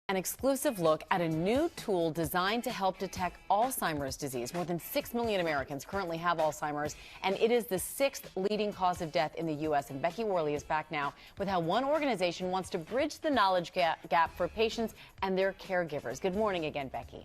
An exclusive look at a new tool designed to help detect Alzheimer's disease. More than 6 million Americans currently have Alzheimer's, and it is the 6th leading cause of death in the U.S. And Becky Worley is back now with how one organization wants to bridge the knowledge gap for patients and their caregivers. Good morning again, Becky.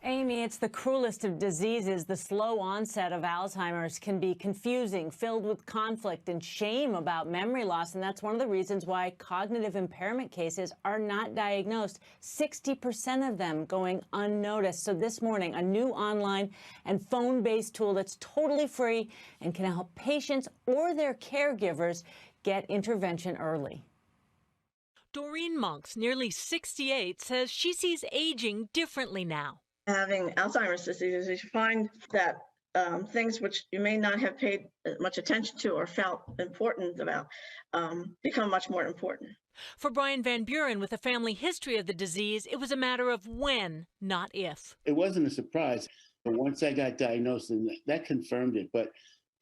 Amy, it's the cruelest of diseases. The slow onset of Alzheimer's can be confusing, filled with conflict and shame about memory loss, and that's one of the reasons why cognitive impairment cases are not diagnosed, 60% of them going unnoticed. So this morning, a new online and phone-based tool that's totally free and can help patients or their caregivers get intervention early. Doreen Monks, nearly 68, says she sees aging differently now. Having Alzheimer's disease, you find that things which you may not have paid much attention to or felt important about become much more important. For Brian Van Buren, with a family history of the disease, it was a matter of when, not if. It wasn't a surprise, but once I got diagnosed, and that confirmed it, but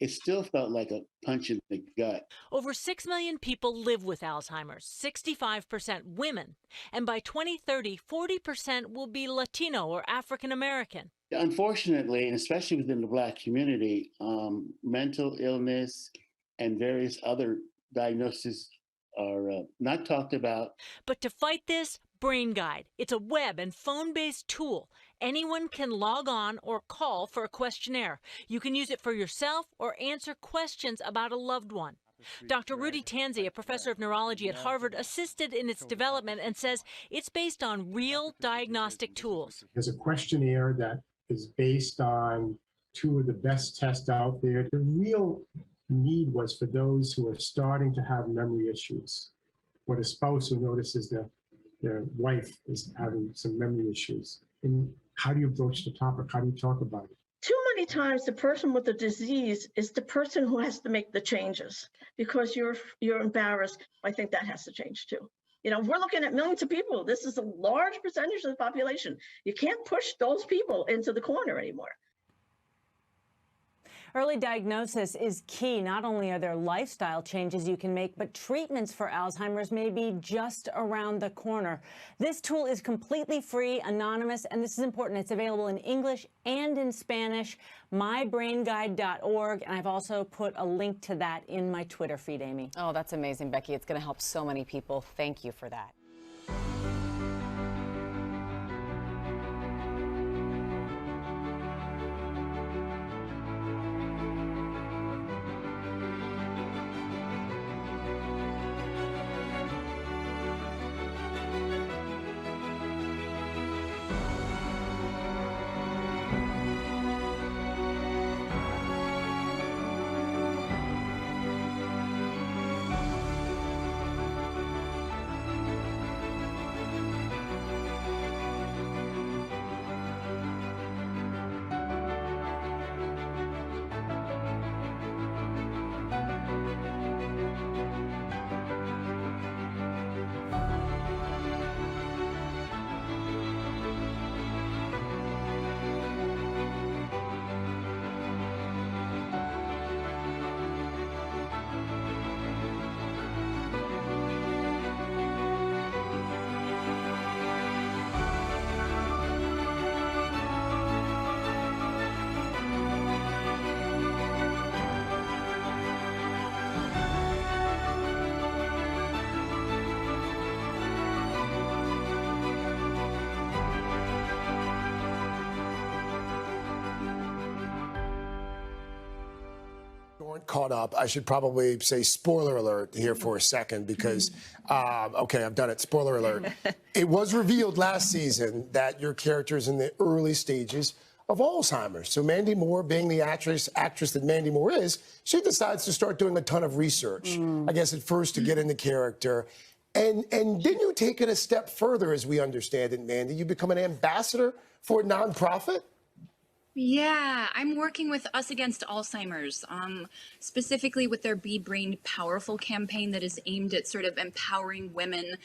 it still felt like a punch in the gut. Over 6 million people live with Alzheimer's, 65% women. And by 2030, 40% will be Latino or African American. Unfortunately, and especially within the Black community, mental illness and various other diagnoses are not talked about. But to fight this, Brain Guide. It's a web and phone-based tool. Anyone can log on or call for a questionnaire. You can use it for yourself or answer questions about a loved one. Dr. Rudy Tanzi, a professor of neurology at Harvard, assisted in its development and says it's based on real diagnostic tools. There's a questionnaire that is based on 2 of the best tests out there. The real need was for those who are starting to have memory issues, or the spouse who notices their wife is having some memory issues. And how do you approach the topic? How do you talk about it? Too many times the person with the disease is the person who has to make the changes because you're embarrassed. I think that has to change too. You know, we're looking at millions of people. This is a large percentage of the population. You can't push those people into the corner anymore. Early diagnosis is key. Not only are there lifestyle changes you can make, but treatments for Alzheimer's may be just around the corner. This tool is completely free, anonymous, and this is important. It's available in English and in Spanish, mybrainguide.org, and I've also put a link to that in my Twitter feed, Amy. Oh, that's amazing, Becky. It's going to help so many people. Thank you for that. Caught up, I should probably say spoiler alert here for a second because, okay, I've done it, spoiler alert. It was revealed last season that your character is in the early stages of Alzheimer's. So Mandy Moore, being the actress that Mandy Moore is, she decides to start doing a ton of research, I guess at first to get in the character. And didn't you take it a step further, as we understand it, Mandy? You become an ambassador for a nonprofit? Yeah, I'm working with Us Against Alzheimer's, specifically with their Be Brain Powerful campaign that is aimed at sort of empowering women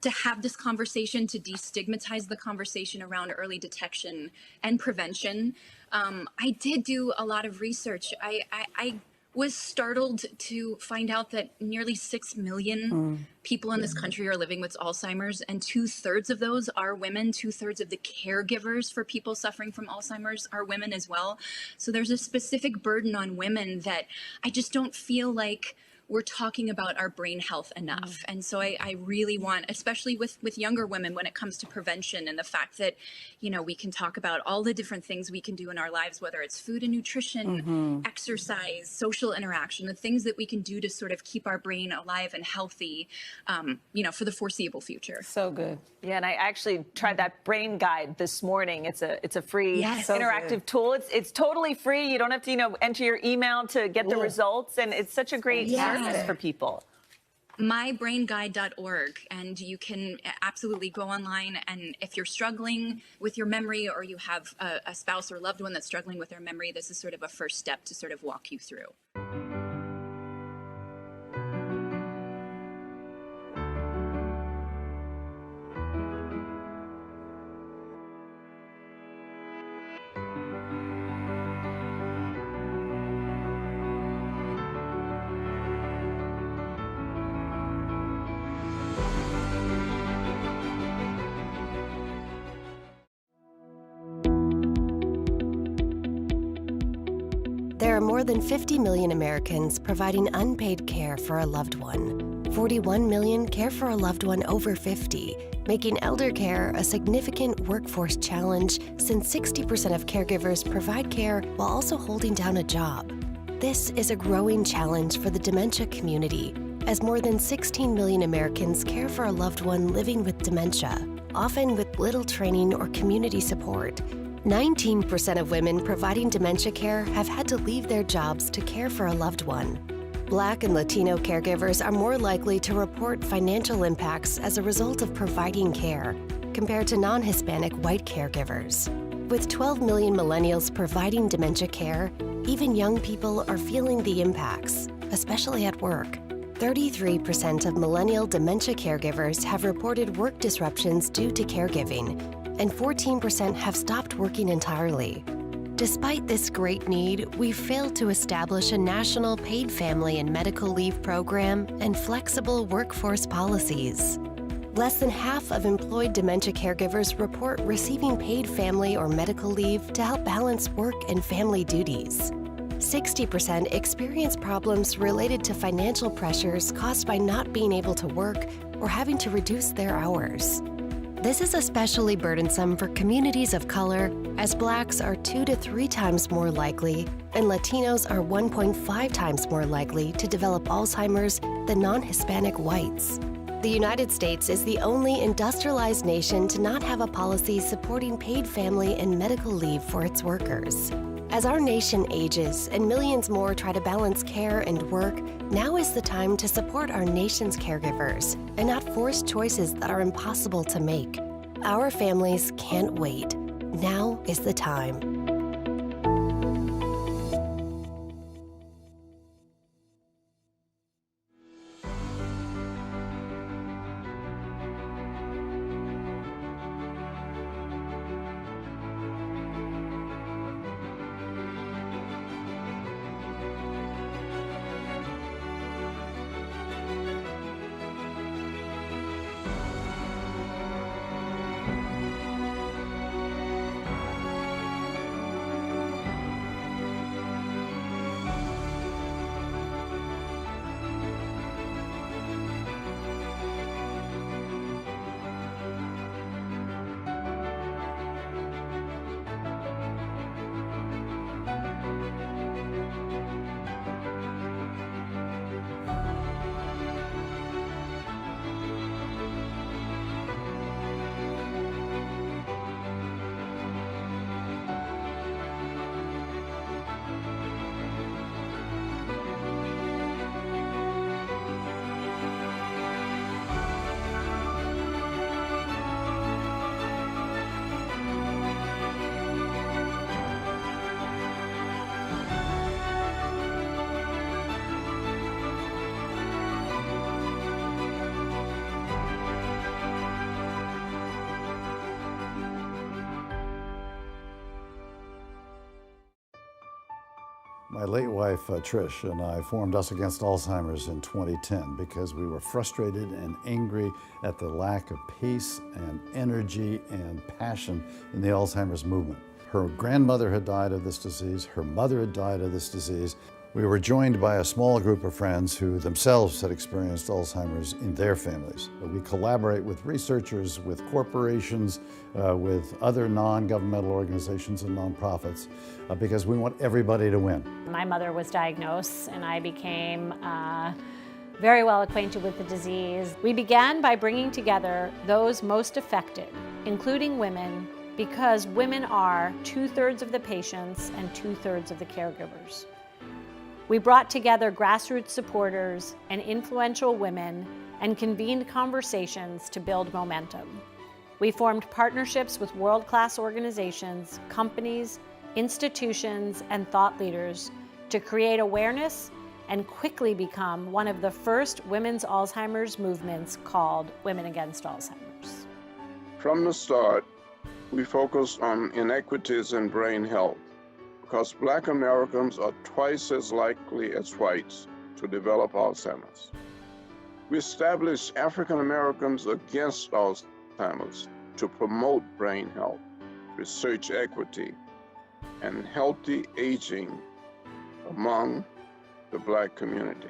to have this conversation, to destigmatize the conversation around early detection and prevention. I did do a lot of research. I was startled to find out that nearly 6 million people in this country are living with Alzheimer's, and 2/3 of those are women. 2/3 of the caregivers for people suffering from Alzheimer's are women as well. So there's a specific burden on women that I just don't feel like we're talking about our brain health enough. And so I really want, especially with younger women, when it comes to prevention and the fact that, you know, we can talk about all the different things we can do in our lives, whether it's food and nutrition, exercise, social interaction, the things that we can do to sort of keep our brain alive and healthy, you know, for the foreseeable future. So good. Yeah, and I actually tried that brain guide this morning. It's a free interactive tool. It's totally free. You don't have to, you know, enter your email to get the results, and it's such a great service for people. mybrainguide.org, and you can absolutely go online, and if you're struggling with your memory or you have a spouse or loved one that's struggling with their memory, this is sort of a first step to sort of walk you through. There are more than 50 million Americans providing unpaid care for a loved one. 41 million care for a loved one over 50, making elder care a significant workforce challenge since 60% of caregivers provide care while also holding down a job. This is a growing challenge for the dementia community, as more than 16 million Americans care for a loved one living with dementia, often with little training or community support. 19% of women providing dementia care have had to leave their jobs to care for a loved one. Black and Latino caregivers are more likely to report financial impacts as a result of providing care compared to non-Hispanic white caregivers. With 12 million millennials providing dementia care, even young people are feeling the impacts, especially at work. 33% of millennial dementia caregivers have reported work disruptions due to caregiving, and 14% have stopped working entirely. Despite this great need, we've failed to establish a national paid family and medical leave program and flexible workforce policies. Less than half of employed dementia caregivers report receiving paid family or medical leave to help balance work and family duties. 60% experience problems related to financial pressures caused by not being able to work or having to reduce their hours. This is especially burdensome for communities of color, as Blacks are 2 to 3 times more likely, and Latinos are 1.5 times more likely to develop Alzheimer's than non-Hispanic whites. The United States is the only industrialized nation to not have a policy supporting paid family and medical leave for its workers. As our nation ages and millions more try to balance care and work, now is the time to support our nation's caregivers and not force choices that are impossible to make. Our families can't wait. Now is the time. My late wife, Trish, and I formed Us Against Alzheimer's in 2010 because we were frustrated and angry at the lack of pace and energy and passion in the Alzheimer's movement. Her grandmother had died of this disease, her mother had died of this disease. We were joined by a small group of friends who themselves had experienced Alzheimer's in their families. We collaborate with researchers, with corporations, with other non-governmental organizations and nonprofits, because we want everybody to win. My mother was diagnosed and I became very well acquainted with the disease. We began by bringing together those most affected, including women, because women are 2/3 of the patients and 2/3 of the caregivers. We brought together grassroots supporters and influential women and convened conversations to build momentum. We formed partnerships with world-class organizations, companies, institutions, and thought leaders to create awareness and quickly become one of the first women's Alzheimer's movements called Women Against Alzheimer's. From the start, we focused on inequities in brain health, because Black Americans are twice as likely as whites to develop Alzheimer's. We established African Americans Against Alzheimer's to promote brain health, research equity, and healthy aging among the Black community.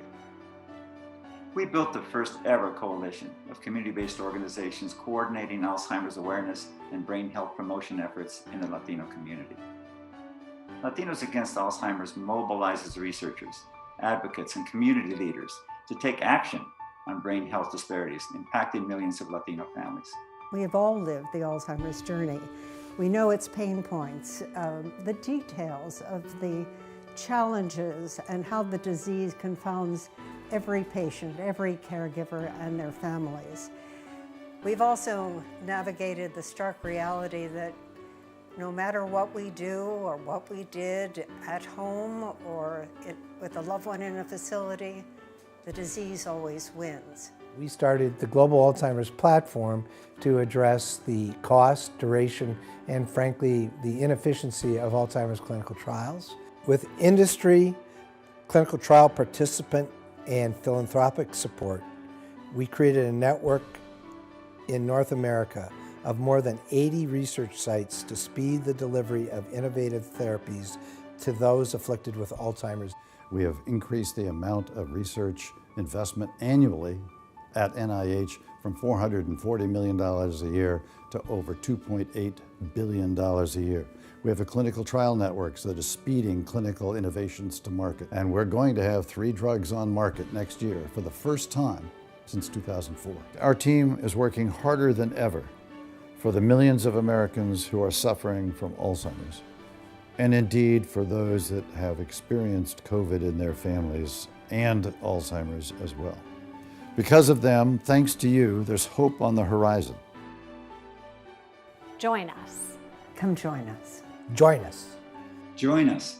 We built the first ever coalition of community-based organizations coordinating Alzheimer's awareness and brain health promotion efforts in the Latino community. Latinos Against Alzheimer's mobilizes researchers, advocates, and community leaders to take action on brain health disparities impacting millions of Latino families. We have all lived the Alzheimer's journey. We know its pain points, the details of the challenges, and how the disease confounds every patient, every caregiver, and their families. We've also navigated the stark reality that no matter what we do or what we did at home or with a loved one in a facility, the disease always wins. We started the Global Alzheimer's Platform to address the cost, duration, and frankly, the inefficiency of Alzheimer's clinical trials. With industry, clinical trial participant, and philanthropic support, we created a network in North America of more than 80 research sites to speed the delivery of innovative therapies to those afflicted with Alzheimer's. We have increased the amount of research investment annually at NIH from $440 million a year to over $2.8 billion a year. We have a clinical trial network that is speeding clinical innovations to market. And we're going to have 3 drugs on market next year for the first time since 2004. Our team is working harder than ever for the millions of Americans who are suffering from Alzheimer's, and indeed for those that have experienced COVID in their families and Alzheimer's as well. Because of them, thanks to you, there's hope on the horizon. Join us. Come join us. Join us. Join us.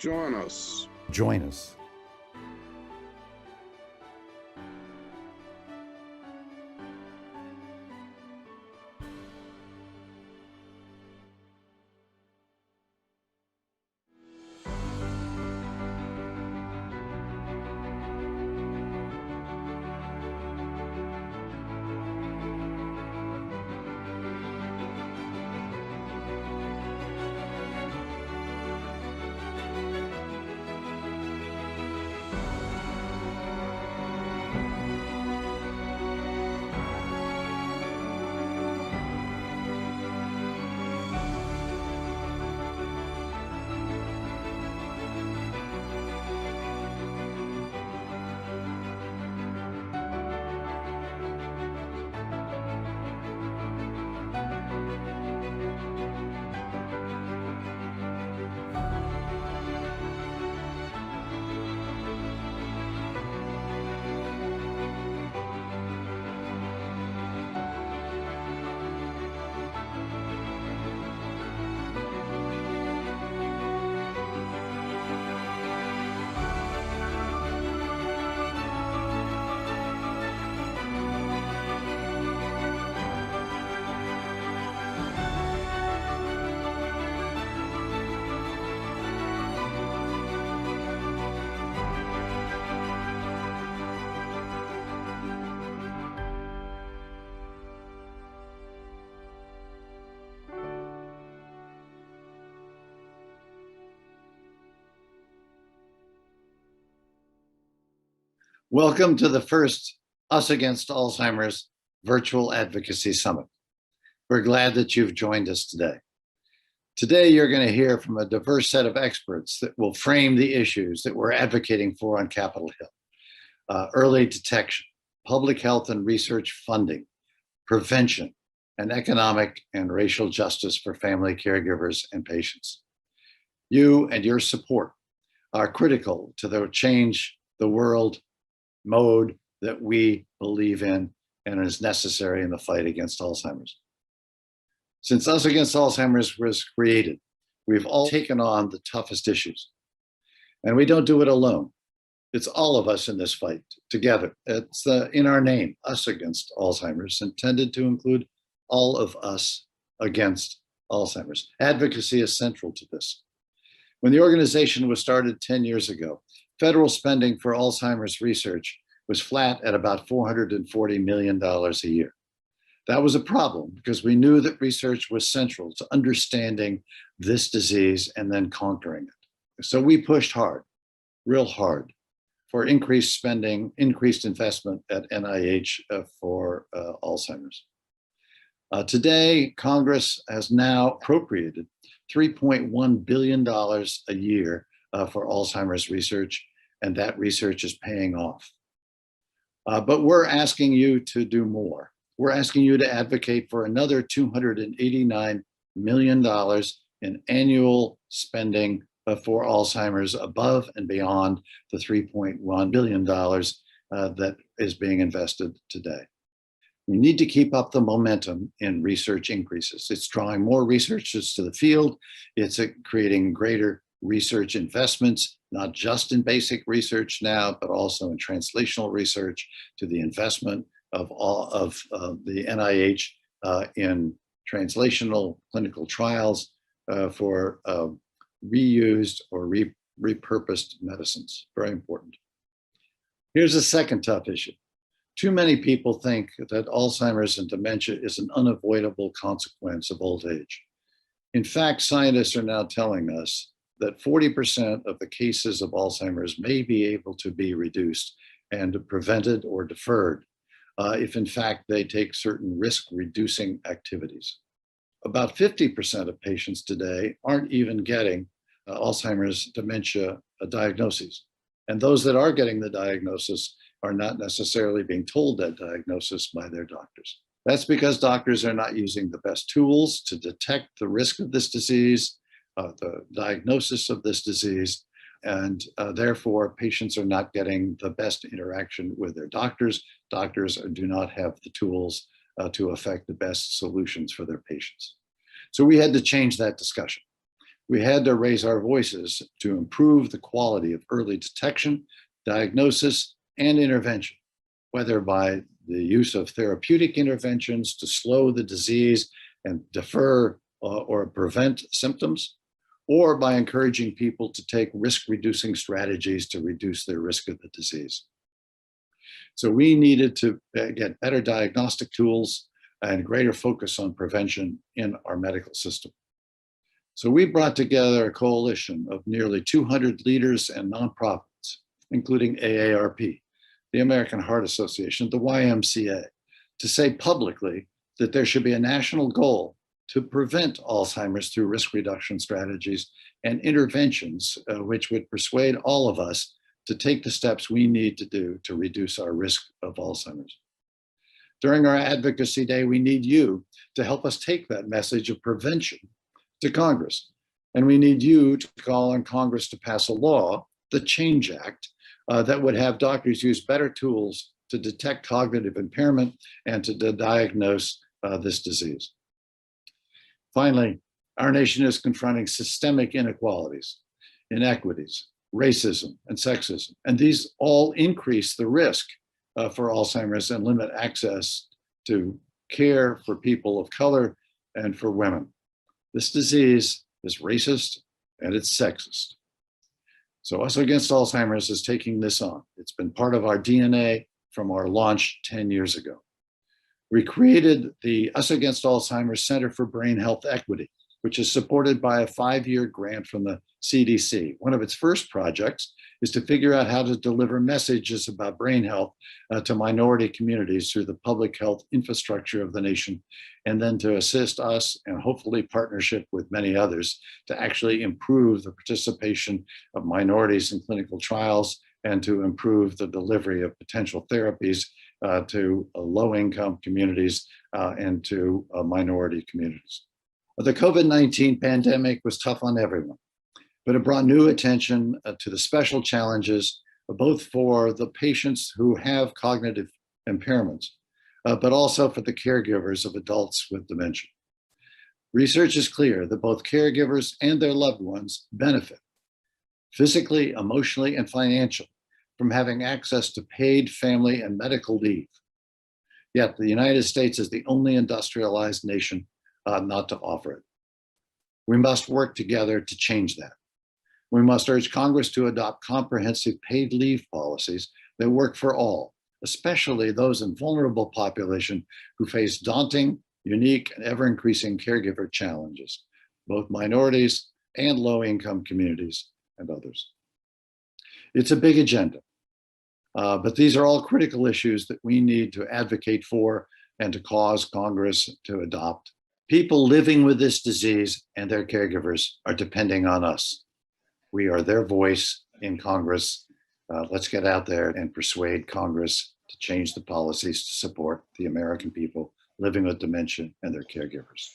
Join us. Join us. Welcome to the first Us Against Alzheimer's Virtual Advocacy Summit. We're glad that you've joined us today. Today, you're going to hear from a diverse set of experts that will frame the issues that we're advocating for on Capitol Hill. Early detection, public health and research funding, prevention, and economic and racial justice for family caregivers and patients. You and your support are critical to the change the world mode that we believe in and is necessary in the fight against Alzheimer's. Since Us Against Alzheimer's was created, we've all taken on the toughest issues. And we don't do it alone. It's all of us in this fight together. It's in our name, Us Against Alzheimer's, intended to include all of us against Alzheimer's. Advocacy is central to this. When the organization was started 10 years ago, federal spending for Alzheimer's research was flat at about $440 million a year. That was a problem because we knew that research was central to understanding this disease and then conquering it. So we pushed hard, real hard, for increased spending, increased investment at NIH for Alzheimer's. Today, Congress has now appropriated $3.1 billion a year for Alzheimer's research, and that research is paying off. But we're asking you to do more. We're asking you to advocate for another $289 million in annual spending for Alzheimer's above and beyond the $3.1 billion that is being invested today. We need to keep up the momentum in research increases. It's drawing more researchers to the field. It's creating greater research investments, not just in basic research now, but also in translational research, to the investment of all of the NIH in translational clinical trials for reused or repurposed medicines. Very important. Here's a second tough issue. Too many people think that Alzheimer's and dementia is an unavoidable consequence of old age. In fact, scientists are now telling us that 40% of the cases of Alzheimer's may be able to be reduced and prevented or deferred if in fact they take certain risk-reducing activities. About 50% of patients today aren't even getting Alzheimer's dementia diagnoses. And those that are getting the diagnosis are not necessarily being told that diagnosis by their doctors. That's because doctors are not using the best tools to detect the risk of this disease, the diagnosis of this disease, and therefore patients are not getting the best interaction with their doctors. Doctors do not have the tools to affect the best solutions for their patients. So we had to change that discussion. We had to raise our voices to improve the quality of early detection, diagnosis, and intervention, whether by the use of therapeutic interventions to slow the disease and defer or prevent symptoms, or by encouraging people to take risk-reducing strategies to reduce their risk of the disease. So we needed to get better diagnostic tools and greater focus on prevention in our medical system. So we brought together a coalition of nearly 200 leaders and nonprofits, including AARP, the American Heart Association, the YMCA, to say publicly that there should be a national goal to prevent Alzheimer's through risk reduction strategies and interventions which would persuade all of us to take the steps we need to do to reduce our risk of Alzheimer's. During our Advocacy Day, we need you to help us take that message of prevention to Congress. And we need you to call on Congress to pass a law, the Change Act, that would have doctors use better tools to detect cognitive impairment and to diagnose this disease. Finally, our nation is confronting systemic inequalities, inequities, racism, and sexism. And these all increase the risk for Alzheimer's and limit access to care for people of color and for women. This disease is racist and it's sexist. So Us Against Alzheimer's is taking this on. It's been part of our DNA from our launch 10 years ago. We created the Us Against Alzheimer's Center for Brain Health Equity, which is supported by a 5-year grant from the CDC. One of its first projects is to figure out how to deliver messages about brain health to minority communities through the public health infrastructure of the nation, and then to assist us and hopefully partnership with many others to actually improve the participation of minorities in clinical trials and to improve the delivery of potential therapies to low-income communities and to minority communities. The COVID-19 pandemic was tough on everyone, but it brought new attention to the special challenges, both for the patients who have cognitive impairments, but also for the caregivers of adults with dementia. Research is clear that both caregivers and their loved ones benefit physically, emotionally, and financially from having access to paid family and medical leave. Yet the United States is the only industrialized nation not to offer it. We must work together to change that. We must urge Congress to adopt comprehensive paid leave policies that work for all, especially those in vulnerable population who face daunting, unique, and ever-increasing caregiver challenges, both minorities and low-income communities and others. It's a big agenda, but these are all critical issues that we need to advocate for and to cause Congress to adopt. People living with this disease and their caregivers are depending on us. We are their voice in Congress. Let's get out there and persuade Congress to change the policies to support the American people living with dementia and their caregivers.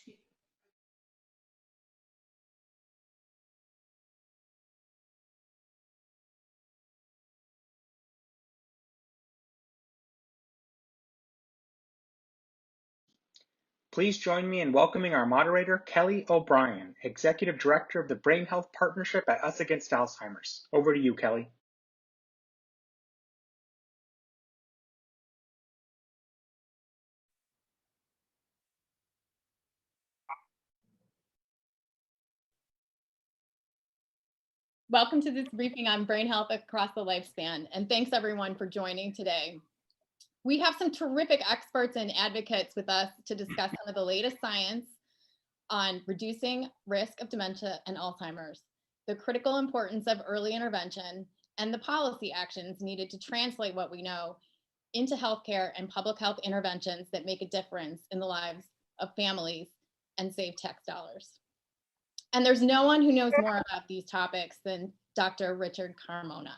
Please join me in welcoming our moderator, Kelly O'Brien, Executive Director of the Brain Health Partnership at Us Against Alzheimer's. Over to you, Kelly. Welcome to this briefing on brain health across the lifespan, and thanks everyone for joining today. We have some terrific experts and advocates with us to discuss some of the latest science on reducing risk of dementia and Alzheimer's, the critical importance of early intervention, and the policy actions needed to translate what we know into healthcare and public health interventions that make a difference in the lives of families and save tax dollars. And there's no one who knows more about these topics than Dr. Richard Carmona,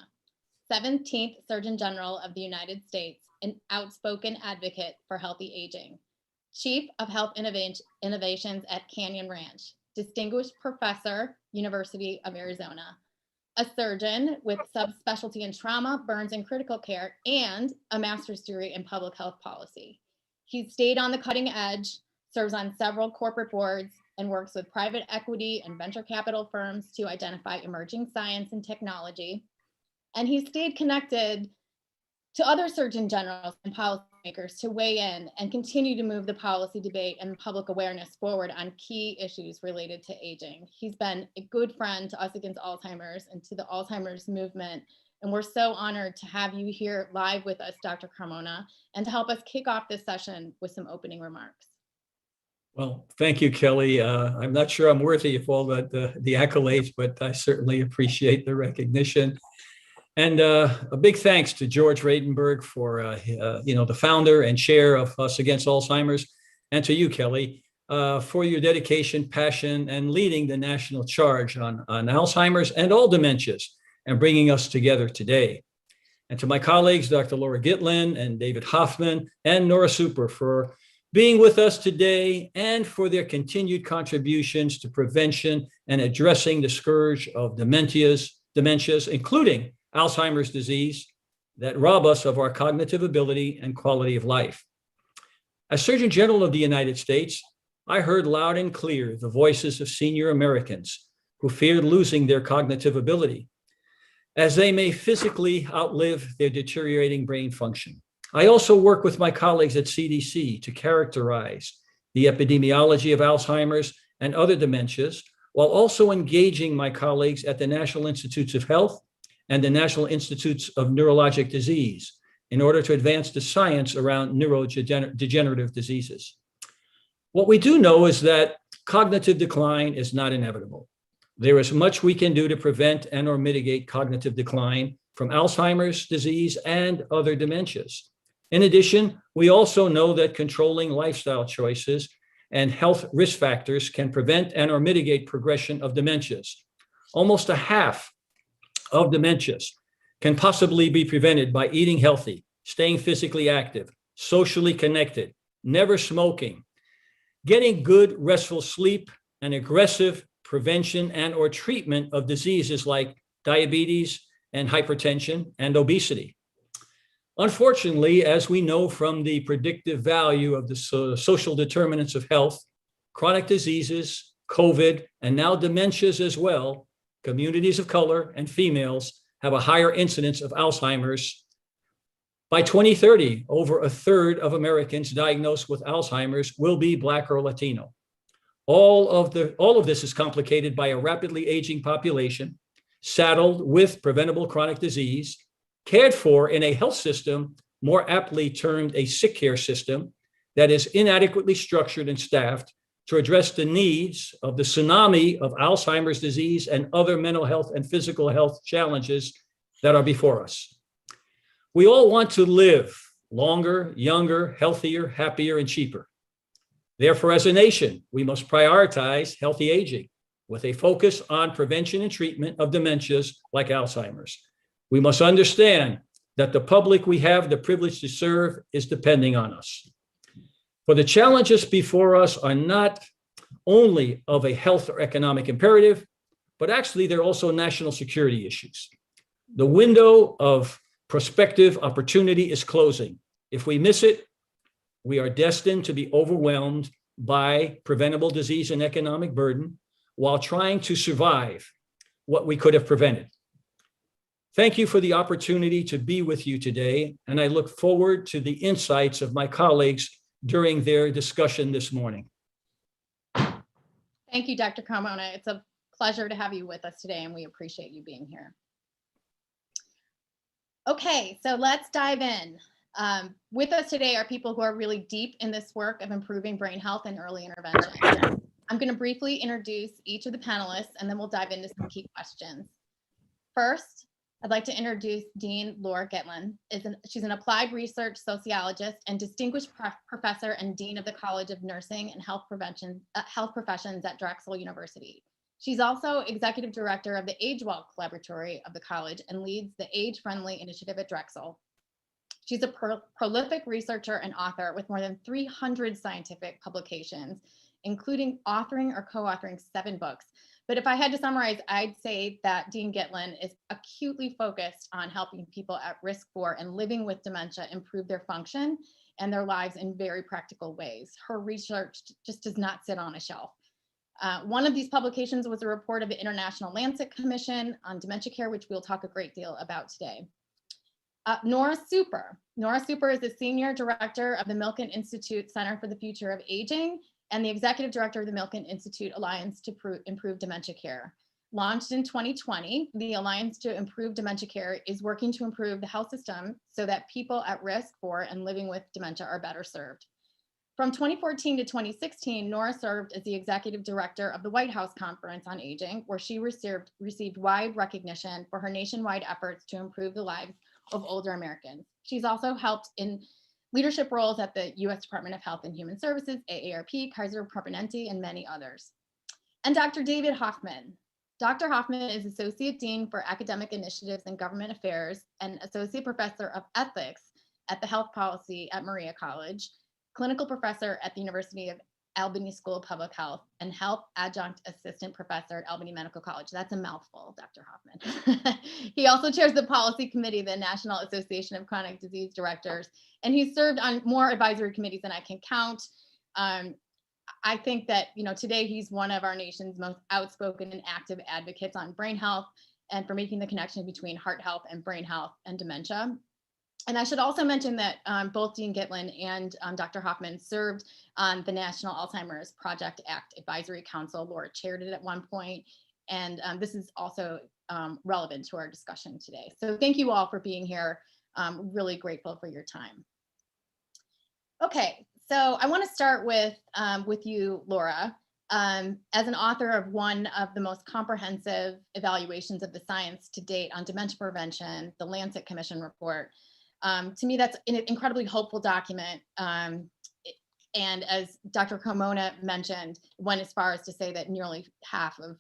17th Surgeon General of the United States, an outspoken advocate for healthy aging, Chief of Health Innovations at Canyon Ranch, Distinguished Professor, University of Arizona, a surgeon with subspecialty in trauma, burns, and critical care, and a master's degree in public health policy. He's stayed on the cutting edge, serves on several corporate boards, and works with private equity and venture capital firms to identify emerging science and technology. And he's stayed connected to other surgeon generals and policymakers to weigh in and continue to move the policy debate and public awareness forward on key issues related to aging. He's been a good friend to Us Against Alzheimer's and to the Alzheimer's movement. And we're so honored to have you here live with us, Dr. Carmona, and to help us kick off this session with some opening remarks. Well, thank you, Kelly. I'm not sure I'm worthy of all the accolades, but I certainly appreciate the recognition. And a big thanks to George Radenberg for, the founder and chair of Us Against Alzheimer's, and to you, Kelly, for your dedication, passion, and leading the national charge on Alzheimer's and all dementias and bringing us together today. And to my colleagues, Dr. Laura Gitlin and David Hoffman and Nora Super for being with us today and for their continued contributions to prevention and addressing the scourge of dementias, including Alzheimer's disease, that rob us of our cognitive ability and quality of life. As Surgeon General of the United States, I heard loud and clear the voices of senior Americans who feared losing their cognitive ability, as they may physically outlive their deteriorating brain function. I also work with my colleagues at CDC to characterize the epidemiology of Alzheimer's and other dementias, while also engaging my colleagues at the National Institutes of Health and the National Institutes of Neurologic Disease in order to advance the science around neurodegenerative diseases. What we do know is that cognitive decline is not inevitable. There is much we can do to prevent and or mitigate cognitive decline from Alzheimer's disease and other dementias. In addition, we also know that controlling lifestyle choices and health risk factors can prevent and or mitigate progression of dementias. Almost a half of dementias can possibly be prevented by eating healthy, staying physically active, socially connected, never smoking, getting good restful sleep, and aggressive prevention and or treatment of diseases like diabetes and hypertension and obesity. Unfortunately, as we know from the predictive value of the social determinants of health, chronic diseases, COVID, and now dementias as well, communities of color and females have a higher incidence of Alzheimer's. By 2030, over a third of Americans diagnosed with Alzheimer's will be Black or Latino. All of this is complicated by a rapidly aging population, saddled with preventable chronic disease, cared for in a health system more aptly termed a sick care system that is inadequately structured and staffed to address the needs of the tsunami of Alzheimer's disease and other mental health and physical health challenges that are before us. We all want to live longer, younger, healthier, happier, and cheaper. Therefore, as a nation, we must prioritize healthy aging with a focus on prevention and treatment of dementias like Alzheimer's. We must understand that the public we have the privilege to serve is depending on us. For the challenges before us are not only of a health or economic imperative, but actually they're also national security issues. The window of prospective opportunity is closing. If we miss it, we are destined to be overwhelmed by preventable disease and economic burden while trying to survive what we could have prevented. Thank you for the opportunity to be with you today, and I look forward to the insights of my colleagues during their discussion this morning. Thank you, Dr. Carmona. It's a pleasure to have you with us today, and we appreciate you being here. Okay, so let's dive in. With us today are people who are really deep in this work of improving brain health and early intervention. I'm going to briefly introduce each of the panelists, and then we'll dive into some key questions. First, I'd like to introduce Dean Laura Gitlin. She's an applied research sociologist and distinguished professor and dean of the College of Nursing and Health Professions at Drexel University. She's also executive director of the AgeWell Collaboratory of the college and leads the Age Friendly Initiative at Drexel. She's a prolific researcher and author with more than 300 scientific publications, including authoring or co-authoring 7 books. But if I had to summarize, I'd say that Dean Gitlin is acutely focused on helping people at risk for and living with dementia improve their function and their lives in very practical ways. Her research just does not sit on a shelf. One of these publications was a report of the International Lancet Commission on Dementia Care, which we'll talk a great deal about today. Nora Super. Nora Super is the Senior Director of the Milken Institute Center for the Future of Aging and the Executive Director of the Milken Institute Alliance to Improve Dementia Care. Launched in 2020, the Alliance to Improve Dementia Care is working to improve the health system so that people at risk for and living with dementia are better served. From 2014 to 2016, Nora served as the Executive Director of the White House Conference on Aging, where she received wide recognition for her nationwide efforts to improve the lives of older Americans. She's also helped in leadership roles at the U.S. Department of Health and Human Services, AARP, Kaiser Permanente, and many others. And Dr. David Hoffman. Dr. Hoffman is Associate Dean for Academic Initiatives and Government Affairs and Associate Professor of Ethics at the Health Policy at Maria College, Clinical Professor at the University of Albany School of Public Health, and Health Adjunct Assistant Professor at Albany Medical College. That's a mouthful, Dr. Hoffman. He also chairs the Policy Committee of the National Association of Chronic Disease Directors, and he's served on more advisory committees than I can count. I think that, today he's one of our nation's most outspoken and active advocates on brain health and for making the connection between heart health and brain health and dementia. And I should also mention that both Dean Gitlin and Dr. Hoffman served on the National Alzheimer's Project Act Advisory Council. Laura chaired it at one point, and this is also relevant to our discussion today. So thank you all for being here. Really grateful for your time. Okay, so I want to start with you, Laura. As an author of one of the most comprehensive evaluations of the science to date on dementia prevention, the Lancet Commission report, to me, that's an incredibly hopeful document. And as Dr. Carmona mentioned, went as far as to say that nearly half of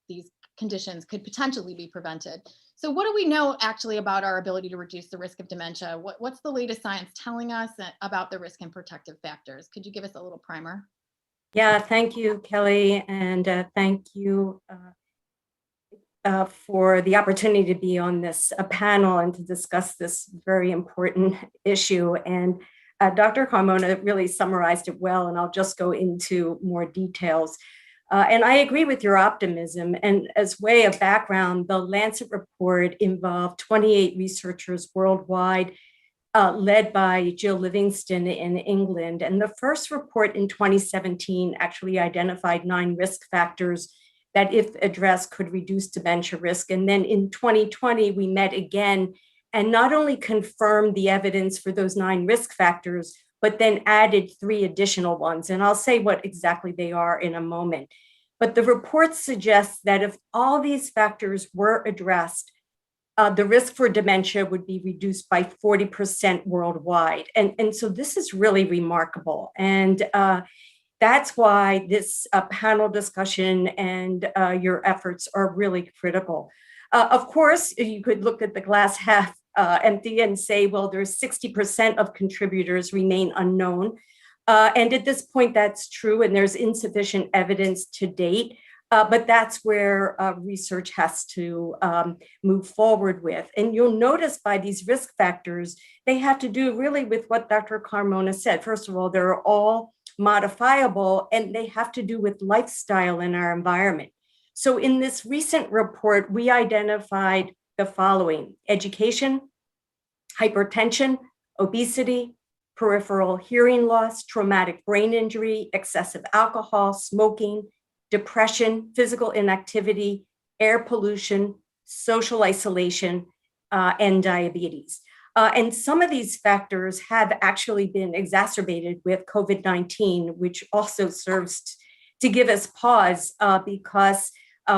these conditions could potentially be prevented. So what do we know actually about our ability to reduce the risk of dementia? What's the latest science telling us about the risk and protective factors? Could you give us a little primer? Yeah, thank you, Kelly, and thank you for the opportunity to be on this panel and to discuss this very important issue. And Dr. Carmona really summarized it well, and I'll just go into more details. And I agree with your optimism. And as way of background, the Lancet Report involved 28 researchers worldwide, led by Jill Livingston in England. And the first report in 2017 actually identified 9 risk factors that, if addressed, could reduce dementia risk. And then in 2020, we met again and not only confirmed the evidence for those 9 risk factors, but then added 3 additional ones. And I'll say what exactly they are in a moment. But the report suggests that if all these factors were addressed, the risk for dementia would be reduced by 40% worldwide. And so this is really remarkable. And that's why this panel discussion and your efforts are really critical. Of course, you could look at the glass half empty and say, well, there's 60% of contributors remain unknown. And at this point, that's true, and there's insufficient evidence to date. But that's where research has to move forward with. And you'll notice by these risk factors, they have to do really with what Dr. Carmona said. First of all, they're all modifiable, and they have to do with lifestyle in our environment. So in this recent report, we identified the following: education, hypertension, obesity, peripheral hearing loss, traumatic brain injury, excessive alcohol, smoking, depression, physical inactivity, air pollution, social isolation, and diabetes. And some of these factors have actually been exacerbated with COVID-19, which also serves to give us pause because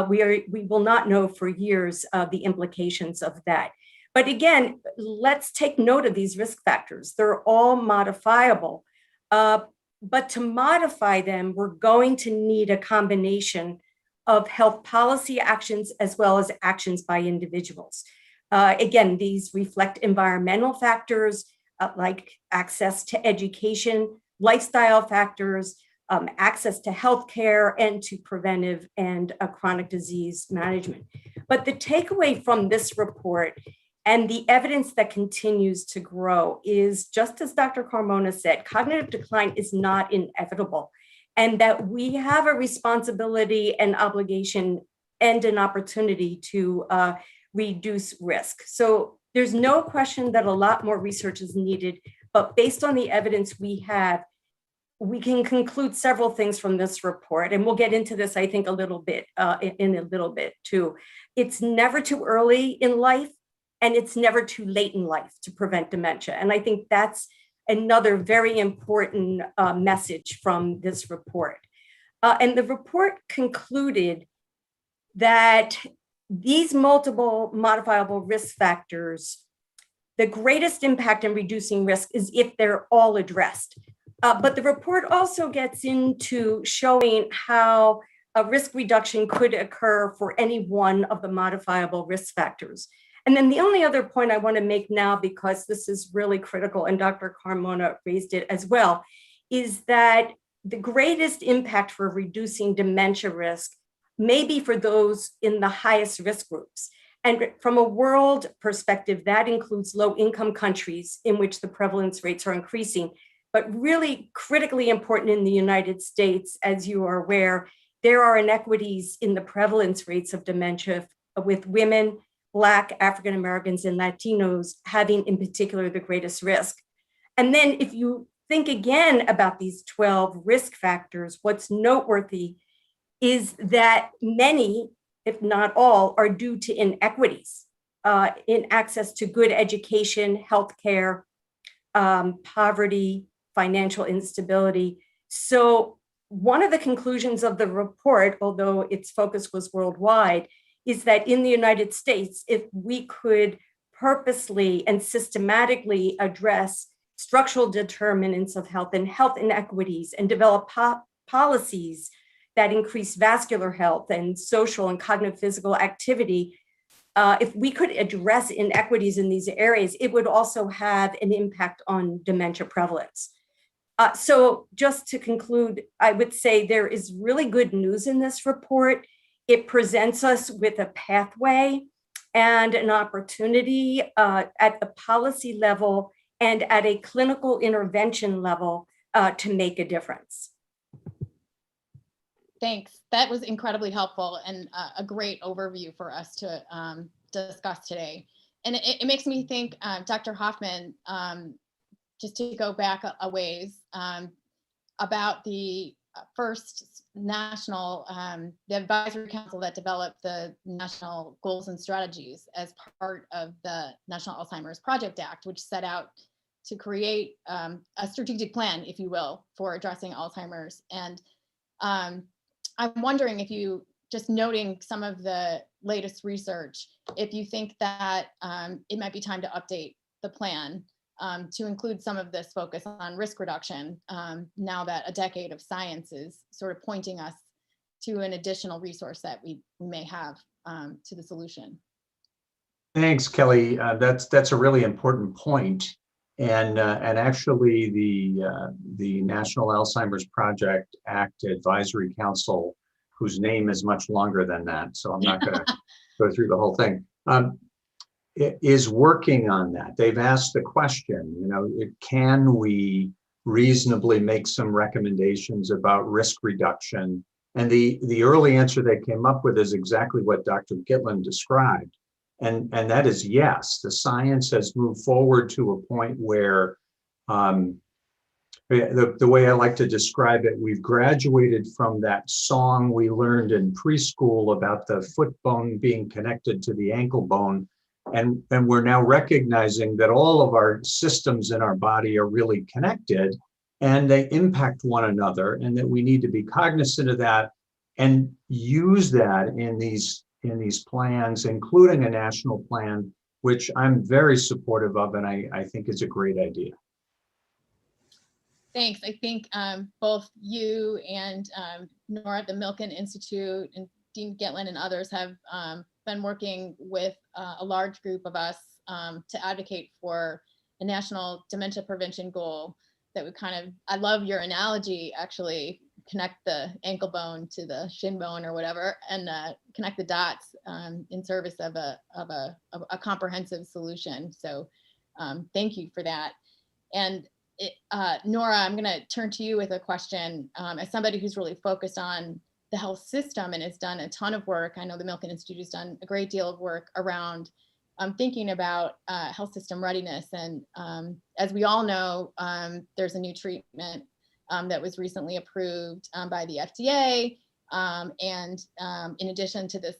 we will not know for years the implications of that. But again, let's take note of these risk factors. They're all modifiable. But to modify them, we're going to need a combination of health policy actions as well as actions by individuals. Again, these reflect environmental factors like access to education, lifestyle factors, access to healthcare, and to preventive and chronic disease management. But the takeaway from this report and the evidence that continues to grow is, just as Dr. Carmona said, cognitive decline is not inevitable, and that we have a responsibility and obligation and an opportunity to reduce risk. So there's no question that a lot more research is needed, but based on the evidence we have, we can conclude several things from this report, and we'll get into this, I think, a little bit in a little bit too. It's never too early in life, and it's never too late in life to prevent dementia. And I think that's another very important message from this report. And the report concluded that these multiple modifiable risk factors, the greatest impact in reducing risk is if they're all addressed. But the report also gets into showing how a risk reduction could occur for any one of the modifiable risk factors. And then the only other point I want to make now, because this is really critical, and Dr. Carmona raised it as well, is that the greatest impact for reducing dementia risk may be for those in the highest risk groups. And from a world perspective, that includes low-income countries in which the prevalence rates are increasing. But really critically important in the United States, as you are aware, there are inequities in the prevalence rates of dementia, with women, Black, African Americans, and Latinos having in particular the greatest risk. And then if you think again about these 12 risk factors, what's noteworthy is that many, if not all, are due to inequities in access to good education, healthcare, poverty, financial instability. So one of the conclusions of the report, although its focus was worldwide, is that in the United States, if we could purposely and systematically address structural determinants of health and health inequities and develop policies that increase vascular health and social and cognitive physical activity, if we could address inequities in these areas, it would also have an impact on dementia prevalence. So just to conclude, I would say there is really good news in this report. It presents us with a pathway and an opportunity at the policy level and at a clinical intervention level to make a difference. Thanks. That was incredibly helpful and a great overview for us to discuss today. And it makes me think, Dr. Hoffman, just to go back a ways, about the first national, the advisory council that developed the national goals and strategies as part of the National Alzheimer's Project Act, which set out to create a strategic plan, if you will, for addressing Alzheimer's. And I'm wondering if you, just noting some of the latest research, if you think that it might be time to update the plan to include some of this focus on risk reduction, now that a decade of science is sort of pointing us to an additional resource that we may have to the solution. Thanks, Kelly. That's a really important point. And actually the National Alzheimer's Project Act Advisory Council, whose name is much longer than that, so I'm not going to go through the whole thing, is working on that. They've asked the question, you know, can we reasonably make some recommendations about risk reduction? And the early answer they came up with is exactly what Dr. Gitlin described. And that is yes, the science has moved forward to a point where the way I like to describe it, we've graduated from that song we learned in preschool about the foot bone being connected to the ankle bone. And we're now recognizing that all of our systems in our body are really connected and they impact one another, and that we need to be cognizant of that and use that in these plans, including a national plan, which I'm very supportive of and I think is a great idea. Thanks. I think both you and Nora at the Milken Institute and Dean Gitlin and others have been working with a large group of us to advocate for a national dementia prevention goal that would kind of, I love your analogy, actually, connect the ankle bone to the shin bone or whatever, and connect the dots in service of a comprehensive solution. So thank you for that. And Nora, I'm going to turn to you with a question. As somebody who's really focused on the health system and has done a ton of work, I know the Milken Institute has done a great deal of work around thinking about health system readiness. And as we all know, there's a new treatment that was recently approved by the FDA. And in addition to this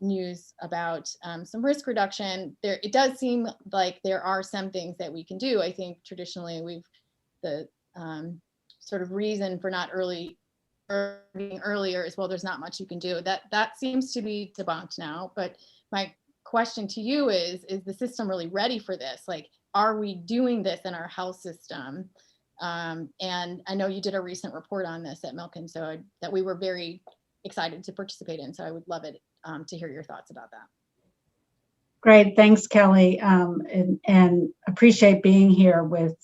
news about some risk reduction, it does seem like there are some things that we can do. I think traditionally the sort of reason for not being earlier is, well, there's not much you can do. That seems to be debunked now. But my question to you is the system really ready for this? Like, are we doing this in our health system? And I know you did a recent report on this at Milken, so that we were very excited to participate in. So I would love it to hear your thoughts about that. Great, thanks, Kelly, and appreciate being here with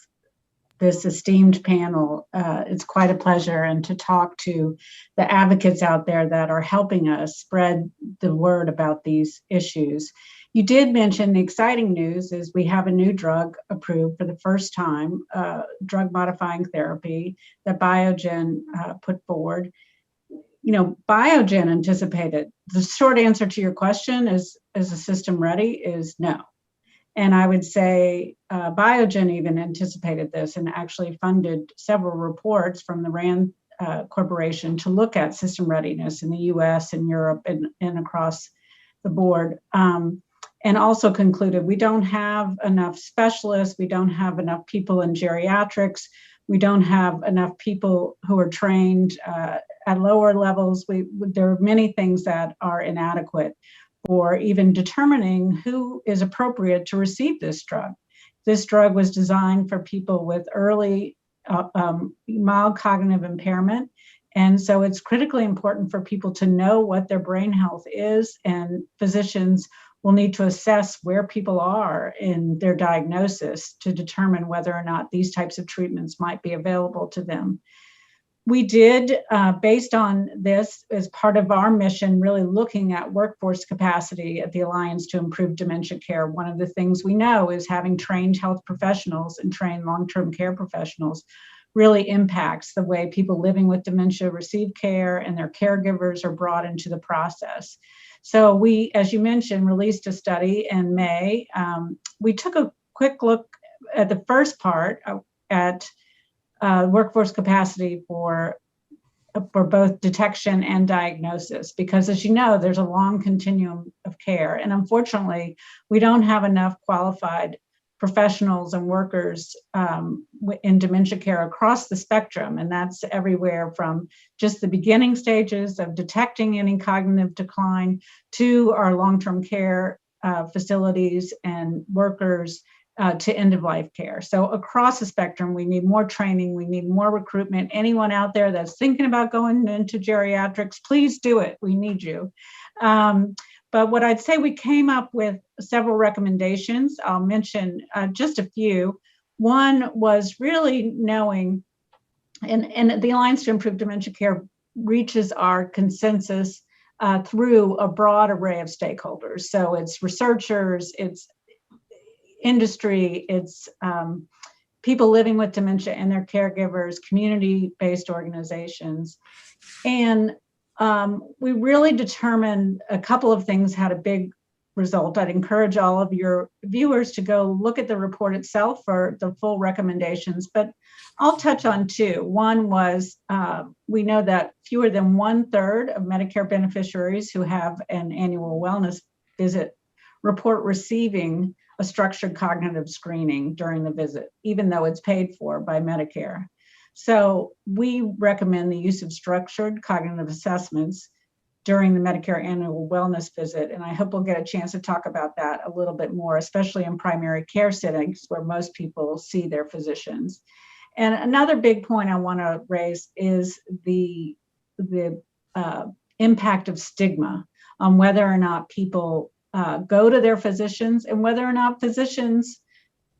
this esteemed panel. It's quite a pleasure, and to talk to the advocates out there that are helping us spread the word about these issues. You did mention the exciting news is we have a new drug approved for the first time, drug modifying therapy that Biogen put forward. You know, Biogen anticipated. The short answer to your question is the system ready? Is no. And I would say Biogen even anticipated this and actually funded several reports from the RAND Corporation to look at system readiness in the US and Europe and across the board. And also concluded we don't have enough specialists, we don't have enough people in geriatrics, We don't have enough people who are trained at lower levels. There are many things that are inadequate for even determining who is appropriate to receive this drug. This drug was designed for people with early mild cognitive impairment. And so it's critically important for people to know what their brain health is, and physicians will need to assess where people are in their diagnosis to determine whether or not these types of treatments might be available to them. We did, based on this, as part of our mission, really looking at workforce capacity at the Alliance to Improve Dementia Care. One of the things we know is having trained health professionals and trained long-term care professionals really impacts the way people living with dementia receive care, and their caregivers are brought into the process. So we, as you mentioned, released a study in May. We took a quick look at the first part at workforce capacity for both detection and diagnosis, because as you know, there's a long continuum of care. And unfortunately, we don't have enough qualified professionals and workers in dementia care across the spectrum. And that's everywhere from just the beginning stages of detecting any cognitive decline to our long-term care facilities and workers to end-of-life care. So across the spectrum, we need more training, we need more recruitment. Anyone out there that's thinking about going into geriatrics, please do it. We need you. But what I'd say, we came up with several recommendations. I'll mention just a few. One was really knowing, and the Alliance to Improve Dementia Care reaches our consensus through a broad array of stakeholders. So it's researchers, it's industry, it's people living with dementia and their caregivers, community-based organizations. And we really determined a couple of things had a big result. I'd encourage all of your viewers to go look at the report itself for the full recommendations, but I'll touch on two. One was we know that fewer than 1/3 of Medicare beneficiaries who have an annual wellness visit report receiving a structured cognitive screening during the visit, even though it's paid for by Medicare. So we recommend the use of structured cognitive assessments during the Medicare annual wellness visit. And I hope we'll get a chance to talk about that a little bit more, especially in primary care settings where most people see their physicians. And another big point I want to raise is the impact of stigma on whether or not people go to their physicians, and whether or not physicians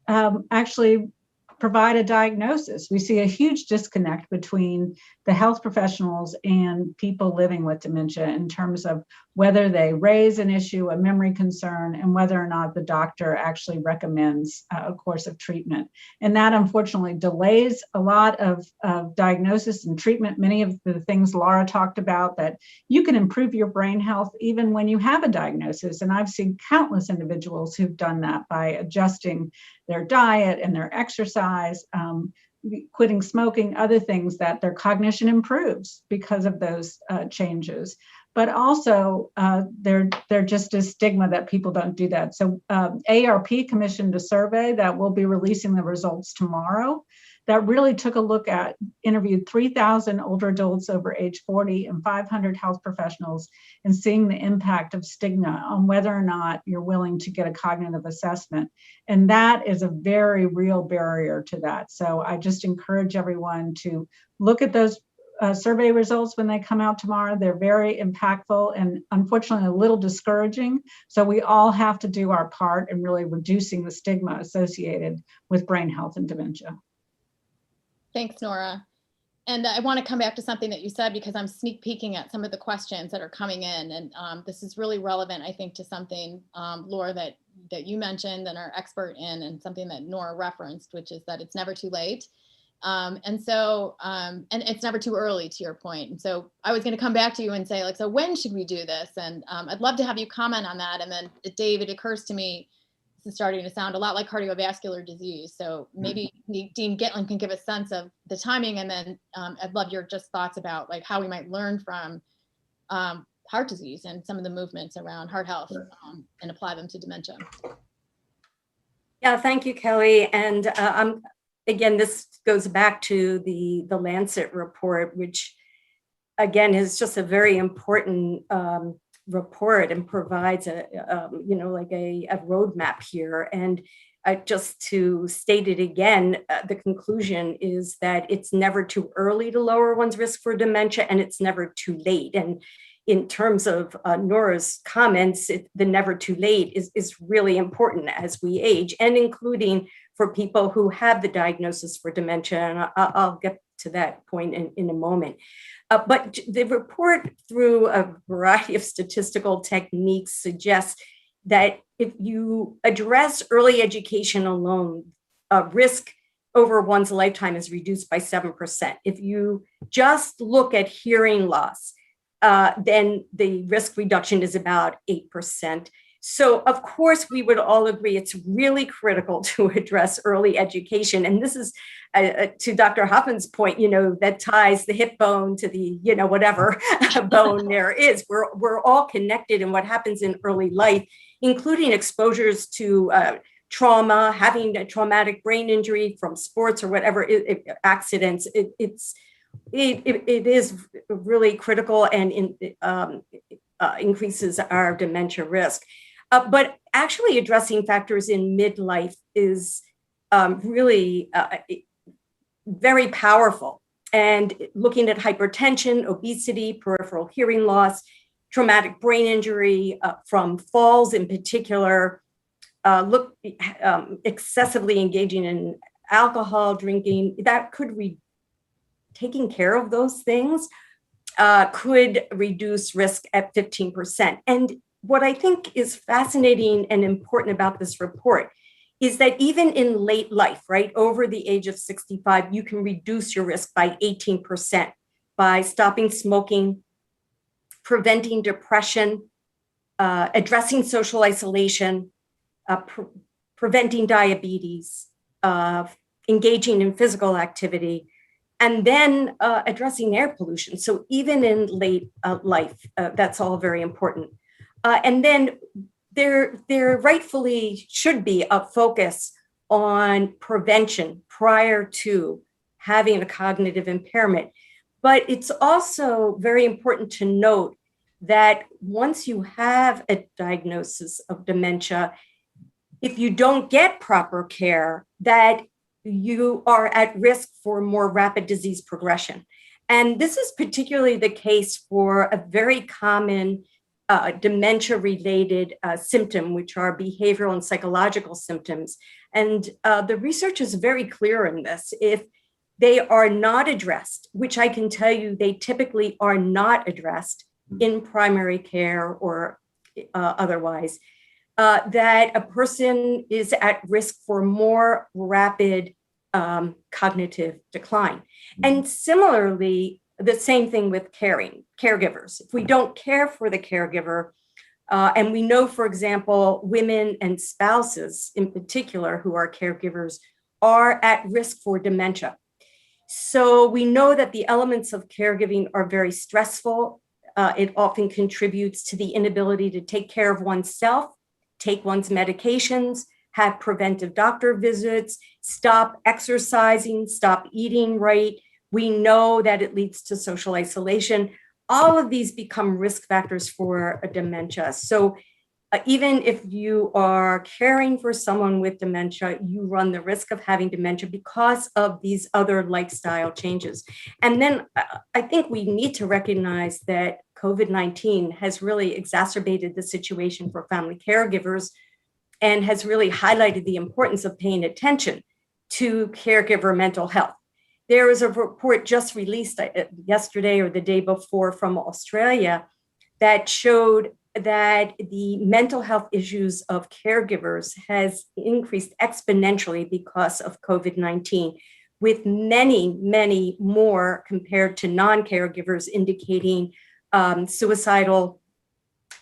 actually provide a diagnosis. We see a huge disconnect between the health professionals and people living with dementia in terms of whether they raise an issue, a memory concern, and whether or not the doctor actually recommends a course of treatment. And that unfortunately delays a lot of diagnosis and treatment. Many of the things Laura talked about, that you can improve your brain health even when you have a diagnosis. And I've seen countless individuals who've done that by adjusting their diet and their exercise, quitting smoking, other things, that their cognition improves because of those changes. But also there just is stigma that people don't do that. So ARP commissioned a survey that we'll be releasing the results tomorrow, that really took a look at, interviewed 3,000 older adults over age 40 and 500 health professionals, and seeing the impact of stigma on whether or not you're willing to get a cognitive assessment. And that is a very real barrier to that. So I just encourage everyone to look at those survey results when they come out tomorrow. They're very impactful and unfortunately a little discouraging. So we all have to do our part in really reducing the stigma associated with brain health and dementia. Thanks, Nora. And I want to come back to something that you said, because I'm sneak peeking at some of the questions that are coming in. And this is really relevant, I think, to something, Laura, that you mentioned and are expert in, and something that Nora referenced, which is that it's never too late. And it's never too early, to your point. And so I was going to come back to you and say, like, so when should we do this? And I'd love to have you comment on that. And then, Dave, it occurs to me, this is starting to sound a lot like cardiovascular disease. So maybe Dean Gitlin can give a sense of the timing, and then I'd love your just thoughts about like how we might learn from heart disease and some of the movements around heart health and apply them to dementia. Yeah, thank you, Kelly. And again, this goes back to the Lancet Report, which again is just a very important report and provides a roadmap here. And just to state it again, the conclusion is that it's never too early to lower one's risk for dementia, and it's never too late. And in terms of Nora's comments, the never too late is really important as we age, and including for people who have the diagnosis for dementia. And I'll get to that point in a moment. But the report, through a variety of statistical techniques, suggests that if you address early education alone, risk over one's lifetime is reduced by 7%. If you just look at hearing loss, then the risk reduction is about 8%. So of course, we would all agree it's really critical to address early education. And this is, to Dr. Hoffman's point, that ties the hip bone to the, whatever bone there is. We're all connected in what happens in early life, including exposures to trauma, having a traumatic brain injury from sports or whatever, accidents. It is really critical and increases our dementia risk. But actually addressing factors in midlife is really very powerful. And looking at hypertension, obesity, peripheral hearing loss, traumatic brain injury from falls in particular, excessively engaging in alcohol, drinking, that could taking care of those things could reduce risk at 15%. And what I think is fascinating and important about this report is that even in late life, right, over the age of 65, you can reduce your risk by 18% by stopping smoking, preventing depression, addressing social isolation, preventing diabetes, engaging in physical activity, and then addressing air pollution. So even in late life, that's all very important. And then there rightfully should be a focus on prevention prior to having a cognitive impairment. But it's also very important to note that once you have a diagnosis of dementia, if you don't get proper care, that you are at risk for more rapid disease progression. And this is particularly the case for a very common dementia-related symptom, which are behavioral and psychological symptoms. And the research is very clear in this. If they are not addressed, which I can tell you they typically are not addressed in primary care or otherwise, that a person is at risk for more rapid cognitive decline. And similarly, the same thing with caregivers. If we don't care for the caregiver, and we know, for example, women and spouses in particular who are caregivers are at risk for dementia. So we know that the elements of caregiving are very stressful. It often contributes to the inability to take care of oneself, take one's medications, have preventive doctor visits, stop exercising, stop eating right. We know that it leads to social isolation. All of these become risk factors for a dementia. So even if you are caring for someone with dementia, you run the risk of having dementia because of these other lifestyle changes. And then I think we need to recognize that COVID-19 has really exacerbated the situation for family caregivers and has really highlighted the importance of paying attention to caregiver mental health. There was a report just released yesterday or the day before from Australia that showed that the mental health issues of caregivers has increased exponentially because of COVID-19, with many, many more compared to non-caregivers, indicating suicidal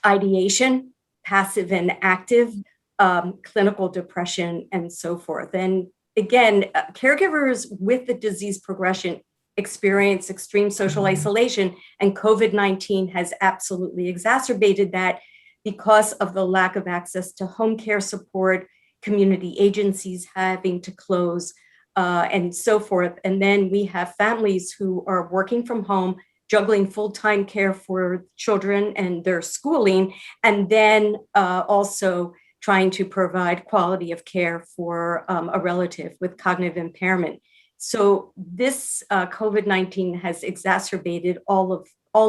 ideation, passive and active, clinical depression, and so forth. And again, caregivers with the disease progression experience extreme social isolation, and COVID-19 has absolutely exacerbated that because of the lack of access to home care support, community agencies having to close, and so forth. And then we have families who are working from home, juggling full-time care for children and their schooling, and then also trying to provide quality of care for a relative with cognitive impairment. So this COVID-19 has exacerbated all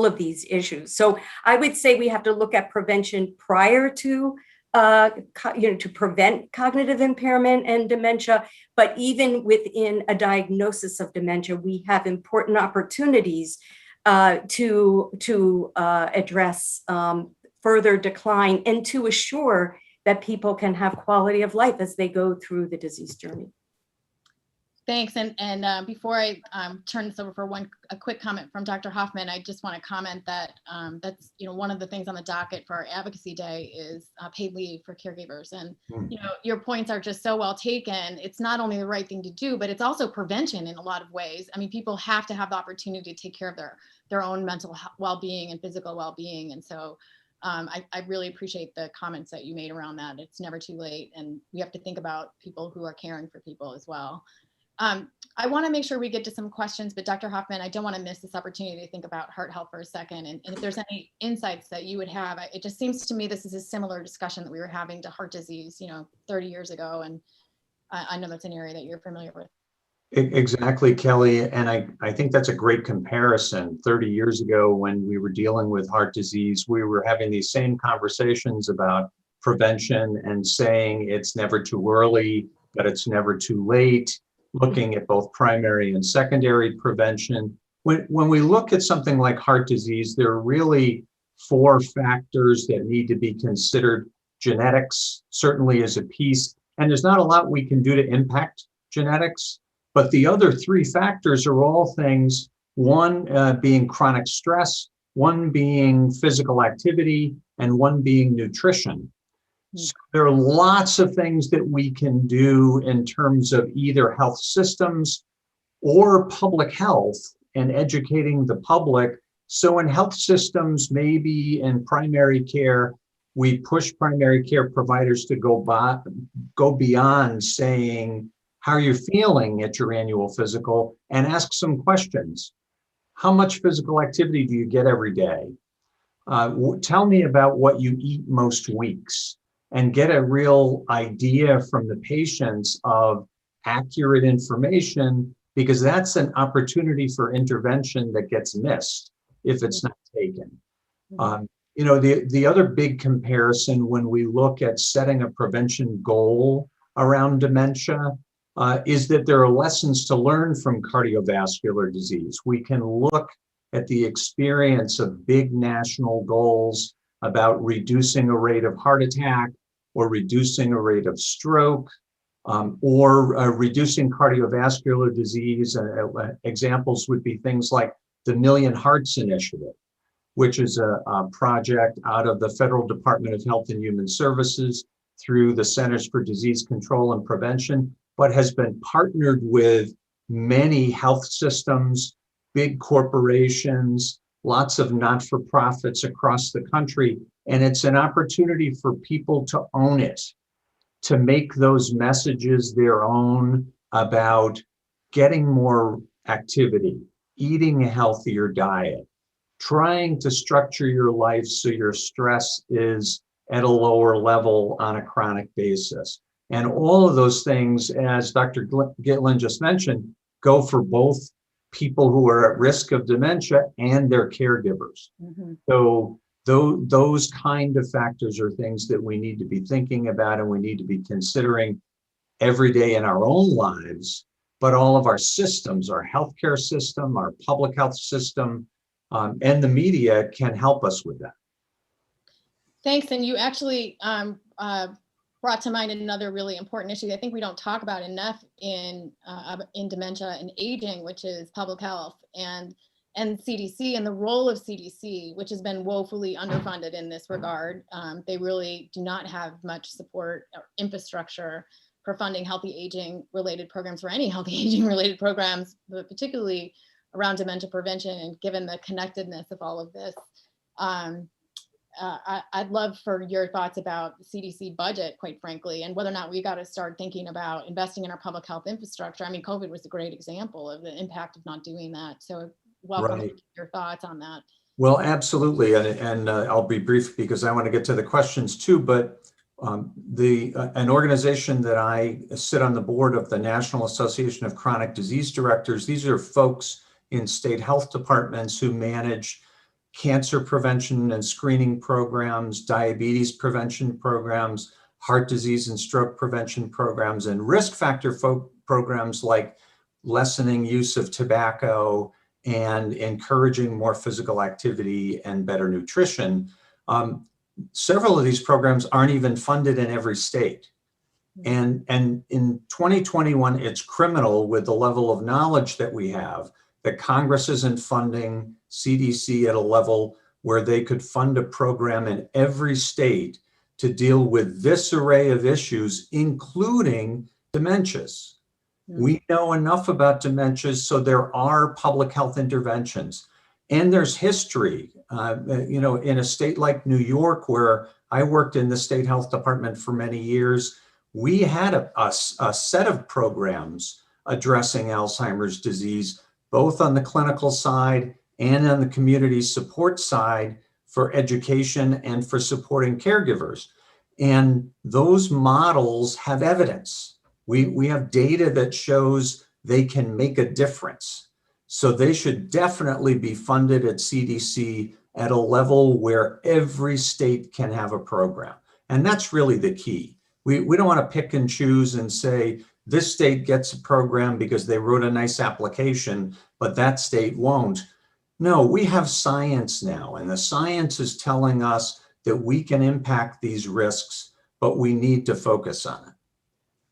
of these issues. So I would say we have to look at prevention prior to to prevent cognitive impairment and dementia, but even within a diagnosis of dementia, we have important opportunities to address further decline and to assure that people can have quality of life as they go through the disease journey. Thanks. And before I turn this over for a quick comment from Dr. Hoffman, I just want to comment that that's one of the things on the docket for our Advocacy Day is paid leave for caregivers. And your points are just so well taken. It's not only the right thing to do, but it's also prevention in a lot of ways. I mean, people have to have the opportunity to take care of their own mental well-being and physical well-being. And so I really appreciate the comments that you made around that. It's never too late, and we have to think about people who are caring for people as well. I want to make sure we get to some questions, but Dr. Hoffman, I don't want to miss this opportunity to think about heart health for a second. And if there's any insights that you would have, it just seems to me this is a similar discussion that we were having to heart disease, 30 years ago. And I know that's an area that you're familiar with. Exactly, Kelly. And I think that's a great comparison. 30 years ago, when we were dealing with heart disease, we were having these same conversations about prevention and saying it's never too early, but it's never too late, looking at both primary and secondary prevention. When we look at something like heart disease, there are really 4 factors that need to be considered. Genetics certainly is a piece, and there's not a lot we can do to impact genetics. But the other 3 factors are all things, one being chronic stress, one being physical activity, and one being nutrition. So there are lots of things that we can do in terms of either health systems or public health and educating the public. So in health systems, maybe in primary care, we push primary care providers to go beyond saying, how are you feeling at your annual physical, and ask some questions. How much physical activity do you get every day? Tell me about what you eat most weeks, and get a real idea from the patients of accurate information, because that's an opportunity for intervention that gets missed if it's not taken. The other big comparison when we look at setting a prevention goal around dementia is that there are lessons to learn from cardiovascular disease. We can look at the experience of big national goals about reducing a rate of heart attack, or reducing a rate of stroke, or reducing cardiovascular disease. Examples would be things like the Million Hearts Initiative, which is a project out of the Federal Department of Health and Human Services through the Centers for Disease Control and Prevention, but has been partnered with many health systems, big corporations, lots of not-for-profits across the country. And it's an opportunity for people to own it, to make those messages their own about getting more activity, eating a healthier diet, trying to structure your life so your stress is at a lower level on a chronic basis. And all of those things, as Dr. Gitlin just mentioned, go for both people who are at risk of dementia and their caregivers. So those kind of factors are things that we need to be thinking about, and we need to be considering every day in our own lives, but all of our systems, our healthcare system, our public health system, and the media can help us with that. Thanks. And you actually brought to mind another really important issue I think we don't talk about enough in dementia and aging, which is public health and CDC, and the role of CDC, which has been woefully underfunded in this regard. They really do not have much support or infrastructure for funding healthy aging related programs, or any healthy aging related programs, but particularly around dementia prevention. And given the connectedness of all of this, I'd love for your thoughts about the CDC budget, quite frankly, and whether or not we got to start thinking about investing in our public health infrastructure. I mean, COVID was a great example of the impact of not doing that. So welcome to your thoughts on that. Well, absolutely. And I'll be brief because I want to get to the questions too, but an organization that I sit on the board of, the National Association of Chronic Disease Directors, these are folks in state health departments who manage cancer prevention and screening programs, diabetes prevention programs, heart disease and stroke prevention programs, and risk factor programs like lessening use of tobacco and encouraging more physical activity and better nutrition. Several of these programs aren't even funded in every state. And in 2021, it's criminal with the level of knowledge that we have that Congress isn't funding CDC at a level where they could fund a program in every state to deal with this array of issues, including dementias. We know enough about dementias, so there are public health interventions. And there's history. You know, in a state like New York, where I worked in the state health department for many years, we had a set of programs addressing Alzheimer's disease, both on the clinical side and on the community support side for education and for supporting caregivers. And those models have evidence. We have data that shows they can make a difference. So they should definitely be funded at CDC at a level where every state can have a program. And that's really the key. We don't want to pick and choose and say, this state gets a program because they wrote a nice application, but that state won't. No, we have science now, and the science is telling us that we can impact these risks, but we need to focus on it.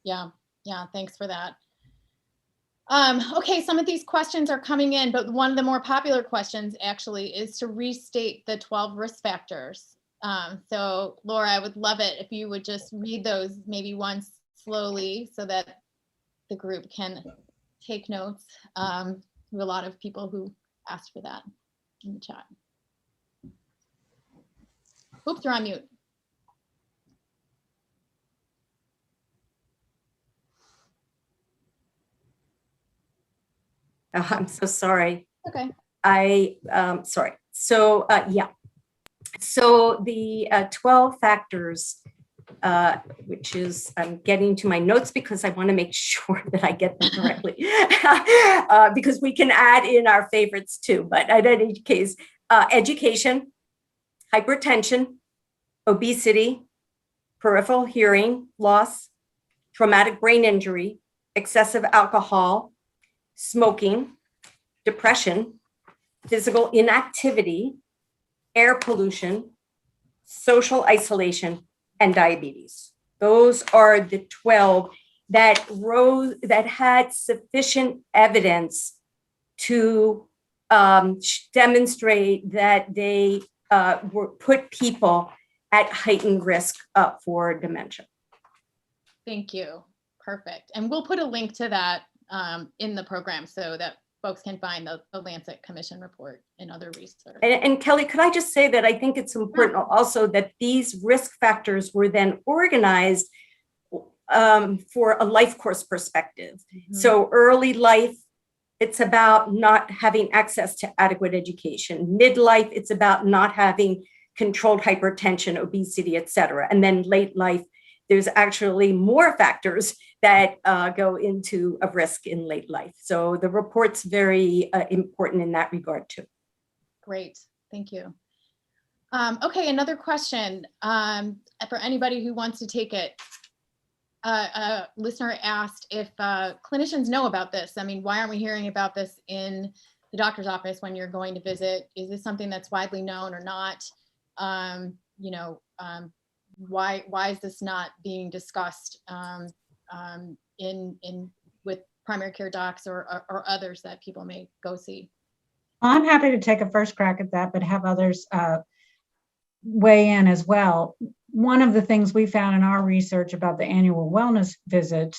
Yeah, thanks for that. Okay, some of these questions are coming in, but one of the more popular questions actually is to restate the 12 risk factors. So Laura, I would love it if you would just read those maybe once slowly so that the group can take notes. We have a lot of people who asked for that in the chat. Oops, you're on mute. Oh, I'm so sorry. Okay. Sorry. So yeah. So the 12 factors, which is, I'm getting to my notes because I want to make sure that I get them correctly, because we can add in our favorites too. But in any case, education, hypertension, obesity, peripheral hearing loss, traumatic brain injury, excessive alcohol, smoking, depression, physical inactivity, air pollution, social isolation, and diabetes. Those are the 12 that had sufficient evidence to demonstrate that they put people at heightened risk for dementia. Thank you. Perfect. And we'll put a link to that in the program so that folks can find the Lancet Commission report and other research. And Kelly, could I just say that I think it's important also that these risk factors were then organized for a life course perspective. Mm-hmm. So early life, it's about not having access to adequate education. Midlife, it's about not having controlled hypertension, obesity, et cetera. And then late life, there's actually more factors that go into a risk in late life. So the report's very important in that regard too. Great, thank you. Okay, another question for anybody who wants to take it. A listener asked if clinicians know about this. I mean, why aren't we hearing about this in the doctor's office when you're going to visit? Is this something that's widely known or not? Why is this not being discussed with primary care docs or others that people may go see? I'm happy to take a first crack at that, but have others weigh in as well. One of the things we found in our research about the annual wellness visit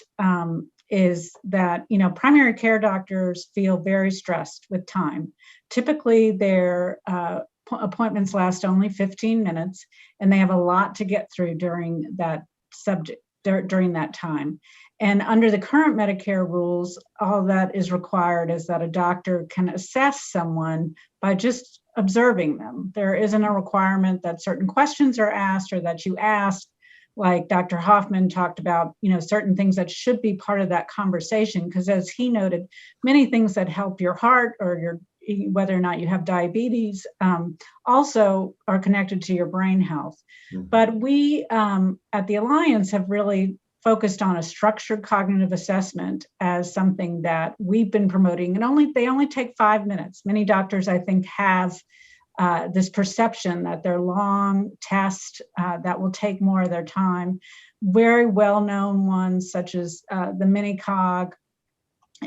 is that, primary care doctors feel very stressed with time. Typically, their appointments last only 15 minutes, and they have a lot to get through during that during that time. And under the current Medicare rules, all that is required is that a doctor can assess someone by just observing them. There isn't a requirement that certain questions are asked or that you ask, like Dr. Hoffman talked about, certain things that should be part of that conversation. Because as he noted, many things that help your heart or whether or not you have diabetes also are connected to your brain health. But we at the Alliance have really focused on a structured cognitive assessment as something that we've been promoting, and they only take 5 minutes. Many doctors, I think, have this perception that they're long tests that will take more of their time. Very well-known ones such as the mini-cog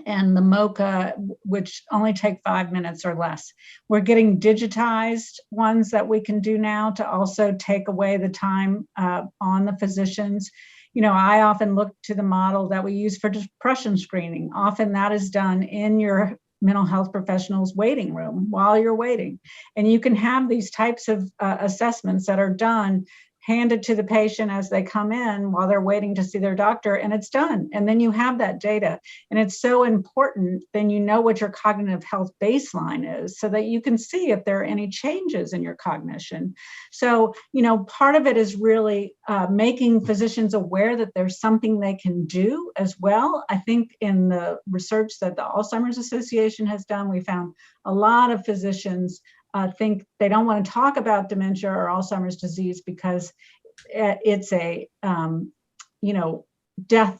and the MOCA, which only take 5 minutes or less. We're getting digitized ones that we can do now to also take away the time on the physicians. I often look to the model that we use for depression screening. Often that is done in your mental health professional's waiting room while you're waiting. And you can have these types of assessments that are done, handed to the patient as they come in while they're waiting to see their doctor, and it's done. And then you have that data. And it's so important, then you know what your cognitive health baseline is so that you can see if there are any changes in your cognition. So, part of it is really making physicians aware that there's something they can do as well. I think in the research that the Alzheimer's Association has done, we found a lot of physicians think they don't want to talk about dementia or Alzheimer's disease because it's a, death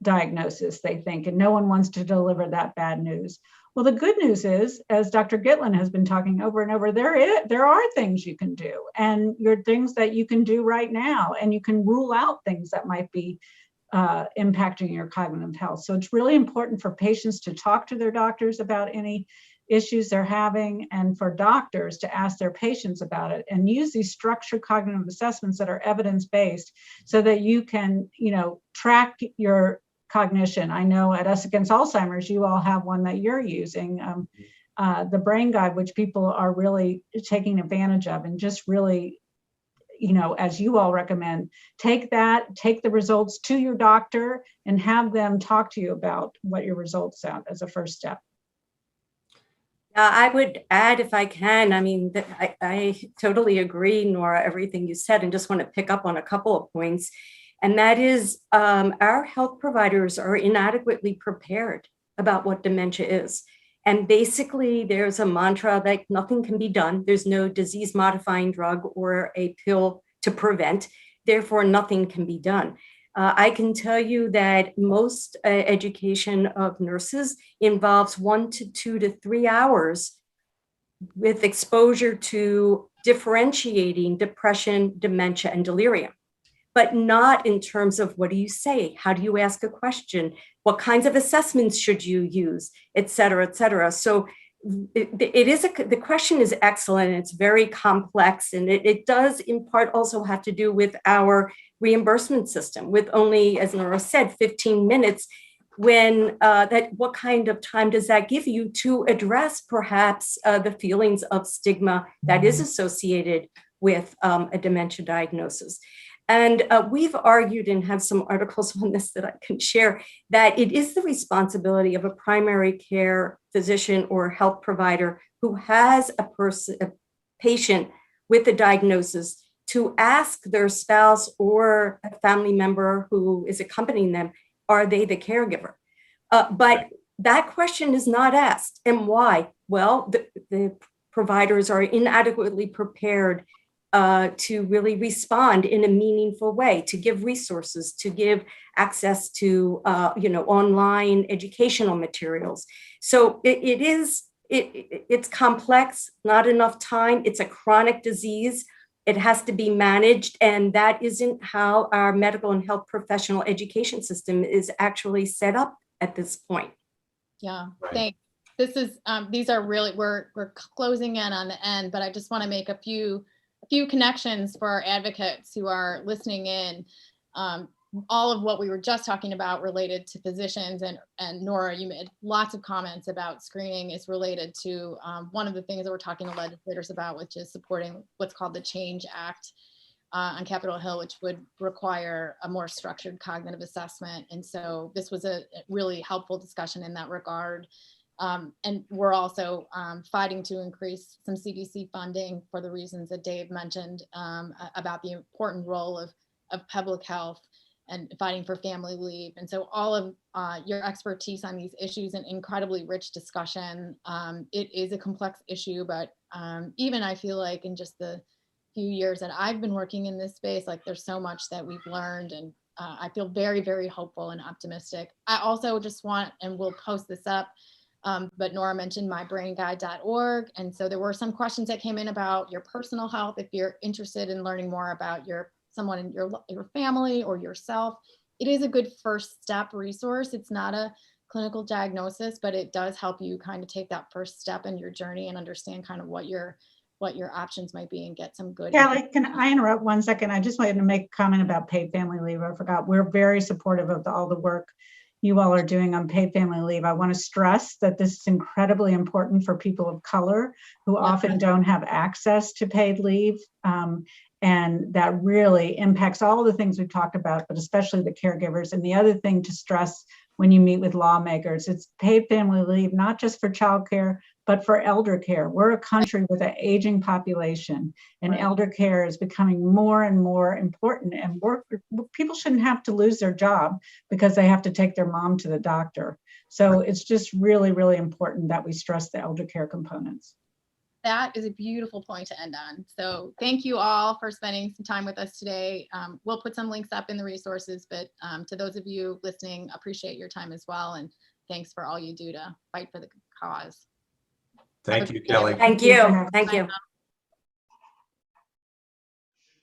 diagnosis, they think, and no one wants to deliver that bad news. Well, the good news is, as Dr. Gitlin has been talking over and over, there are things you can do, and your things that you can do right now, and you can rule out things that might be impacting your cognitive health. So it's really important for patients to talk to their doctors about any issues they're having, and for doctors to ask their patients about it, and use these structured cognitive assessments that are evidence-based so that you can, track your cognition. I know at Us Against Alzheimer's, you all have one that you're using, the Brain Guide, which people are really taking advantage of, and just really, as you all recommend, take the results to your doctor and have them talk to you about what your results sound as a first step. I would add, if I can, I totally agree, Nora, everything you said, and just want to pick up on a couple of points. And that is, our health providers are inadequately prepared about what dementia is. And basically, there's a mantra that nothing can be done. There's no disease-modifying drug or a pill to prevent. Therefore, nothing can be done. I can tell you that most education of nurses involves 1 to 2 to 3 hours with exposure to differentiating depression, dementia, and delirium, but not in terms of what do you say, how do you ask a question, what kinds of assessments should you use, et cetera, et cetera. So the question is excellent. It's very complex, and it does in part also have to do with our reimbursement system, with only, as Nora said, 15 minutes. When what kind of time does that give you to address perhaps the feelings of stigma that is associated with a dementia diagnosis? And we've argued and have some articles on this that I can share, that it is the responsibility of a primary care physician or health provider who has a patient with a diagnosis to ask their spouse or a family member who is accompanying them, are they the caregiver? But that question is not asked. And why? Well, the providers are inadequately prepared to really respond in a meaningful way, to give resources, to give access to online educational materials. So it's complex, not enough time. It's a chronic disease. It has to be managed, and that isn't how our medical and health professional education system is actually set up at this point. Yeah, thanks. This is these are really, we're closing in on the end, but I just want to make a few connections for our advocates who are listening in. all of what we were just talking about related to physicians, and Nora, you made lots of comments about screening is related to one of the things that we're talking to legislators about, which is supporting what's called the Change Act on Capitol Hill, which would require a more structured cognitive assessment. And so this was a really helpful discussion in that regard. And we're also fighting to increase some CDC funding for the reasons that Dave mentioned about the important role of public health and fighting for family leave. And so all of your expertise on these issues and incredibly rich discussion. It is a complex issue, but even I feel like in just the few years that I've been working in this space, like there's so much that we've learned, and I feel very, very hopeful and optimistic. I also just want, and we'll post this up, but Nora mentioned mybrainguide.org. And so there were some questions that came in about your personal health. If you're interested in learning more about someone in your family or yourself, it is a good first step resource. It's not a clinical diagnosis, but it does help you kind of take that first step in your journey and understand kind of what your options might be and get some good. Kelly, can I interrupt 1 second? I just wanted to make a comment about paid family leave. I forgot. We're very supportive of all the work you all are doing on paid family leave. I want to stress that this is incredibly important for people of color who often don't have access to paid leave. And that really impacts all the things we've talked about, but especially the caregivers. And the other thing to stress when you meet with lawmakers, it's paid family leave, not just for childcare, but for elder care. We're a country with an aging population, and elder care is becoming more and more important. And people shouldn't have to lose their job because they have to take their mom to the doctor. So it's just really, really important that we stress the elder care components. That is a beautiful point to end on. So thank you all for spending some time with us today. We'll put some links up in the resources, but to those of you listening, appreciate your time as well. And thanks for all you do to fight for the cause. Thank you, Kelly. Thank you. Thank you.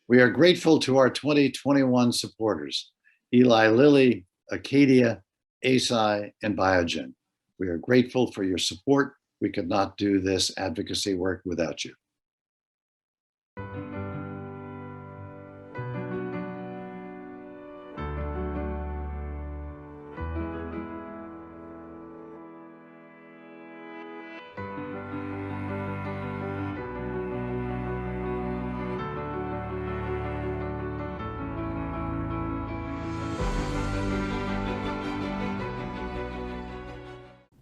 We are grateful to our 2021 supporters, Eli Lilly, Acadia, ASI, and Biogen. We are grateful for your support. We could not do this advocacy work without you.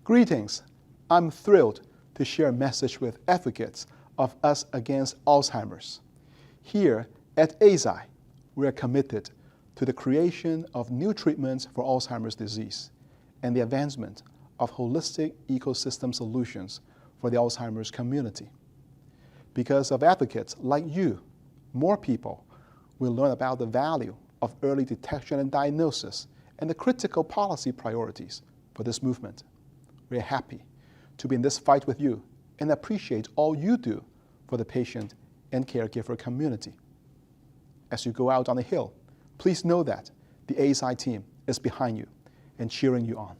Greetings. I'm thrilled to share a message with advocates of Us Against Alzheimer's. Here at ASI, we are committed to the creation of new treatments for Alzheimer's disease and the advancement of holistic ecosystem solutions for the Alzheimer's community. Because of advocates like you, more people will learn about the value of early detection and diagnosis and the critical policy priorities for this movement. We're happy to be in this fight with you and appreciate all you do for the patient and caregiver community. As you go out on the Hill, please know that the ASI team is behind you and cheering you on.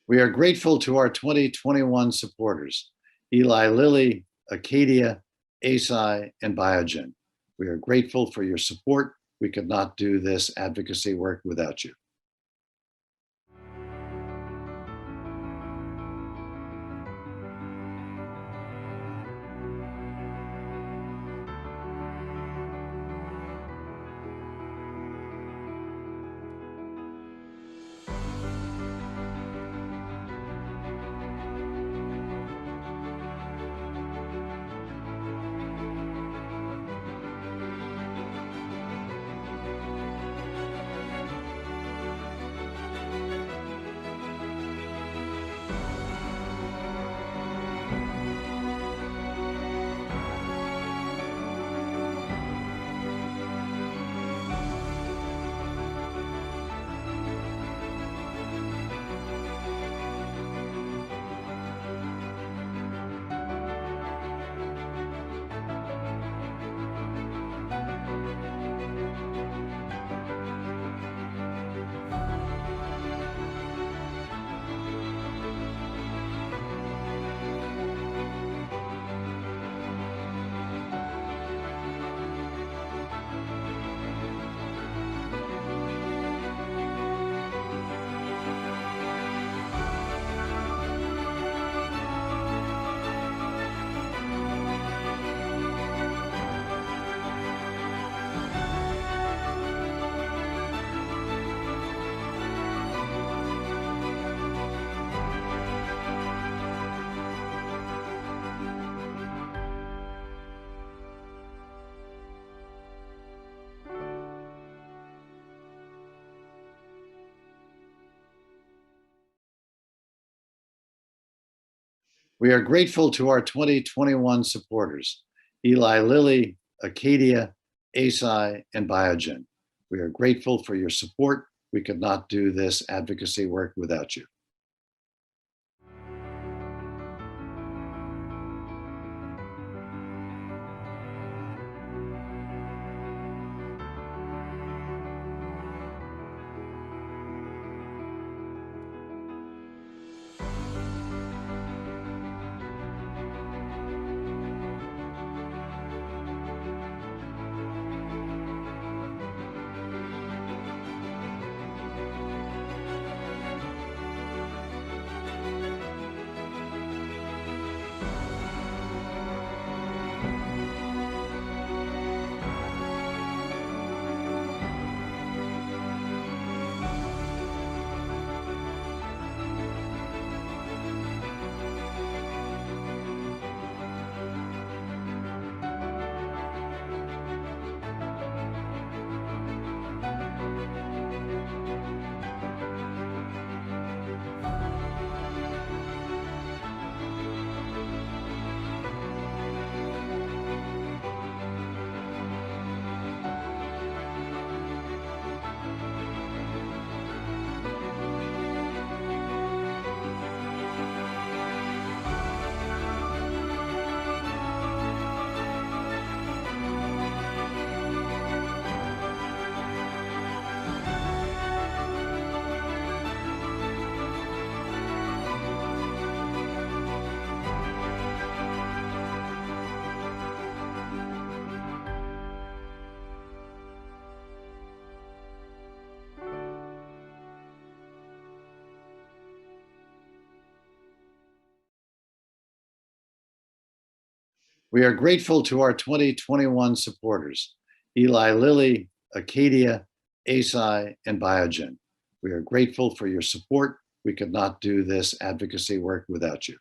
We are grateful to our 2021 supporters, Eli Lilly, Acadia, ASI, and Biogen. We are grateful for your support. We could not do this advocacy work without you. We are grateful to our 2021 supporters, Eli Lilly, Acadia, ASI, and Biogen. We are grateful for your support. We could not do this advocacy work without you. We are grateful to our 2021 supporters, Eli Lilly, Acadia, ASI, and Biogen. We are grateful for your support. We could not do this advocacy work without you.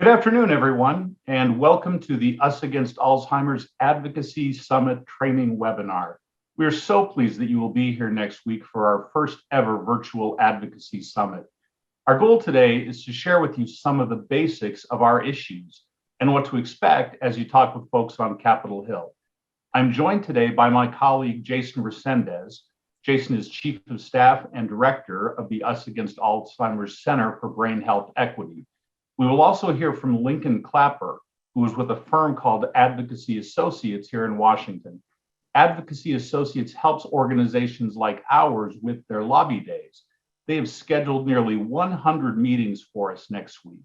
Good afternoon, everyone, and welcome to the Us Against Alzheimer's Advocacy Summit training webinar. We are so pleased that you will be here next week for our first ever virtual Advocacy Summit. Our goal today is to share with you some of the basics of our issues and what to expect as you talk with folks on Capitol Hill. I'm joined today by my colleague, Jason Resendez. Jason is Chief of Staff and Director of the Us Against Alzheimer's Center for Brain Health Equity. We will also hear from Lincoln Clapper, who is with a firm called Advocacy Associates here in Washington. Advocacy Associates helps organizations like ours with their lobby days. They have scheduled nearly 100 meetings for us next week.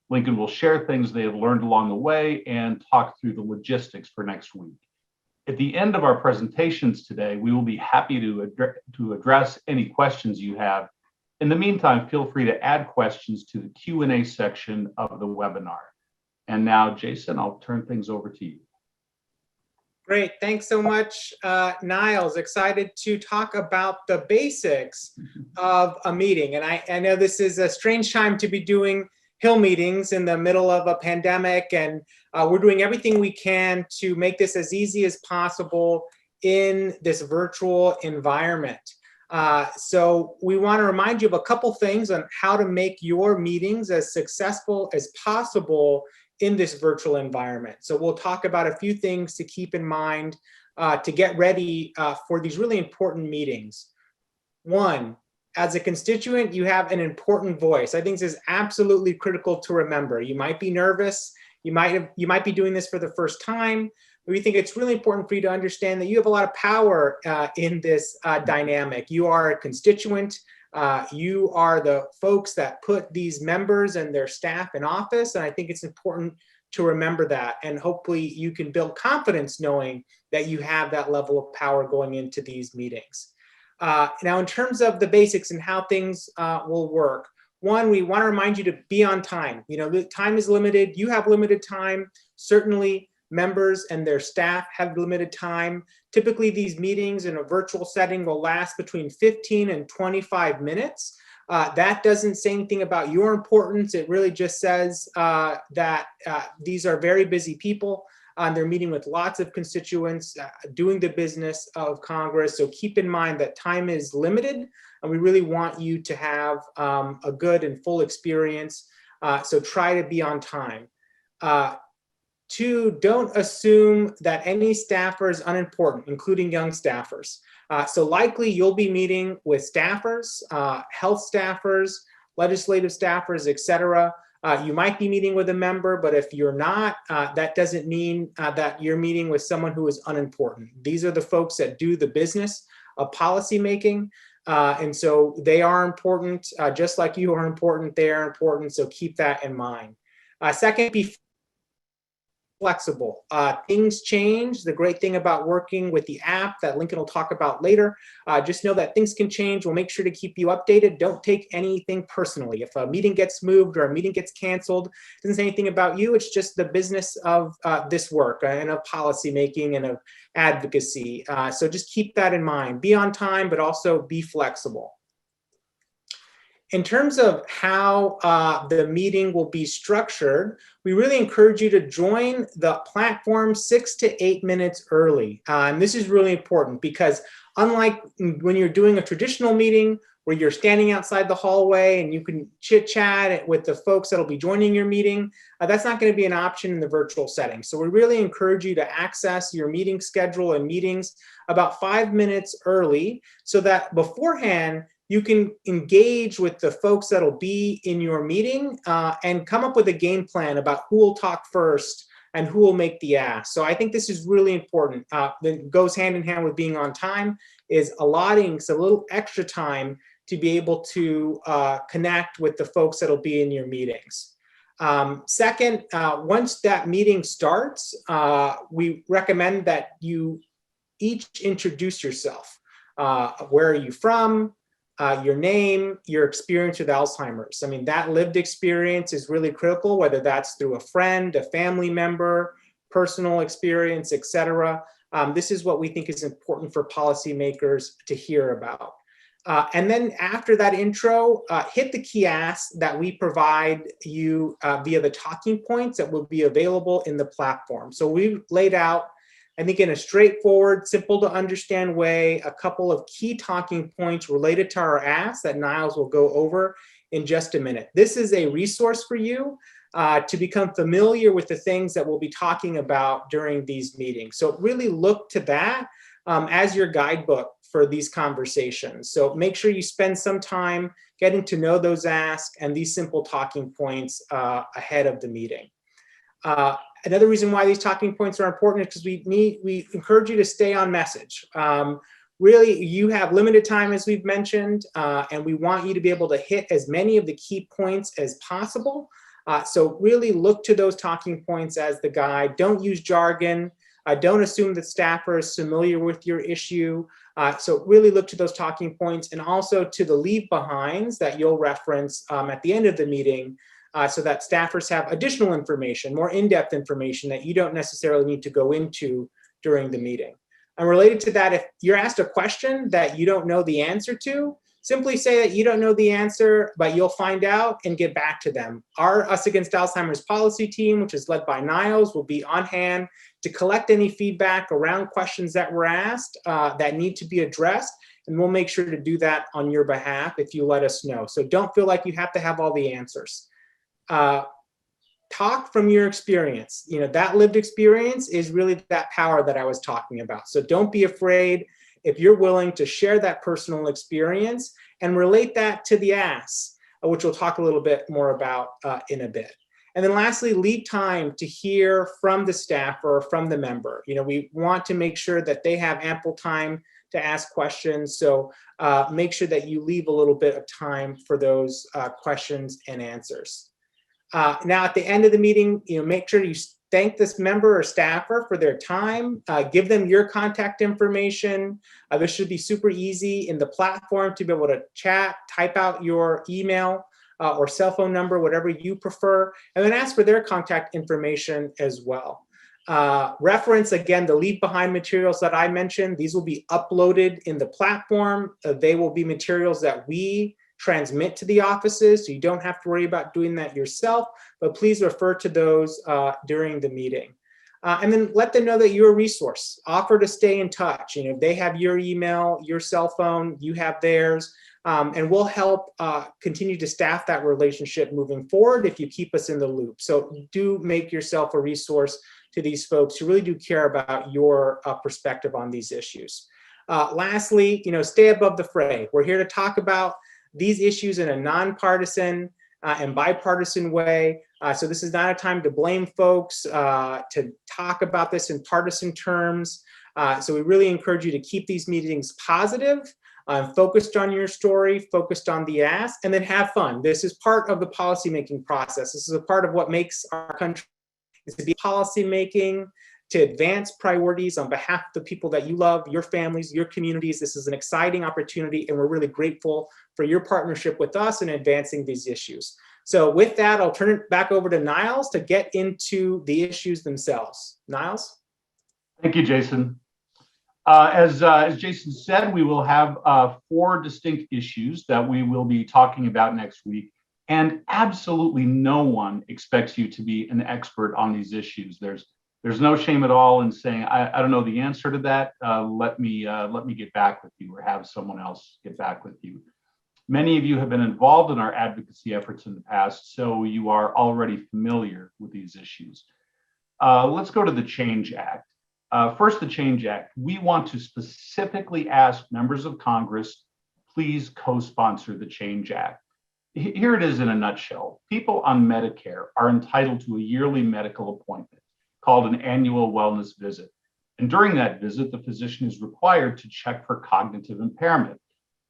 Lincoln will share things they have learned along the way and talk through the logistics for next week. At the end of our presentations today, we will be happy to address any questions you have. In the meantime, feel free to add questions to the Q&A section of the webinar. And now, Jason, I'll turn things over to you. Great, thanks so much, Niles. Excited to talk about the basics of a meeting. And I know this is a strange time to be doing Hill meetings in the middle of a pandemic, and we're doing everything we can to make this as easy as possible in this virtual environment. So we want to remind you of a couple things on how to make your meetings as successful as possible in this virtual environment. So we'll talk about a few things to keep in mind to get ready for these really important meetings. One, as a constituent, you have an important voice. I think this is absolutely critical to remember. You might be nervous, you might be doing this for the first time, but we think it's really important for you to understand that you have a lot of power in this dynamic. You are a constituent. You are the folks that put these members and their staff in office, and I think it's important to remember that, and hopefully you can build confidence knowing that you have that level of power going into these meetings. Now, in terms of the basics and how things will work, one, we want to remind you to be on time. You know, the time is limited. You have limited time. Certainly, members and their staff have limited time. Typically, these meetings in a virtual setting will last between 15 and 25 minutes. That doesn't say anything about your importance. It really just says that these are very busy people. They're meeting with lots of constituents, doing the business of Congress. So keep in mind that time is limited, and we really want you to have a good and full experience. So try to be on time. Two, don't assume that any staffer is unimportant, including young staffers. So likely you'll be meeting with staffers, health staffers, legislative staffers, etc. You might be meeting with a member, but if you're not, that doesn't mean that you're meeting with someone who is unimportant. These are the folks that do the business of policymaking. And so they are important, just like you are important, they are important. So keep that in mind. Second, be flexible. Things change. The great thing about working with the app that Lincoln will talk about later, just know that things can change. We'll make sure to keep you updated. Don't take anything personally. If a meeting gets moved or a meeting gets canceled, it doesn't say anything about you. It's just the business of this work and of policy making and of advocacy. So just keep that in mind. Be on time, but also be flexible. In terms of how the meeting will be structured, we really encourage you to join the platform 6 to 8 minutes early. And this is really important because unlike when you're doing a traditional meeting where you're standing outside the hallway and you can chit chat with the folks that'll be joining your meeting, that's not going to be an option in the virtual setting. So we really encourage you to access your meeting schedule and meetings about 5 minutes early so that beforehand, you can engage with the folks that'll be in your meeting and come up with a game plan about who will talk first and who will make the ask. So I think this is really important. That goes hand in hand with being on time is allotting some little extra time to be able to connect with the folks that'll be in your meetings. Second, once that meeting starts, we recommend that you each introduce yourself. Where are you from? Your name, your experience with Alzheimer's. I mean, that lived experience is really critical, whether that's through a friend, a family member, personal experience, etc. This is what we think is important for policymakers to hear about. And then after that intro, hit the key asks that we provide you via the talking points that will be available in the platform. So we've laid out, I think in a straightforward, simple to understand way, a couple of key talking points related to our asks that Niles will go over in just a minute. This is a resource for you to become familiar with the things that we'll be talking about during these meetings. So really look to that as your guidebook for these conversations. So make sure you spend some time getting to know those asks and these simple talking points ahead of the meeting. Another reason why these talking points are important is because we encourage you to stay on message. Really, you have limited time, as we've mentioned, and we want you to be able to hit as many of the key points as possible. So really look to those talking points as the guide. Don't use jargon. Don't assume that staffer is familiar with your issue. So really look to those talking points and also to the leave behinds that you'll reference at the end of the meeting so that staffers have additional information, more in-depth information that you don't necessarily need to go into during the meeting. And related to that, if you're asked a question that you don't know the answer to, simply say that you don't know the answer, but you'll find out and get back to them. Our Us Against Alzheimer's policy team, which is led by Niles, will be on hand to collect any feedback around questions that were asked that need to be addressed. And we'll make sure to do that on your behalf if you let us know. So don't feel like you have to have all the answers. Talk from your experience. You know, that lived experience is really that power that I was talking about. So don't be afraid if you're willing to share that personal experience and relate that to the asks, which we'll talk a little bit more about in a bit. And then lastly, leave time to hear from the staff or from the member. You know, we want to make sure that they have ample time to ask questions. So make sure that you leave a little bit of time for those questions and answers. Now, at the end of the meeting, you know, make sure you thank this member or staffer for their time. Give them your contact information. This should be super easy in the platform to be able to chat, type out your email or cell phone number, whatever you prefer, and then ask for their contact information as well. Reference, again, the leave behind materials that I mentioned. These will be uploaded in the platform. They will be materials that we transmit to the offices, so you don't have to worry about doing that yourself, but please refer to those during the meeting. And then let them know that you're a resource. Offer to stay in touch. You know, they have your email, your cell phone, you have theirs, and we'll help continue to staff that relationship moving forward if you keep us in the loop. So do make yourself a resource to these folks who really do care about your perspective on these issues. Lastly, you know, stay above the fray. We're here to talk about these issues in a nonpartisan and bipartisan way. So this is not a time to blame folks, to talk about this in partisan terms. So we really encourage you to keep these meetings positive, focused on your story, focused on the ask, and then have fun. This is part of the policymaking process. This is a part of what makes our country is to be policymaking, to advance priorities on behalf of the people that you love, your families, your communities. This is an exciting opportunity, and we're really grateful for your partnership with us in advancing these issues. So with that, I'll turn it back over to Niles to get into the issues themselves. Niles? Thank you, Jason. As Jason said, we will have 4 distinct issues that we will be talking about next week. And absolutely no one expects you to be an expert on these issues. There's no shame at all in saying, I don't know the answer to that. Let me get back with you or have someone else get back with you. Many of you have been involved in our advocacy efforts in the past, so you are already familiar with these issues. Let's go to the Change Act. First, the Change Act. We want to specifically ask members of Congress, please co-sponsor the Change Act. Here it is in a nutshell. People on Medicare are entitled to a yearly medical appointment called an annual wellness visit. And during that visit, the physician is required to check for cognitive impairment.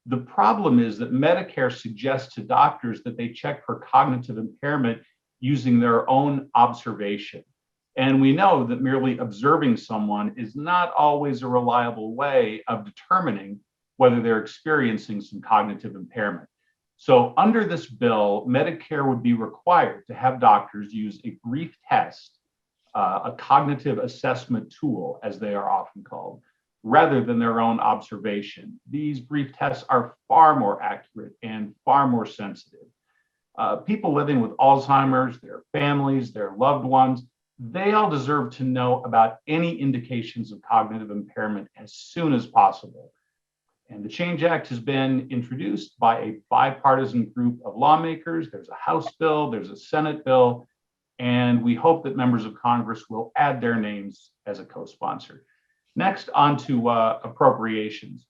The problem is that Medicare suggests to doctors that they check for cognitive impairment using their own observation. And we know that merely observing someone is not always a reliable way of determining whether they're experiencing some cognitive impairment. So under this bill, Medicare would be required to have doctors use a brief test, a cognitive assessment tool, as they are often called, rather than their own observation. These brief tests are far more accurate and far more sensitive. People living with Alzheimer's, their families, their loved ones, they all deserve to know about any indications of cognitive impairment as soon as possible. And the Change Act has been introduced by a bipartisan group of lawmakers. There's a House bill, there's a Senate bill, and we hope that members of Congress will add their names as a co-sponsor. Next, on to appropriations.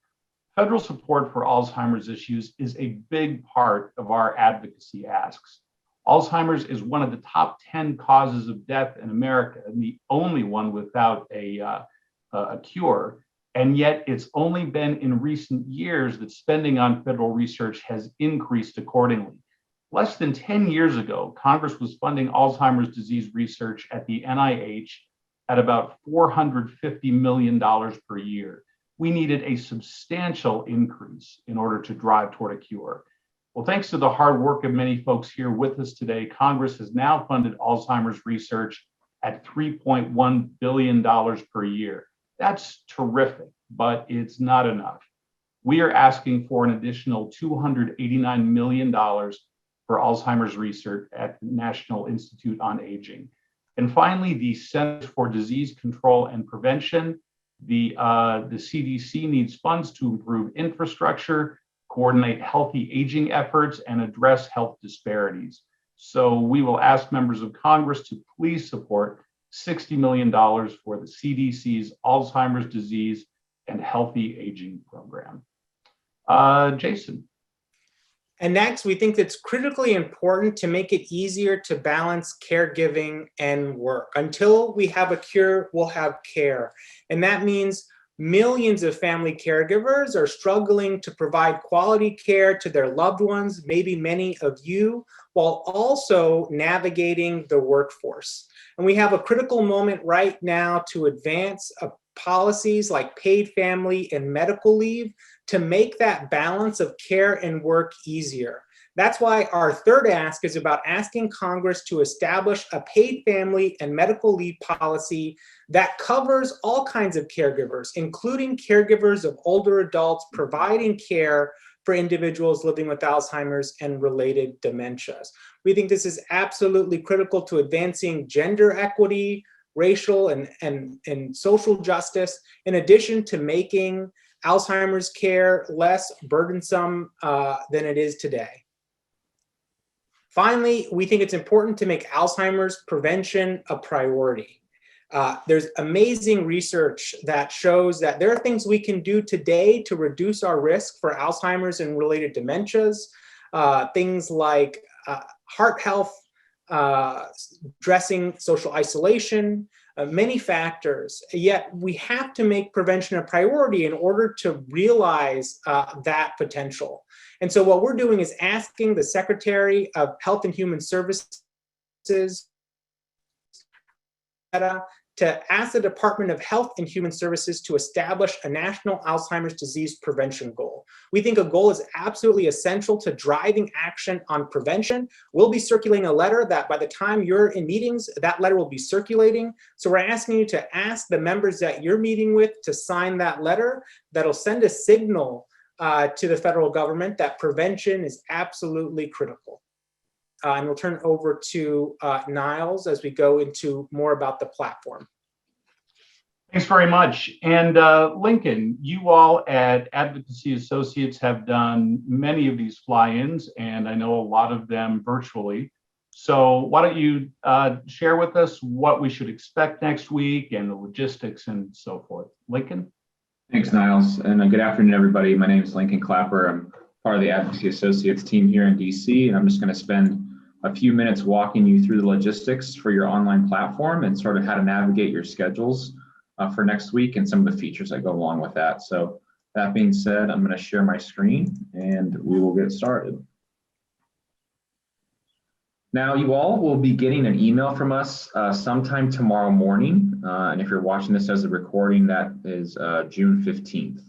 Federal support for Alzheimer's issues is a big part of our advocacy asks. Alzheimer's is one of the top 10 causes of death in America, and the only one without a cure. And yet it's only been in recent years that spending on federal research has increased accordingly. Less than 10 years ago, Congress was funding Alzheimer's disease research at the NIH at about $450 million per year. We needed a substantial increase in order to drive toward a cure. Well, thanks to the hard work of many folks here with us today, Congress has now funded Alzheimer's research at $3.1 billion per year. That's terrific, but it's not enough. We are asking for an additional $289 million for Alzheimer's research at the National Institute on Aging. And finally, the Centers for Disease Control and Prevention, the CDC needs funds to improve infrastructure, coordinate healthy aging efforts, and address health disparities. So we will ask members of Congress to please support $60 million for the CDC's Alzheimer's disease and healthy aging program. Jason. And next, we think it's critically important to make it easier to balance caregiving and work. Until we have a cure, we'll have care. And that means millions of family caregivers are struggling to provide quality care to their loved ones, maybe many of you, while also navigating the workforce. And we have a critical moment right now to advance policies like paid family and medical leave to make that balance of care and work easier. That's why our third ask is about asking Congress to establish a paid family and medical leave policy that covers all kinds of caregivers, including caregivers of older adults providing care for individuals living with Alzheimer's and related dementias. We think this is absolutely critical to advancing gender equity, racial and social justice, in addition to making Alzheimer's care less burdensome than it is today. Finally, we think it's important to make Alzheimer's prevention a priority. There's amazing research that shows that there are things we can do today to reduce our risk for Alzheimer's and related dementias, things like heart health, addressing social isolation, many factors. Yet we have to make prevention a priority in order to realize that potential. And so what we're doing is asking the Secretary of Health and Human Services to ask the Department of Health and Human Services to establish a national Alzheimer's disease prevention goal. We think a goal is absolutely essential to driving action on prevention. We'll be circulating a letter that by the time you're in meetings, that letter will be circulating. So we're asking you to ask the members that you're meeting with to sign that letter that'll send a signal to the federal government that prevention is absolutely critical. And we'll turn it over to Niles as we go into more about the platform. Thanks very much. And Lincoln, you all at Advocacy Associates have done many of these fly-ins, and I know a lot of them virtually. So why don't you share with us what we should expect next week and the logistics and so forth. Lincoln? Thanks, Niles. And good afternoon, everybody. My name is Lincoln Clapper. I'm part of the Advocacy Associates team here in DC, and I'm just going to spend a few minutes walking you through the logistics for your online platform and sort of how to navigate your schedules for next week and some of the features that go along with that. So that being said, I'm going to share my screen and we will get started. Now, you all will be getting an email from us sometime tomorrow morning. And if you're watching this as a recording, that is June 15th.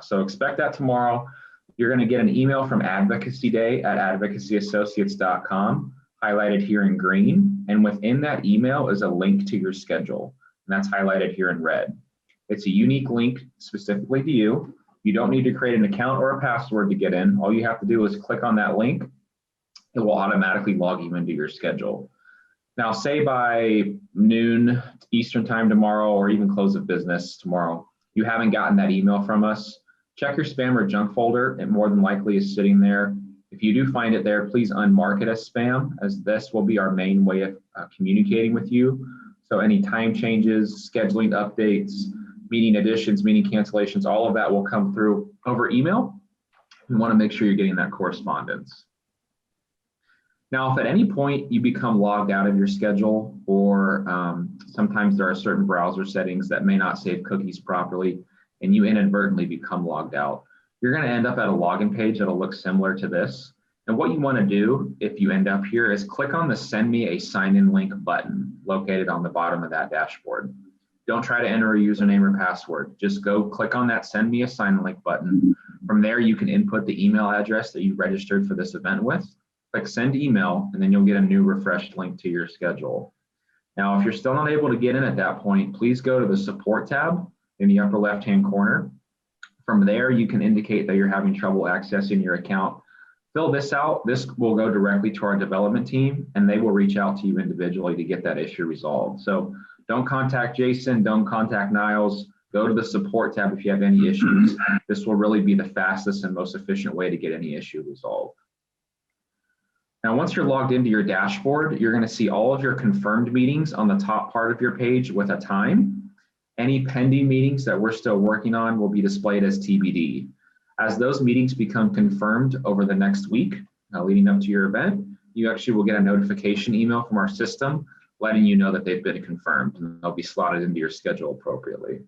So expect that tomorrow. You're going to get an email from Advocacy Day at advocacyassociates.com, highlighted here in green. And within that email is a link to your schedule. And that's highlighted here in red. It's a unique link specifically to you. You don't need to create an account or a password to get in. All you have to do is click on that link. It will automatically log you into your schedule. Now, say by noon Eastern time tomorrow, or even close of business tomorrow, you haven't gotten that email from us, Check your spam or junk folder. It more than likely is sitting there. If you do find it there, please unmark it as spam, as this will be our main way of communicating with you. So any time changes, scheduling updates, meeting additions, meeting cancellations, all of that will come through over email. You want to make sure you're getting that correspondence. Now, if at any point you become logged out of your schedule, or sometimes there are certain browser settings that may not save cookies properly, and you inadvertently become logged out, you're going to end up at a login page that'll look similar to this. And what you want to do if you end up here is click on the Send Me a Sign-In Link button located on the bottom of that dashboard. Don't try to enter a username or password. Just go click on that Send Me a Sign-In Link button. From there, you can input the email address that you registered for this event with. Click Send Email, and then you'll get a new refreshed link to your schedule. Now, if you're still not able to get in at that point, please go to the Support tab in the upper left-hand corner. From there, you can indicate that you're having trouble accessing your account. Fill this out. This will go directly to our development team, and they will reach out to you individually to get that issue resolved. So don't contact Jason, don't contact Niles. Go to the Support tab if you have any issues. This will really be the fastest and most efficient way to get any issue resolved. Now, once you're logged into your dashboard, you're going to see all of your confirmed meetings on the top part of your page with a time. Any pending meetings that we're still working on will be displayed as TBD. As those meetings become confirmed over the next week, leading up to your event, you actually will get a notification email from our system letting you know that they've been confirmed, and they'll be slotted into your schedule appropriately.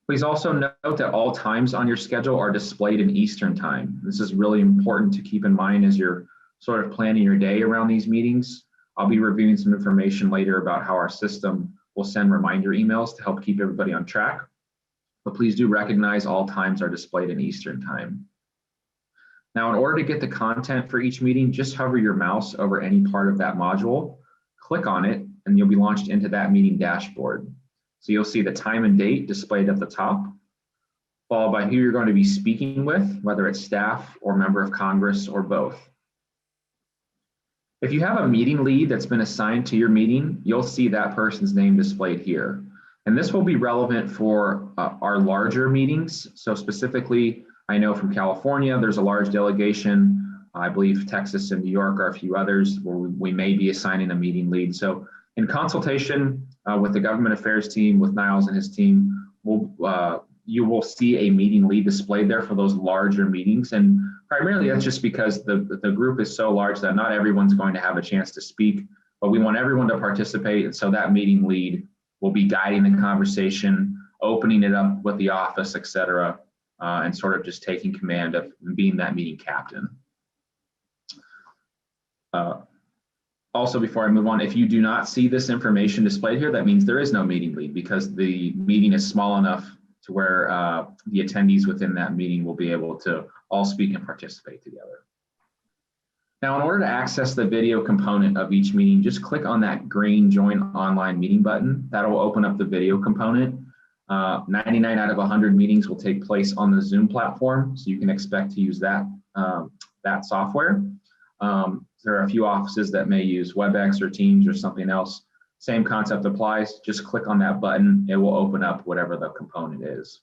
Please also note that all times on your schedule are displayed in Eastern time. This is really important to keep in mind as you're sort of planning your day around these meetings. I'll be reviewing some information later about how our system will send reminder emails to help keep everybody on track. But please do recognize all times are displayed in Eastern time. Now, in order to get the content for each meeting, just hover your mouse over any part of that module, click on it, and you'll be launched into that meeting dashboard. So you'll see the time and date displayed at the top, followed by who you're going to be speaking with, whether it's staff or member of Congress or both. If you have a meeting lead that's been assigned to your meeting, you'll see that person's name displayed here. And this will be relevant for our larger meetings. So specifically, I know from California, there's a large delegation. I believe Texas and New York are a few others where we may be assigning a meeting lead. So in consultation with the government affairs team, with Niles and his team, you will see a meeting lead displayed there for those larger meetings. And primarily that's just because the group is so large that not everyone's going to have a chance to speak, but we want everyone to participate. And so that meeting lead will be guiding the conversation, opening it up with the office, et cetera, and sort of just taking command of being that meeting captain. Also, before I move on, if you do not see this information displayed here, that means there is no meeting lead because the meeting is small enough to where the attendees within that meeting will be able to all speak and participate together. Now, in order to access the video component of each meeting, just click on that green Join Online Meeting button. That will open up the video component. 99 out of 100 meetings will take place on the Zoom platform, so you can expect to use that, that software. There are a few offices that may use WebEx or Teams or something else. Same concept applies. Just click on that button. It will open up whatever the component is.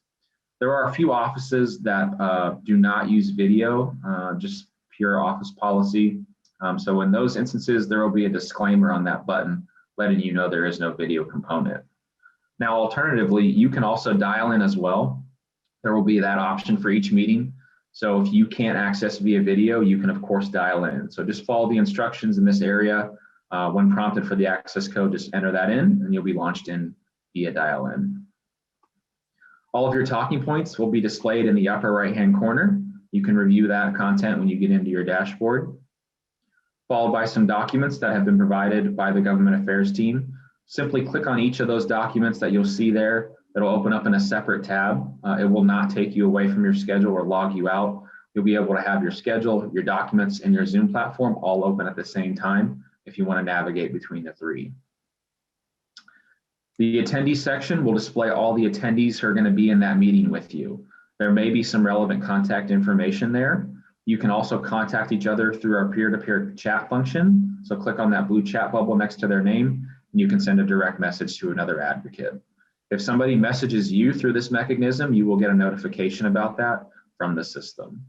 There are a few offices that do not use video, just pure office policy. So in those instances, there will be a disclaimer on that button letting you know there is no video component. Now, alternatively, you can also dial in as well. There will be that option for each meeting. So if you can't access via video, you can of course dial in. So just follow the instructions in this area. When prompted for the access code, just enter that in and you'll be launched in via dial in. All of your talking points will be displayed in the upper right-hand corner. You can review that content when you get into your dashboard, followed by some documents that have been provided by the government affairs team. Simply click on each of those documents that you'll see there. It'll open up in a separate tab. It will not take you away from your schedule or log you out. You'll be able to have your schedule, your documents, and your Zoom platform all open at the same time if you want to navigate between the three. The attendee section will display all the attendees who are going to be in that meeting with you. There may be some relevant contact information there. You can also contact each other through our peer-to-peer chat function. So click on that blue chat bubble next to their name, and you can send a direct message to another advocate. If somebody messages you through this mechanism, you will get a notification about that from the system.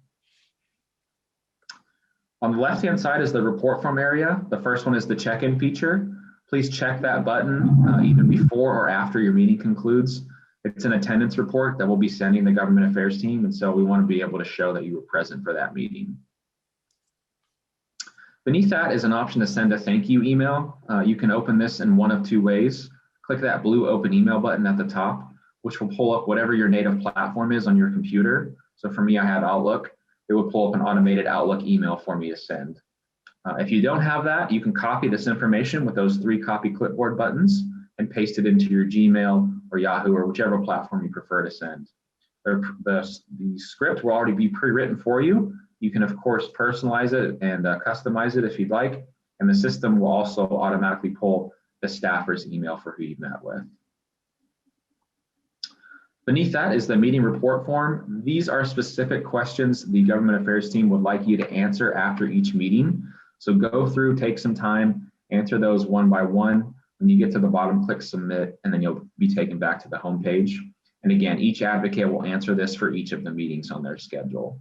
On the left-hand side is the report form area. The first one is the check-in feature. Please check that button even before or after your meeting concludes. It's an attendance report that we'll be sending the government affairs team, and so we want to be able to show that you were present for that meeting. Beneath that is an option to send a thank you email. You can open this in one of two ways. Click that blue open email button at the top, which will pull up whatever your native platform is on your computer. So for me, I have Outlook. It will pull up an automated Outlook email for me to send. If you don't have that, you can copy this information with those 3 copy clipboard buttons and paste it into your Gmail or Yahoo or whichever platform you prefer to send. The script will already be pre-written for you. You can, of course, personalize it and customize it if you'd like, and the system will also automatically pull the staffer's email for who you met with. Beneath that is the meeting report form. These are specific questions the government affairs team would like you to answer after each meeting. So go through, take some time, answer those one by one. When you get to the bottom, click submit, and then you'll be taken back to the home page. And again, each advocate will answer this for each of the meetings on their schedule.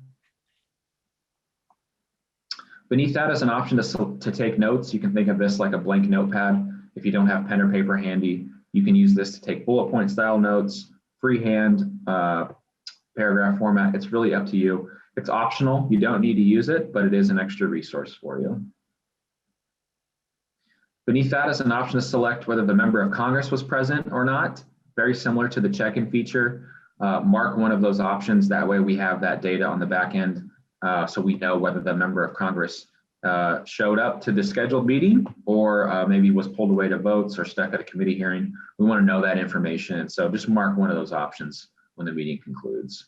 Beneath that is an option to take notes. You can think of this like a blank notepad. If you don't have pen or paper handy, you can use this to take bullet point style notes, freehand, paragraph format. It's really up to you. It's optional. You don't need to use it, but it is an extra resource for you. Beneath that is an option to select whether the member of Congress was present or not. Very similar to the check-in feature. Mark one of those options. That way we have that data on the back end so we know whether the member of Congress showed up to the scheduled meeting or maybe was pulled away to votes or stuck at a committee hearing. We want to know that information. And so just mark one of those options when the meeting concludes.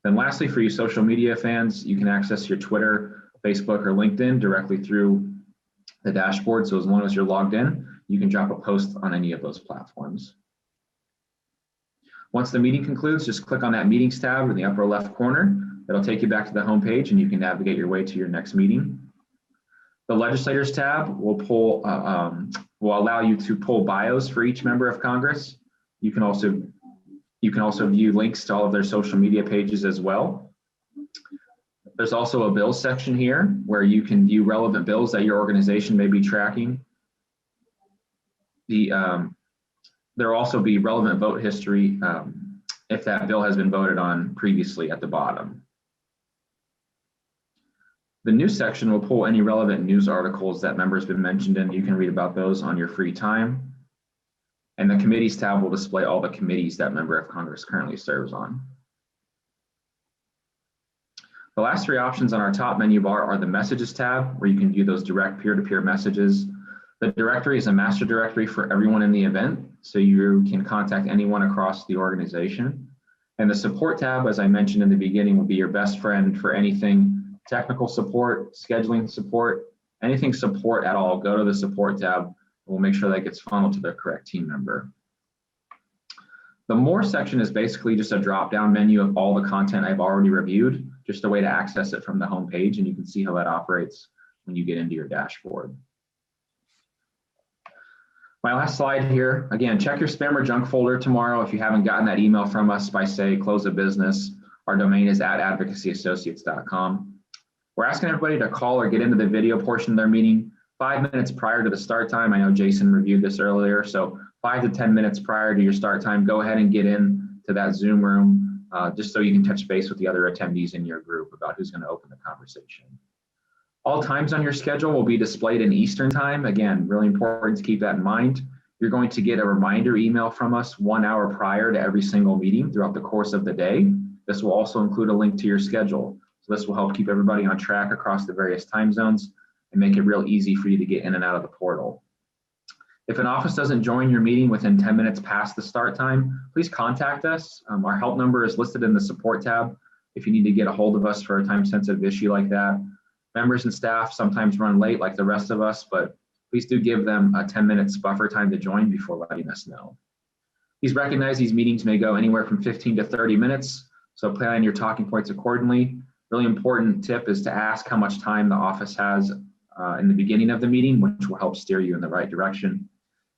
Then lastly, for you social media fans, you can access your Twitter, Facebook, or LinkedIn directly through the dashboard. So as long as you're logged in, you can drop a post on any of those platforms. Once the meeting concludes, just click on that meetings tab in the upper left corner. It'll take you back to the home page and you can navigate your way to your next meeting. The legislators tab will allow you to pull bios for each member of Congress. You can also view links to all of their social media pages as well. There's also a bills section here where you can view relevant bills that your organization may be tracking. There will also be relevant vote history if that bill has been voted on previously at the bottom. The news section will pull any relevant news articles that members have been mentioned in. You can read about those on your free time. And the committees tab will display all the committees that member of Congress currently serves on. The last 3 options on our top menu bar are the messages tab, where you can view those direct peer-to-peer messages. The directory is a master directory for everyone in the event, so you can contact anyone across the organization. And the support tab, as I mentioned in the beginning, will be your best friend for anything technical support, scheduling support, anything support at all. Go to the support tab. We'll make sure that gets funneled to the correct team member. The More section is basically just a drop-down menu of all the content I've already reviewed, just a way to access it from the home page, and you can see how that operates when you get into your dashboard. My last slide here, again, check your spam or junk folder tomorrow if you haven't gotten that email from us by, say, close of business. Our domain is @advocacyassociates.com. We're asking everybody to call or get into the video portion of their meeting 5 minutes prior to the start time. I know Jason reviewed this earlier, so 5 to 10 minutes prior to your start time, go ahead and get in to that Zoom room just so you can touch base with the other attendees in your group about who's going to open the conversation. All times on your schedule will be displayed in Eastern time. Again, really important to keep that in mind. You're going to get a reminder email from us 1 hour prior to every single meeting throughout the course of the day. This will also include a link to your schedule. So this will help keep everybody on track across the various time zones and make it real easy for you to get in and out of the portal. If an office doesn't join your meeting within 10 minutes past the start time, please contact us. Our help number is listed in the support tab if you need to get a hold of us for a time-sensitive issue like that. Members and staff sometimes run late like the rest of us, but please do give them a 10 minutes buffer time to join before letting us know. Please recognize these meetings may go anywhere from 15 to 30 minutes, so plan your talking points accordingly. Really important tip is to ask how much time the office has in the beginning of the meeting, which will help steer you in the right direction.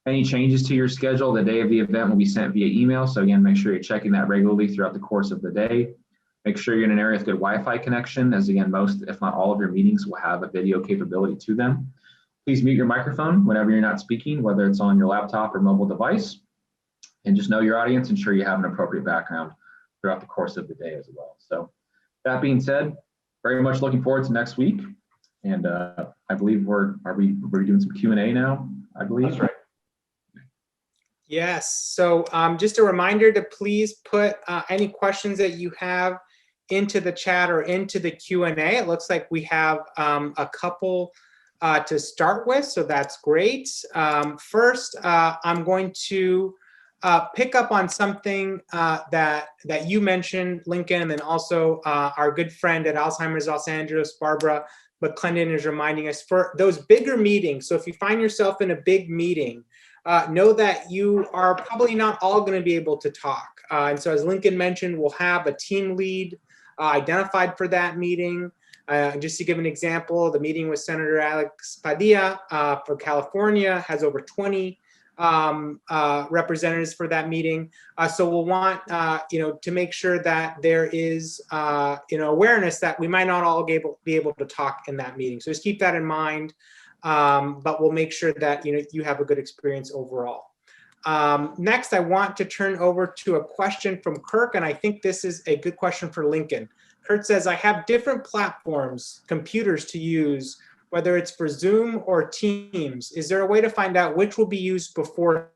Any changes to your schedule the day of the event will be sent via email. So again, make sure you're checking that regularly throughout the course of the day. Make sure you're in an area with good Wi-Fi connection, as again, most, if not all of your meetings will have a video capability to them. Please mute your microphone whenever you're not speaking, whether it's on your laptop or mobile device. And just know your audience, ensure you have an appropriate background throughout the course of the day as well. So that being said, very much looking forward to next week. And I believe we're doing some Q&A now, I believe. That's right. Yes. So just a reminder to please put any questions that you have into the chat or into the Q&A. It looks like we have a couple to start with, so that's great. First, I'm going to pick up on something that you mentioned, Lincoln, and then also our good friend at Alzheimer's Los Angeles, Barbara McClendon, is reminding us for those bigger meetings. So if you find yourself in a big meeting, know that you are probably not all going to be able to talk. And so as Lincoln mentioned, we'll have a team lead identified for that meeting. Just to give an example, the meeting with Senator Alex Padilla for California has over 20 representatives for that meeting. So we'll want to make sure that there is awareness that we might not all be able to talk in that meeting. So just keep that in mind. But we'll make sure that you have a good experience overall. Next, I want to turn over to a question from Kirk, and I think this is a good question for Lincoln. Kurt says, I have different platforms, computers to use, whether it's for Zoom or Teams. Is there a way to find out which will be used beforehand?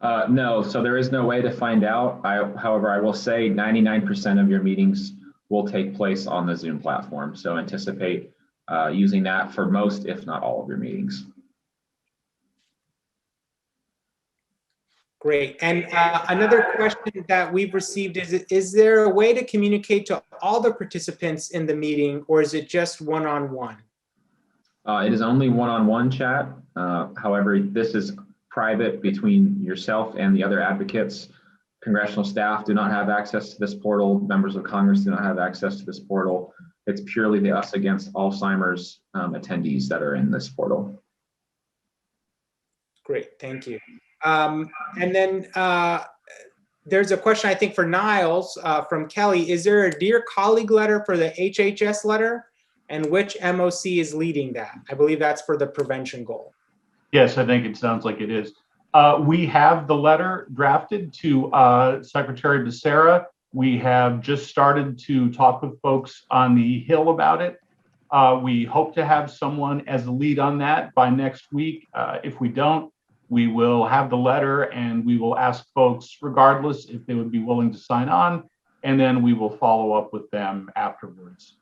No, so there is no way to find out. However, I will say 99% of your meetings will take place on the Zoom platform. So anticipate using that for most, if not all of your meetings. Great. And another question that we've received is there a way to communicate to all the participants in the meeting, or is it just one-on-one? It is only one-on-one chat. However, this is private between yourself and the other advocates. Congressional staff do not have access to this portal. Members of Congress do not have access to this portal. It's purely the Us Against Alzheimer's attendees that are in this portal. Great, thank you. And then there's a question, I think, for Niles from Kelly. Is there a Dear Colleague letter for the HHS letter? And which MOC is leading that? I believe that's for the prevention goal. Yes, I think it sounds like it is. We have the letter drafted to Secretary Becerra. We have just started to talk with folks on the Hill about it. We hope to have someone as a lead on that by next week. If we don't, we will have the letter and we will ask folks, regardless, if they would be willing to sign on, and then we will follow up with them afterwards.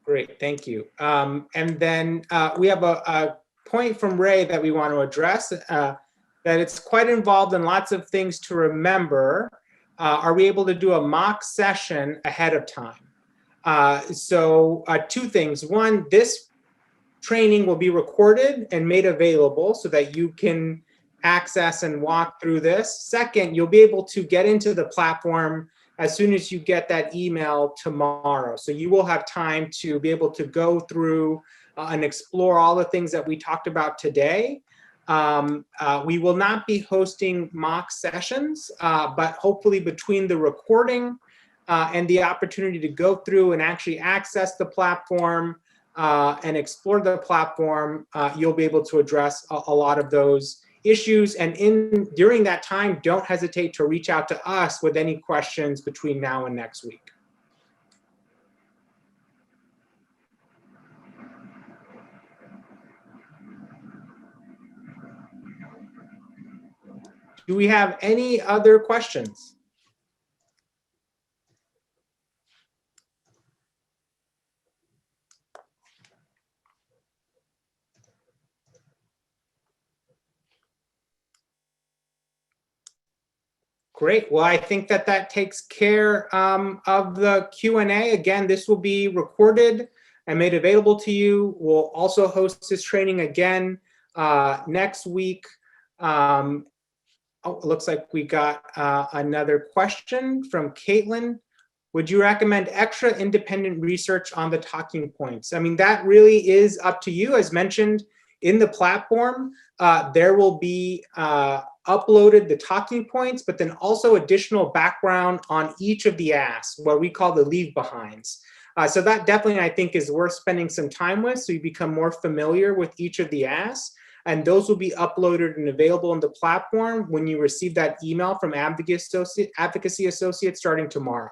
Great, thank you. And then we have a point from Ray that we want to address, that it's quite involved in lots of things to remember. Are we able to do a mock session ahead of time? So two things. One, this training will be recorded and made available so that you can access and walk through this. Second, you'll be able to get into the platform as soon as you get that email tomorrow. So you will have time to be able to go through and explore all the things that we talked about today. We will not be hosting mock sessions, but hopefully between the recording and the opportunity to go through and actually access the platform and explore the platform, you'll be able to address a lot of those issues. And during that time, don't hesitate to reach out to us with any questions between now and next week. Do we have any other questions? Great. Well, I think that takes care of the Q&A. Again, this will be recorded and made available to you. We'll also host this training again next week. Oh, it looks like we got another question from Caitlin. Would you recommend extra independent research on the talking points? I mean, that really is up to you. As mentioned, In the platform, there will be uploaded the talking points, but then also additional background on each of the asks, what we call the leave behinds. So that definitely, I think, is worth spending some time with, so you become more familiar with each of the asks. And those will be uploaded and available in the platform when you receive that email from Advocacy Associates starting tomorrow.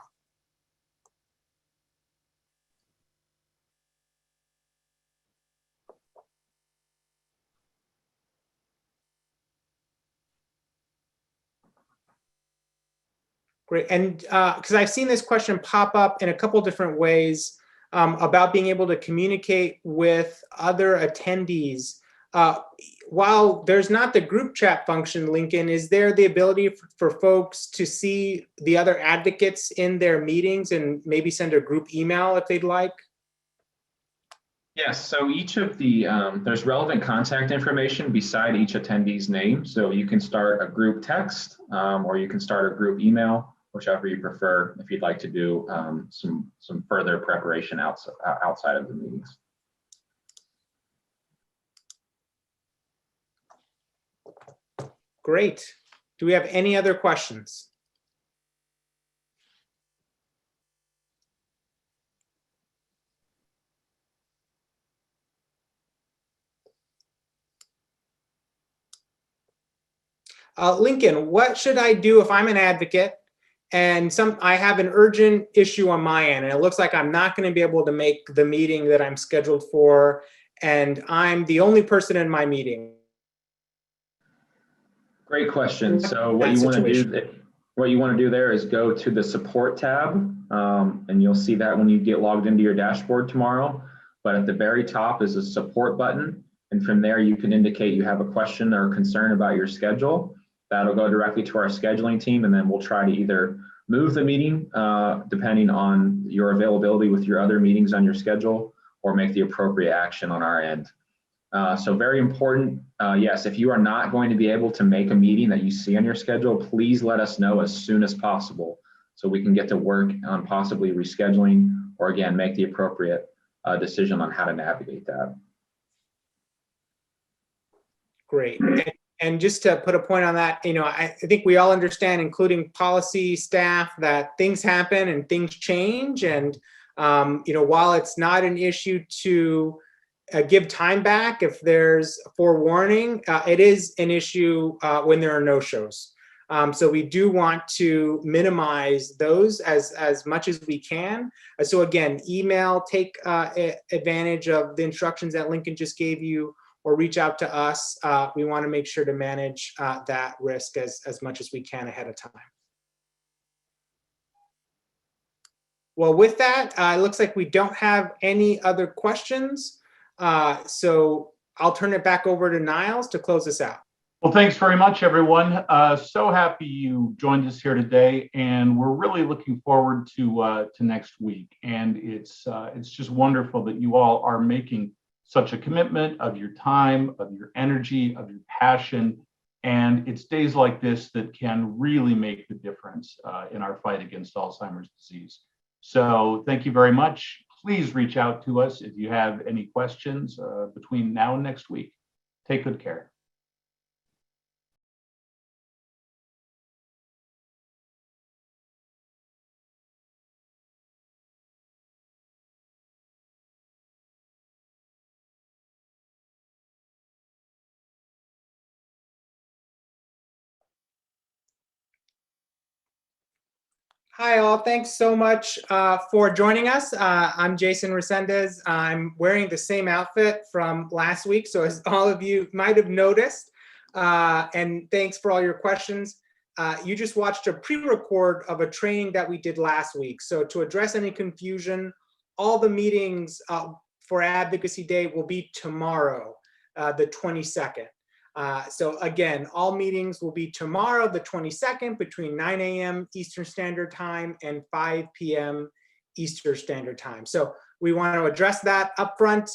Great, and because I've seen this question pop up in a couple different ways about being able to communicate with other attendees. While there's not the group chat function, Lincoln, is there the ability for folks to see the other advocates in their meetings and maybe send a group email if they'd like? Yes, so each of the, there's relevant contact information beside each attendee's name. So you can start a group text or you can start a group email, whichever you prefer, if you'd like to do some further preparation outside of the meetings. Great. Do we have any other questions? Lincoln, what should I do if I'm an advocate and I have an urgent issue on my end and it looks like I'm not going to be able to make the meeting that I'm scheduled for and I'm the only person in my meeting? Great question. So what you want to do there is go to the support tab and you'll see that when you get logged into your dashboard tomorrow. But at the very top is a support button. And from there, you can indicate you have a question or concern about your schedule. That'll go directly to our scheduling team, and then we'll try to either move the meeting depending on your availability with your other meetings on your schedule, or make the appropriate action on our end. So very important, yes, if you are not going to be able to make a meeting that you see on your schedule, please let us know as soon as possible so we can get to work on possibly rescheduling or again, make the appropriate decision on how to navigate that. Great. And just to put a point on that, I think we all understand, including policy staff, that things happen and things change. And, while it's not an issue to give time back if there's forewarning, it is an issue when there are no-shows. So we do want to minimize those as much as we can. So again, email, take advantage of the instructions that Lincoln just gave you, or reach out to us. We want to make sure to manage that risk as much as we can ahead of time. Well, with that, it looks like we don't have any other questions. So I'll turn it back over to Niles to close this out. Well, thanks very much, everyone. So happy you joined us here today, and we're really looking forward to next week. And it's just wonderful that you all are making such a commitment of your time, of your energy, of your passion. And it's days like this that can really make the difference in our fight against Alzheimer's disease. So thank you very much. Please reach out to us if you have any questions between now and next week. Take good care. Hi, all. Thanks so much for joining us. I'm Jason Resendez. I'm wearing the same outfit from last week, so as all of you might have noticed, and thanks for all your questions. You just watched a pre-record of a training that we did last week. So to address any confusion, all the meetings for Advocacy Day will be tomorrow, the 22nd. So again, all meetings will be tomorrow, the 22nd, between 9 a.m. Eastern Standard Time and 5 p.m. Eastern Standard Time. So we want to address that up front.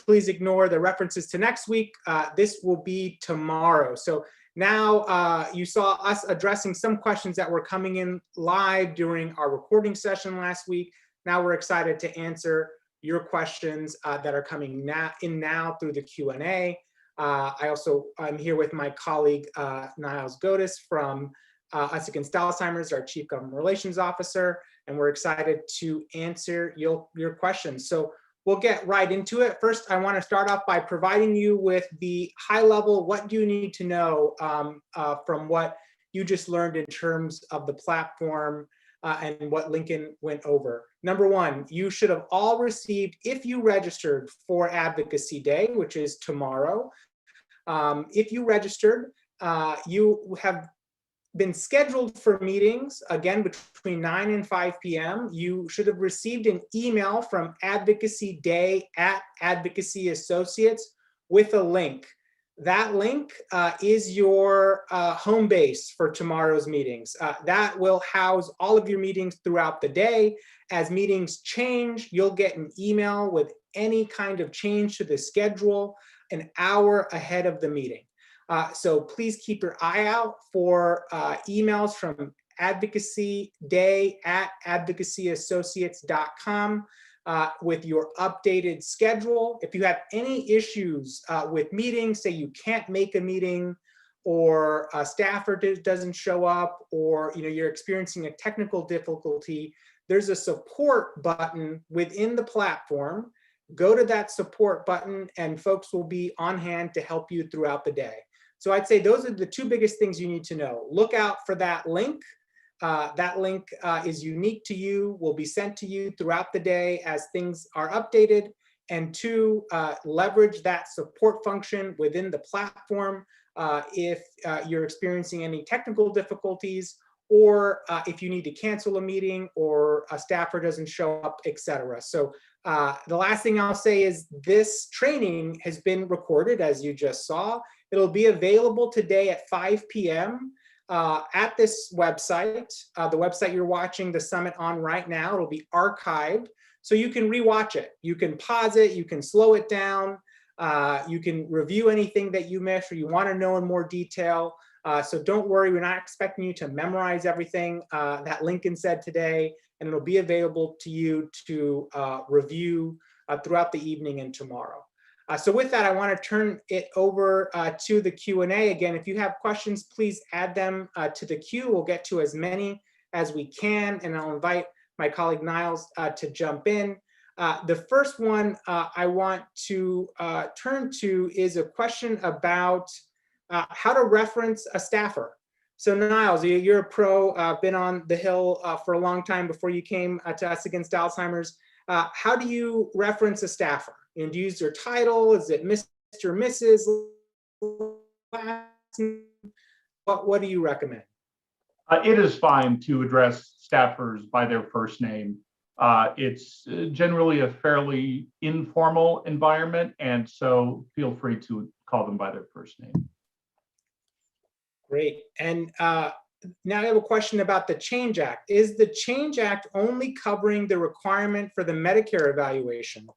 Please ignore the references to next week. This will be tomorrow. So now you saw us addressing some questions that were coming in live during our recording session last week. Now we're excited to answer your questions that are coming now through the Q&A. I'm here with my colleague, Niles Godis from Us Against Alzheimer's, our Chief Government Relations Officer, and we're excited to answer your questions. So we'll get right into it. First, I want to start off by providing you with the high level, what do you need to know from what you just learned in terms of the platform and what Lincoln went over. Number one, you should have all received, if you registered for Advocacy Day, which is tomorrow, if you registered, you have been scheduled for meetings, again, between 9 and 5 p.m. You should have received an email from Advocacy Day at Advocacy Associates with a link. That link is your home base for tomorrow's meetings. That will house all of your meetings throughout the day. As meetings change, you'll get an email with any kind of change to the schedule an hour ahead of the meeting. So please keep your eye out for emails from Advocacy Day at advocacyassociates.com with your updated schedule. If you have any issues with meetings, say you can't make a meeting, or a staffer doesn't show up, or you're experiencing a technical difficulty, there's a support button within the platform. Go to that support button and folks will be on hand to help you throughout the day. So I'd say those are the two biggest things you need to know. Look out for that link. That link is unique to you, will be sent to you throughout the day as things are updated. And two, leverage that support function within the platform if you're experiencing any technical difficulties, or if you need to cancel a meeting, or a staffer doesn't show up, etc. So the last thing I'll say is this training has been recorded, as you just saw. It'll be available today at 5 p.m. At this website, the website you're watching the summit on right now. It'll be archived, so you can rewatch it. You can pause it, you can slow it down, you can review anything that you missed or you want to know in more detail. So don't worry, we're not expecting you to memorize everything that Lincoln said today, and it'll be available to you to review throughout the evening and tomorrow. So with that, I want to turn it over to the Q&A. Again, if you have questions, please add them to the queue. We'll get to as many as we can, and I'll invite my colleague Niles to jump in. The first one I want to turn to is a question about how to reference a staffer. So Niles, you're a pro, been on the Hill for a long time before you came to Us Against Alzheimer's. How do you reference a staffer? And do you use their title? Is it Mr. or Mrs.? What do you recommend? It is fine to address staffers by their first name. It's generally a fairly informal environment, and so feel free to call them by their first name. Great. And now I have a question about the Change Act. Is the Change Act only covering the requirement for the Medicare evaluation,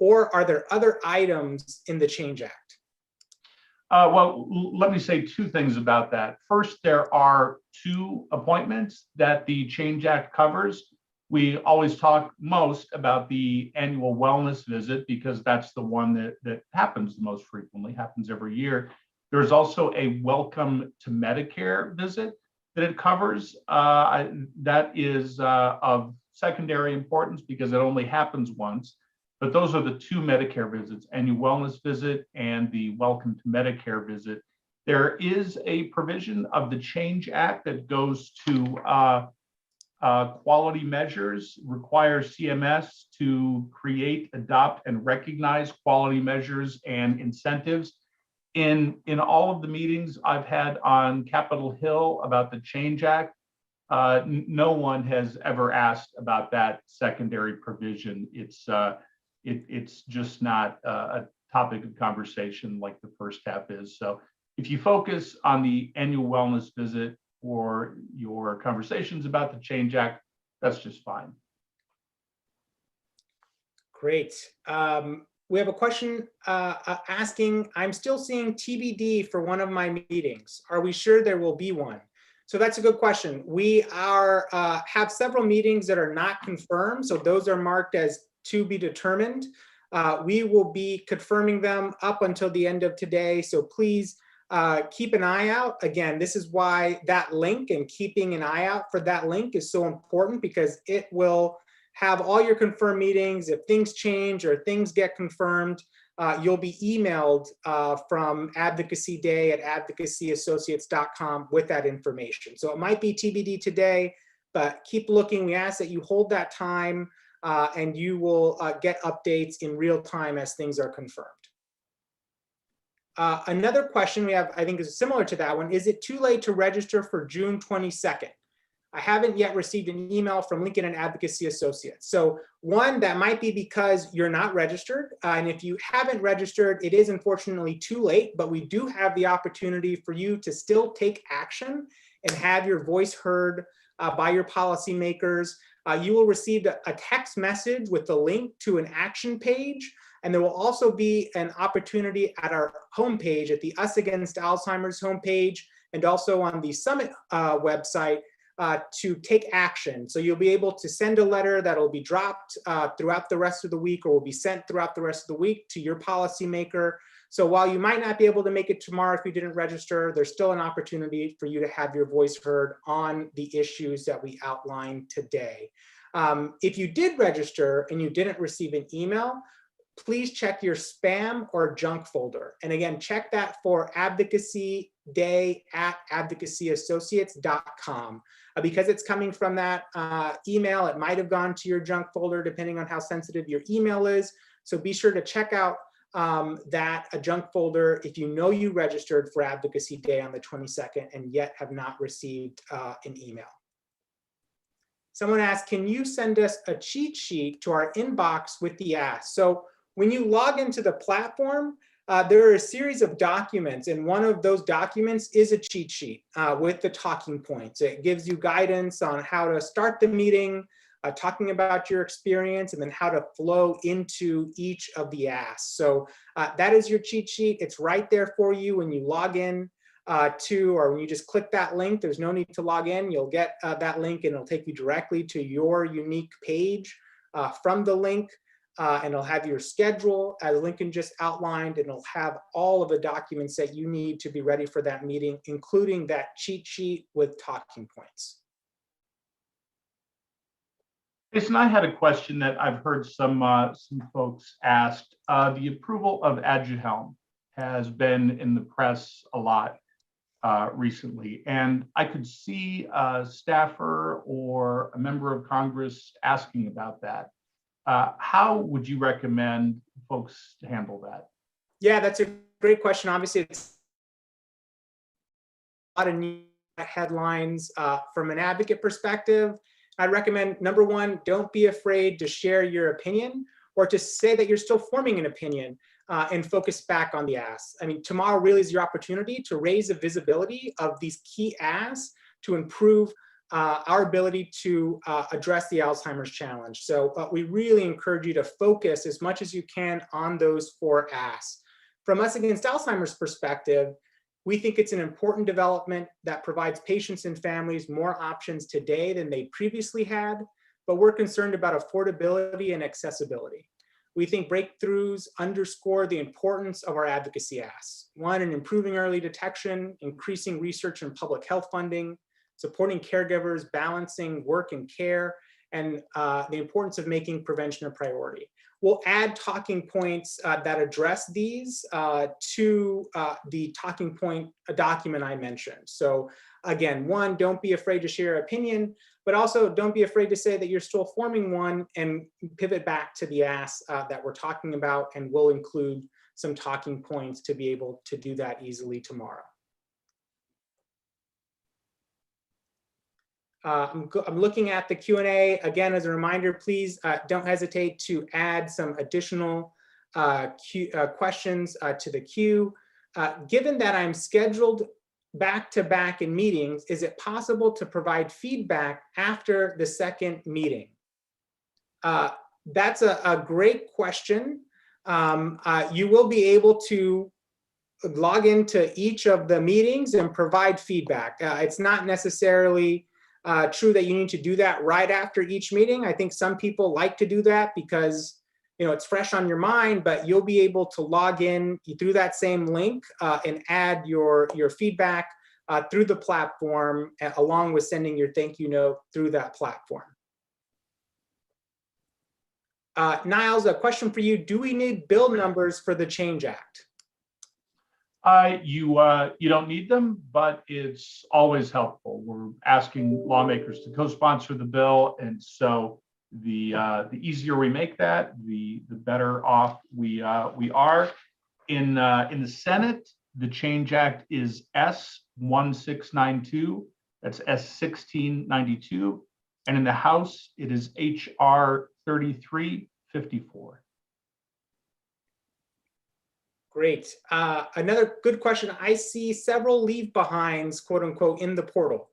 or are there other items in the Change Act? Well, let me say two things about that. First, there are two appointments that the Change Act covers. We always talk most about the annual wellness visit because that's the one that happens the most frequently, happens every year. There's also a welcome to Medicare visit that it covers. That is of secondary importance because it only happens once. But those are the two Medicare visits, annual wellness visit and the welcome to Medicare visit. There is a provision of the Change Act that goes to quality measures, requires CMS to create, adopt, and recognize quality measures and incentives. In all of the meetings I've had on Capitol Hill about the Change Act, no one has ever asked about that secondary provision. It's just not a topic of conversation like the first half is. So if you focus on the annual wellness visit or your conversations about the Change Act, that's just fine. Great. We have a question asking, I'm still seeing TBD for one of my meetings. Are we sure there will be one? So that's a good question. We have several meetings that are not confirmed. So those are marked as to be determined. We will be confirming them up until the end of today, so please keep an eye out. Again, this is why that link and keeping an eye out for that link is so important, because it will have all your confirmed meetings. If things change or things get confirmed, you'll be emailed from Advocacy Day at advocacyassociates.com with that information. So it might be TBD today, but keep looking. We ask that you hold that time and you will get updates in real time as things are confirmed. Another question we have, I think, is similar to that one. Is it too late to register for June 22nd? I haven't yet received an email from Lincoln and Advocacy Associates. So one, that might be because you're not registered. And if you haven't registered, it is unfortunately too late, but we do have the opportunity for you to still take action and have your voice heard by your policymakers. You will receive a text message with the link to an action page. And there will also be an opportunity at our homepage, at the Us Against Alzheimer's homepage, and also on the Summit website to take action. So you'll be able to send a letter that will be dropped throughout the rest of the week, or will be sent throughout the rest of the week to your policymaker. So while you might not be able to make it tomorrow if you didn't register, there's still an opportunity for you to have your voice heard on the issues that we outlined today. If you did register and you didn't receive an email, please check your spam or junk folder. And again, check that for Advocacy Day at advocacyassociates.com. Because it's coming from that email, it might have gone to your junk folder depending on how sensitive your email is. So be sure to check out that junk folder if you know you registered for Advocacy Day on the 22nd and yet have not received an email. Someone asked, can you send us a cheat sheet to our inbox with the ask? So when you log into the platform, there are a series of documents, and one of those documents is a cheat sheet with the talking points. It gives you guidance on how to start the meeting, talking about your experience, and then how to flow into each of the asks. So that is your cheat sheet. It's right there for you when you log in or when you just click that link. There's no need to log in. You'll get that link and it'll take you directly to your unique page from the link. And it'll have your schedule, as Lincoln just outlined, and it'll have all of the documents that you need to be ready for that meeting, including that cheat sheet with talking points. Jason, I had a question that I've heard some folks asked. The approval of Aduhelm has been in the press a lot recently, and I could see a staffer or a member of Congress asking about that. How would you recommend folks handle that? Yeah, that's a great question. Obviously, it's a lot of new headlines from an advocate perspective. I'd recommend, number one, don't be afraid to share your opinion or to say that you're still forming an opinion and focus back on the asks. I mean, tomorrow really is your opportunity to raise the visibility of these key asks to improve our ability to address the Alzheimer's challenge. So we really encourage you to focus as much as you can on those 4 asks. From Us Against Alzheimer's perspective, we think it's an important development that provides patients and families more options today than they previously had, but we're concerned about affordability and accessibility. We think breakthroughs underscore the importance of our advocacy asks. One, in improving early detection, increasing research and public health funding, supporting caregivers, balancing work and care, and the importance of making prevention a priority. We'll add talking points that address these to the talking point document I mentioned. So again, one, don't be afraid to share your opinion, but also don't be afraid to say that you're still forming one and pivot back to the asks that we're talking about, and we'll include some talking points to be able to do that easily tomorrow. I'm looking at the Q&A. Again, as a reminder, please don't hesitate to add some additional questions to the queue. Given that I'm scheduled back-to-back in meetings, is it possible to provide feedback after the second meeting? That's a great question. You will be able to log into each of the meetings and provide feedback. It's not necessarily true that you need to do that right after each meeting. I think some people like to do that because it's fresh on your mind, but you'll be able to log in through that same link and add your feedback through the platform, along with sending your thank you note through that platform. Niles, a question for you. Do we need bill numbers for the Change Act? You don't need them, but it's always helpful. We're asking lawmakers to co-sponsor the bill, and so the easier we make that, the better off we are. In the Senate, the Change Act is S1692. That's S1692, and in the House, it is HR 3354. Great. Another good question. I see several leave behinds, quote unquote, in the portal.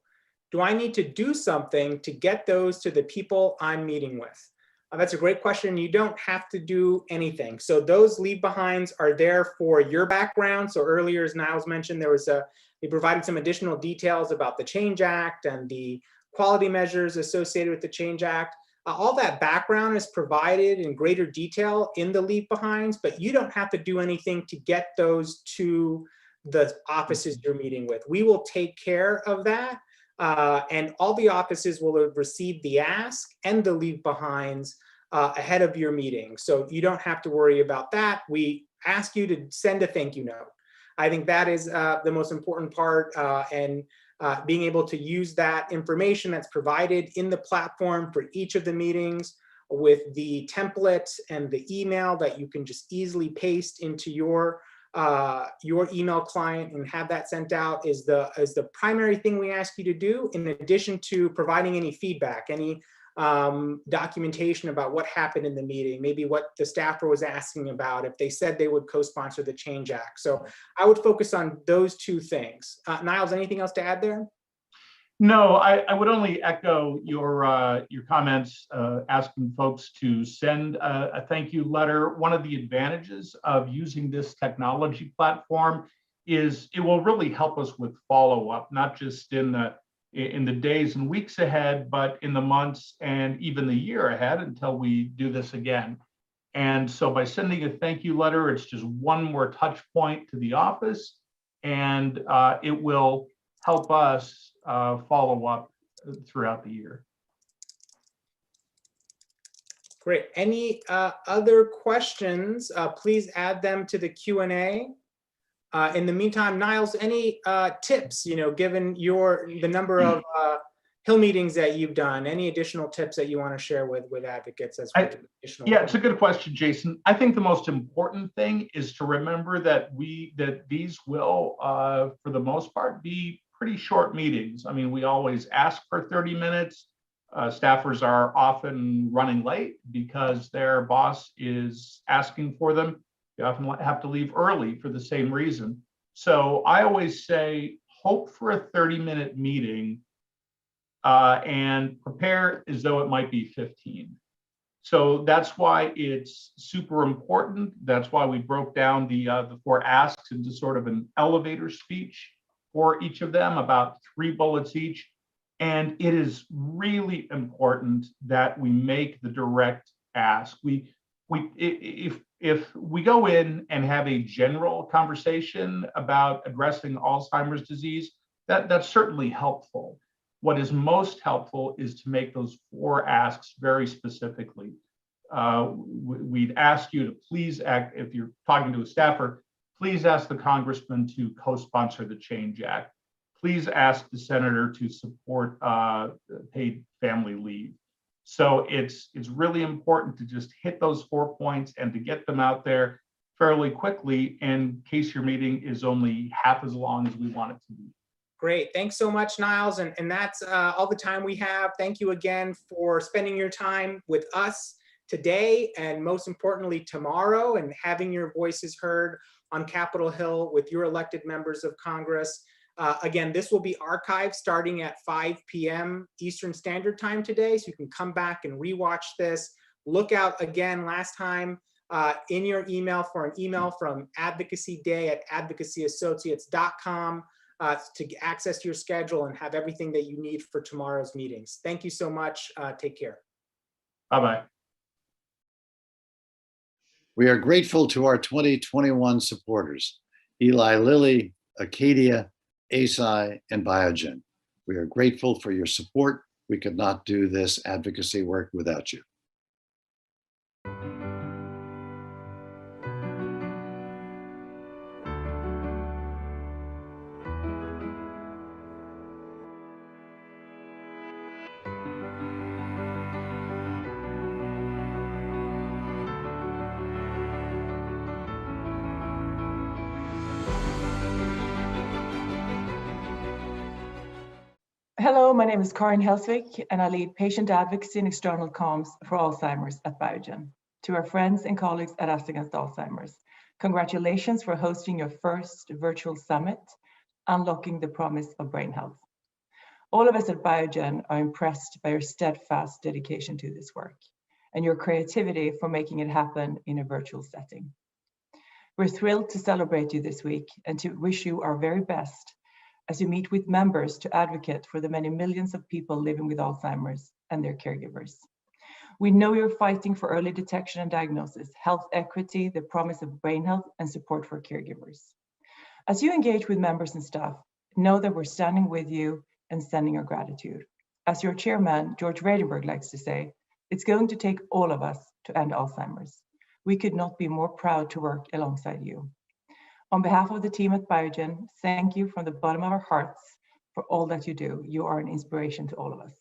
Do I need to do something to get those to the people I'm meeting with? That's a great question. You don't have to do anything. So those leave behinds are there for your background. So earlier, as Niles mentioned, they provided some additional details about the Change Act and the quality measures associated with the Change Act. All that background is provided in greater detail in the leave behinds, but you don't have to do anything to get those to the offices you're meeting with. We will take care of that. And all the offices will have received the ask and the leave behinds ahead of your meeting. So you don't have to worry about that. We ask you to send a thank you note. I think that is the most important part, and being able to use that information that's provided in the platform for each of the meetings with the template and the email that you can just easily paste into your email client and have that sent out is the primary thing we ask you to do, in addition to providing any feedback, any documentation about what happened in the meeting, maybe what the staffer was asking about, if they said they would co-sponsor the Change Act. So I would focus on those two things. Niles, anything else to add there? No, I would only echo your comments, asking folks to send a thank you letter. One of the advantages of using this technology platform is it will really help us with follow-up, not just in the days and weeks ahead, but in the months and even the year ahead until we do this again. And so by sending a thank you letter, it's just one more touch point to the office, and it will help us follow up throughout the year. Great. Any other questions? Please add them to the Q&A. In the meantime, Niles, any tips, given the number of Hill meetings that you've done, any additional tips that you want to share with advocates as well? Yeah, it's a good question, Jason. I think the most important thing is to remember that these will, for the most part, be pretty short meetings. I mean, we always ask for 30 minutes. Staffers are often running late because their boss is asking for them. You often have to leave early for the same reason. So I always say, hope for a 30-minute meeting and prepare as though it might be 15. So that's why it's super important. That's why we broke down the 4 asks into sort of an elevator speech for each of them, about 3 bullets each. And it is really important that we make the direct ask. If we go in and have a general conversation about addressing Alzheimer's disease, that's certainly helpful. What is most helpful is to make those 4 asks very specifically. We'd ask you to please act, if you're talking to a staffer, please ask the congressman to co-sponsor the Change Act. Please ask the senator to support paid family leave. So it's really important to just hit those 4 points and to get them out there fairly quickly in case your meeting is only half as long as we want it to be. Great. Thanks so much, Niles. And that's all the time we have. Thank you again for spending your time with us today, and most importantly, tomorrow, and having your voices heard on Capitol Hill with your elected members of Congress. Again, this will be archived starting at 5 p.m. Eastern Standard Time today, so you can come back and rewatch this. Look out again last time in your email for an email from Advocacy Day at advocacyassociates.com. to access your schedule and have everything that you need for tomorrow's meetings. Thank you so much. Take care. Bye-bye. We are grateful to our 2021 supporters, Eli Lilly, Acadia, ASI, and Biogen. We are grateful for your support. We could not do this advocacy work without you. Hello, my name is Corinne Helsvik, and I lead patient advocacy and external comms for Alzheimer's at Biogen. To our friends and colleagues at UsAgainstAlzheimer's, congratulations for hosting your first virtual summit, Unlocking the Promise of Brain Health. All of us at Biogen are impressed by your steadfast dedication to this work and your creativity for making it happen in a virtual setting. We're thrilled to celebrate you this week and to wish you our very best as you meet with members to advocate for the many millions of people living with Alzheimer's and their caregivers. We know you're fighting for early detection and diagnosis, health equity, the promise of brain health, and support for caregivers. As you engage with members and staff, know that we're standing with you and sending our gratitude. As your chairman, George Radenberg, likes to say, it's going to take all of us to end Alzheimer's. We could not be more proud to work alongside you. On behalf of the team at Biogen, thank you from the bottom of our hearts for all that you do. You are an inspiration to all of us.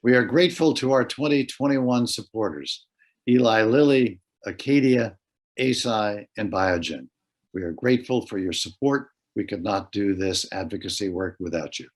We are grateful to our 2021 supporters, Eli Lilly, Acadia, ASI, and Biogen. We are grateful for your support. We could not do this advocacy work without you.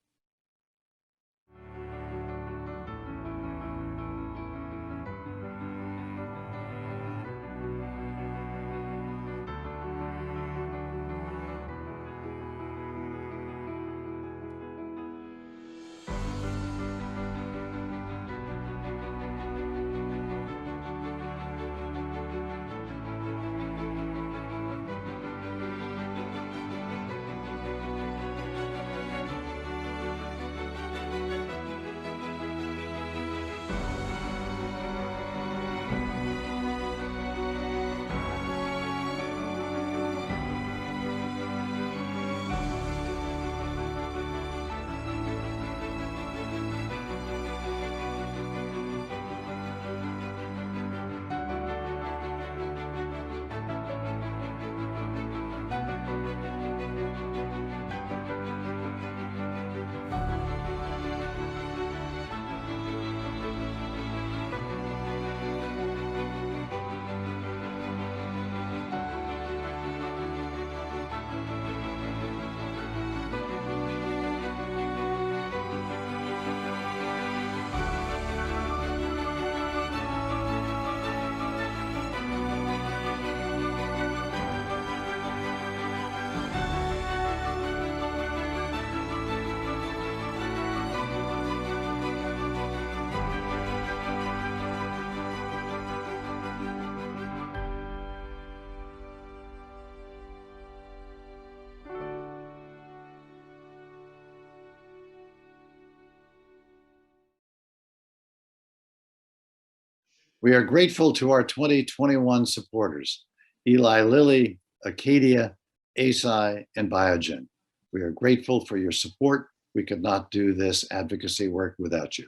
We are grateful to our 2021 supporters, Eli Lilly, Acadia, ASI, and Biogen. We are grateful for your support. We could not do this advocacy work without you.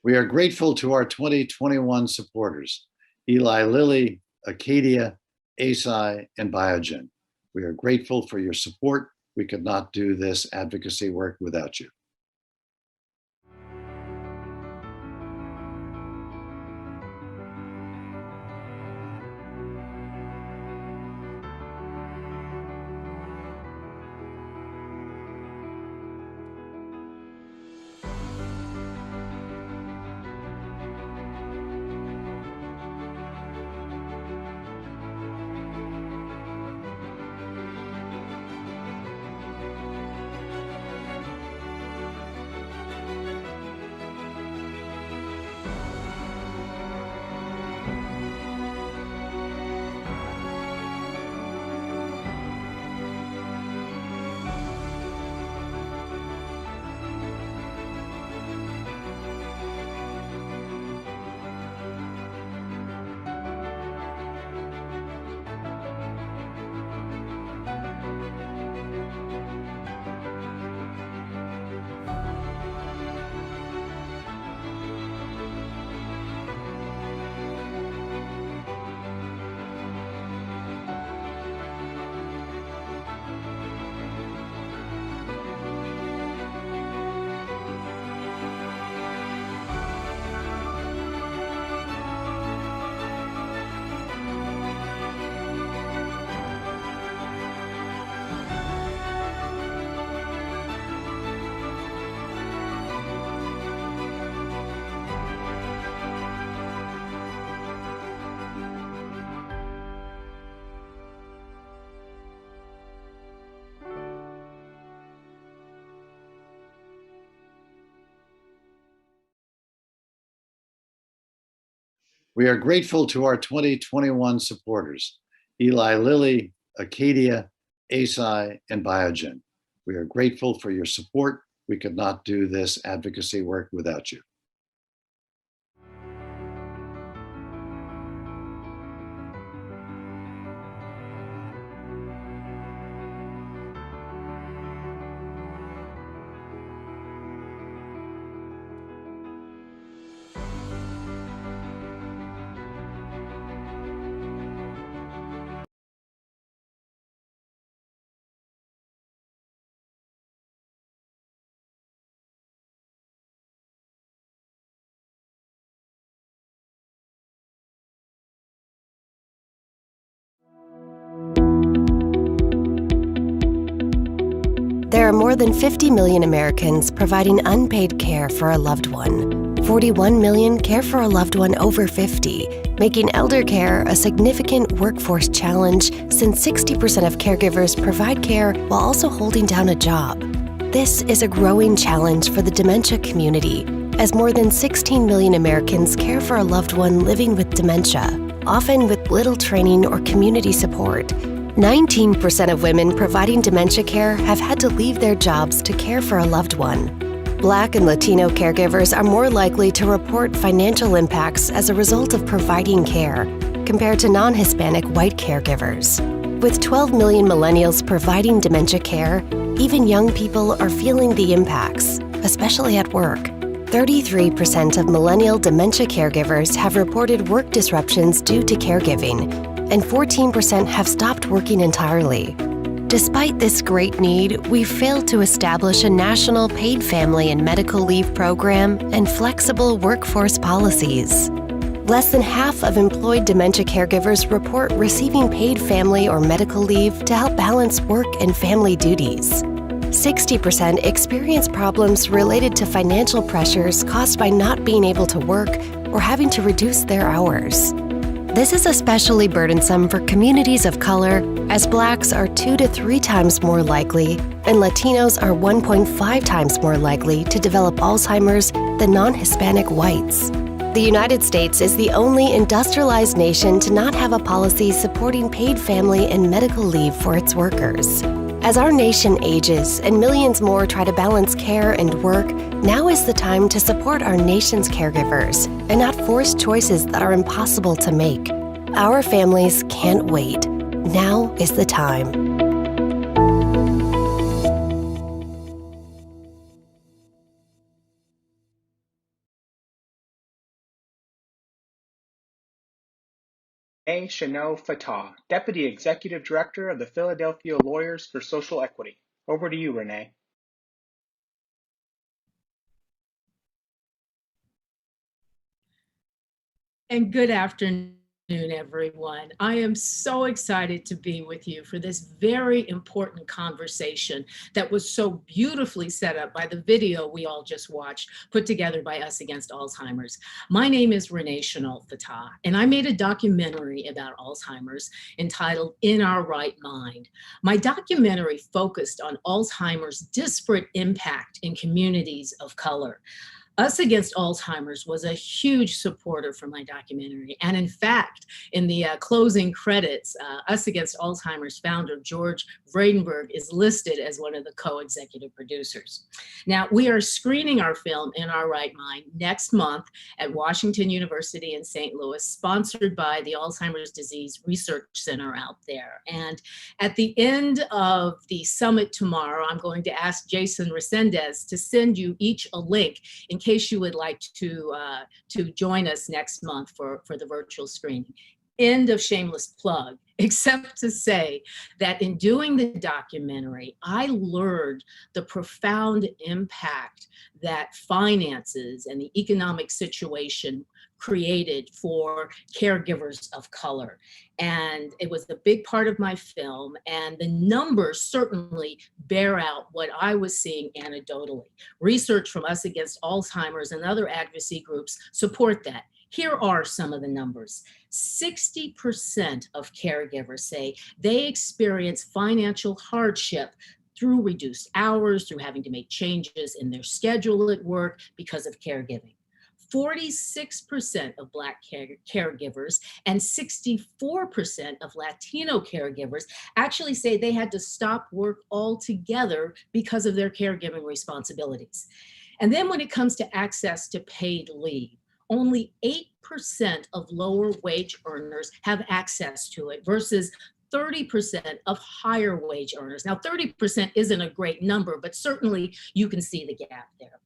We are grateful to our 2021 supporters, Eli Lilly, Acadia, ASI, and Biogen. We are grateful for your support. We could not do this advocacy work without you. We are grateful to our 2021 supporters, Eli Lilly, Acadia, ASI, and Biogen. We are grateful for your support. We could not do this advocacy work without you. There are more than 50 million Americans providing unpaid care for a loved one. 41 million care for a loved one over 50, making elder care a significant workforce challenge since 60% of caregivers provide care while also holding down a job. This is a growing challenge for the dementia community, as more than 16 million Americans care for a loved one living with dementia, often with little training or community support. 19% of women providing dementia care have had to leave their jobs to care for a loved one. Black and Latino caregivers are more likely to report financial impacts as a result of providing care compared to non-Hispanic white caregivers. With 12 million millennials providing dementia care, even young people are feeling the impacts, especially at work. 33% of millennial dementia caregivers have reported work disruptions due to caregiving, and 14% have stopped working entirely. Despite this great need, we failed to establish a national paid family and medical leave program and flexible workforce policies. Less than half of employed dementia caregivers report receiving paid family or medical leave to help balance work and family duties. 60% experience problems related to financial pressures caused by not being able to work or having to reduce their hours. This is especially burdensome for communities of color, as Blacks are 2 to 3 times more likely and Latinos are 1.5 times more likely to develop Alzheimer's than non-Hispanic whites. The United States is the only industrialized nation to not have a policy supporting paid family and medical leave for its workers. As our nation ages and millions more try to balance care and work, now is the time to support our nation's caregivers and not force choices that are impossible to make. Our families can't wait. Now is the time. Renee Chanel Fatah, Deputy Executive Director of the Philadelphia Lawyers for Social Equity. Over to you, Renee. And good afternoon, everyone. I am so excited to be with you for this very important conversation that was so beautifully set up by the video we all just watched, put together by Us Against Alzheimer's. My name is Renee Chanel Fatah, and I made a documentary about Alzheimer's entitled In Our Right Mind. My documentary focused on Alzheimer's disparate impact in communities of color. Us Against Alzheimer's was a huge supporter for my documentary. And in fact, in the closing credits, Us Against Alzheimer's founder, George Vredenberg, is listed as one of the co-executive producers. Now, we are screening our film In Our Right Mind next month at Washington University in St. Louis, sponsored by the Alzheimer's Disease Research Center out there. And at the end of the summit tomorrow, I'm going to ask Jason Resendez to send you each a link in case you would like to join us next month for the virtual screening. End of shameless plug, except to say that in doing the documentary, I learned the profound impact that finances and the economic situation created for caregivers of color. And it was a big part of my film, and the numbers certainly bear out what I was seeing anecdotally. Research from Us Against Alzheimer's and other advocacy groups support that. Here are some of the numbers. 60% of caregivers say they experience financial hardship through reduced hours, through having to make changes in their schedule at work because of caregiving. 46% of Black caregivers and 64% of Latino caregivers actually say they had to stop work altogether because of their caregiving responsibilities. And then when it comes to access to paid leave, only 8% of lower wage earners have access to it versus 30% of higher wage earners. Now, 30% isn't a great number, but certainly you can see the gap there.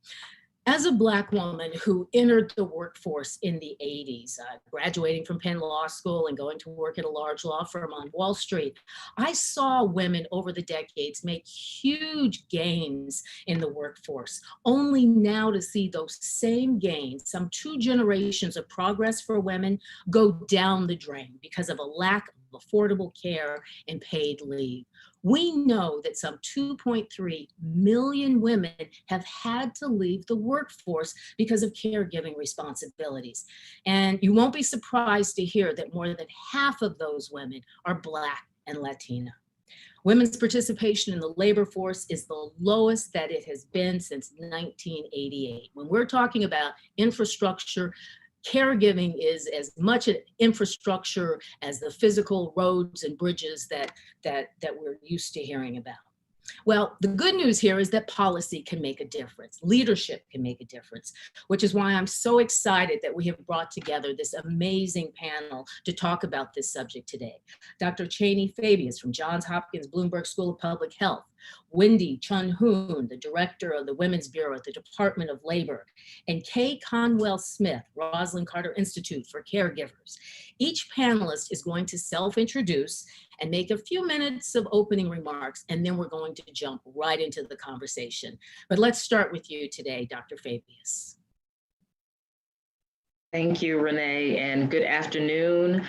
As a Black woman who entered the workforce in the 80s, graduating from Penn Law School and going to work at a large law firm on Wall Street, I saw women over the decades make huge gains in the workforce, only now to see those same gains, some 2 generations of progress for women, go down the drain because of a lack of affordable care and paid leave. We know that some 2.3 million women have had to leave the workforce because of caregiving responsibilities. And you won't be surprised to hear that more than half of those women are Black and Latina. Women's participation in the labor force is the lowest that it has been since 1988. When we're talking about infrastructure, caregiving is as much an infrastructure as the physical roads and bridges that we're used to hearing about. Well, the good news here is that policy can make a difference. Leadership can make a difference, which is why I'm so excited that we have brought together this amazing panel to talk about this subject today. Dr. Cheney Fabius from Johns Hopkins Bloomberg School of Public Health, Wendy Chun-Hoon, the director of the Women's Bureau at the Department of Labor, and Kay Conwell-Smith, Rosalind Carter Institute for Caregivers. Each panelist is going to self-introduce and make a few minutes of opening remarks, and then we're going to jump right into the conversation. But let's start with you today, Dr. Fabius. Thank you, Renee, and good afternoon.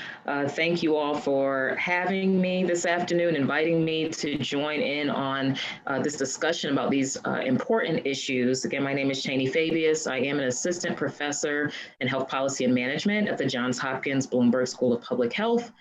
Thank you all for having me this afternoon, inviting me to join in on this discussion about these important issues. Again, my name is Cheney Fabius. I am an assistant professor in health policy and management at the Johns Hopkins Bloomberg School of Public Health.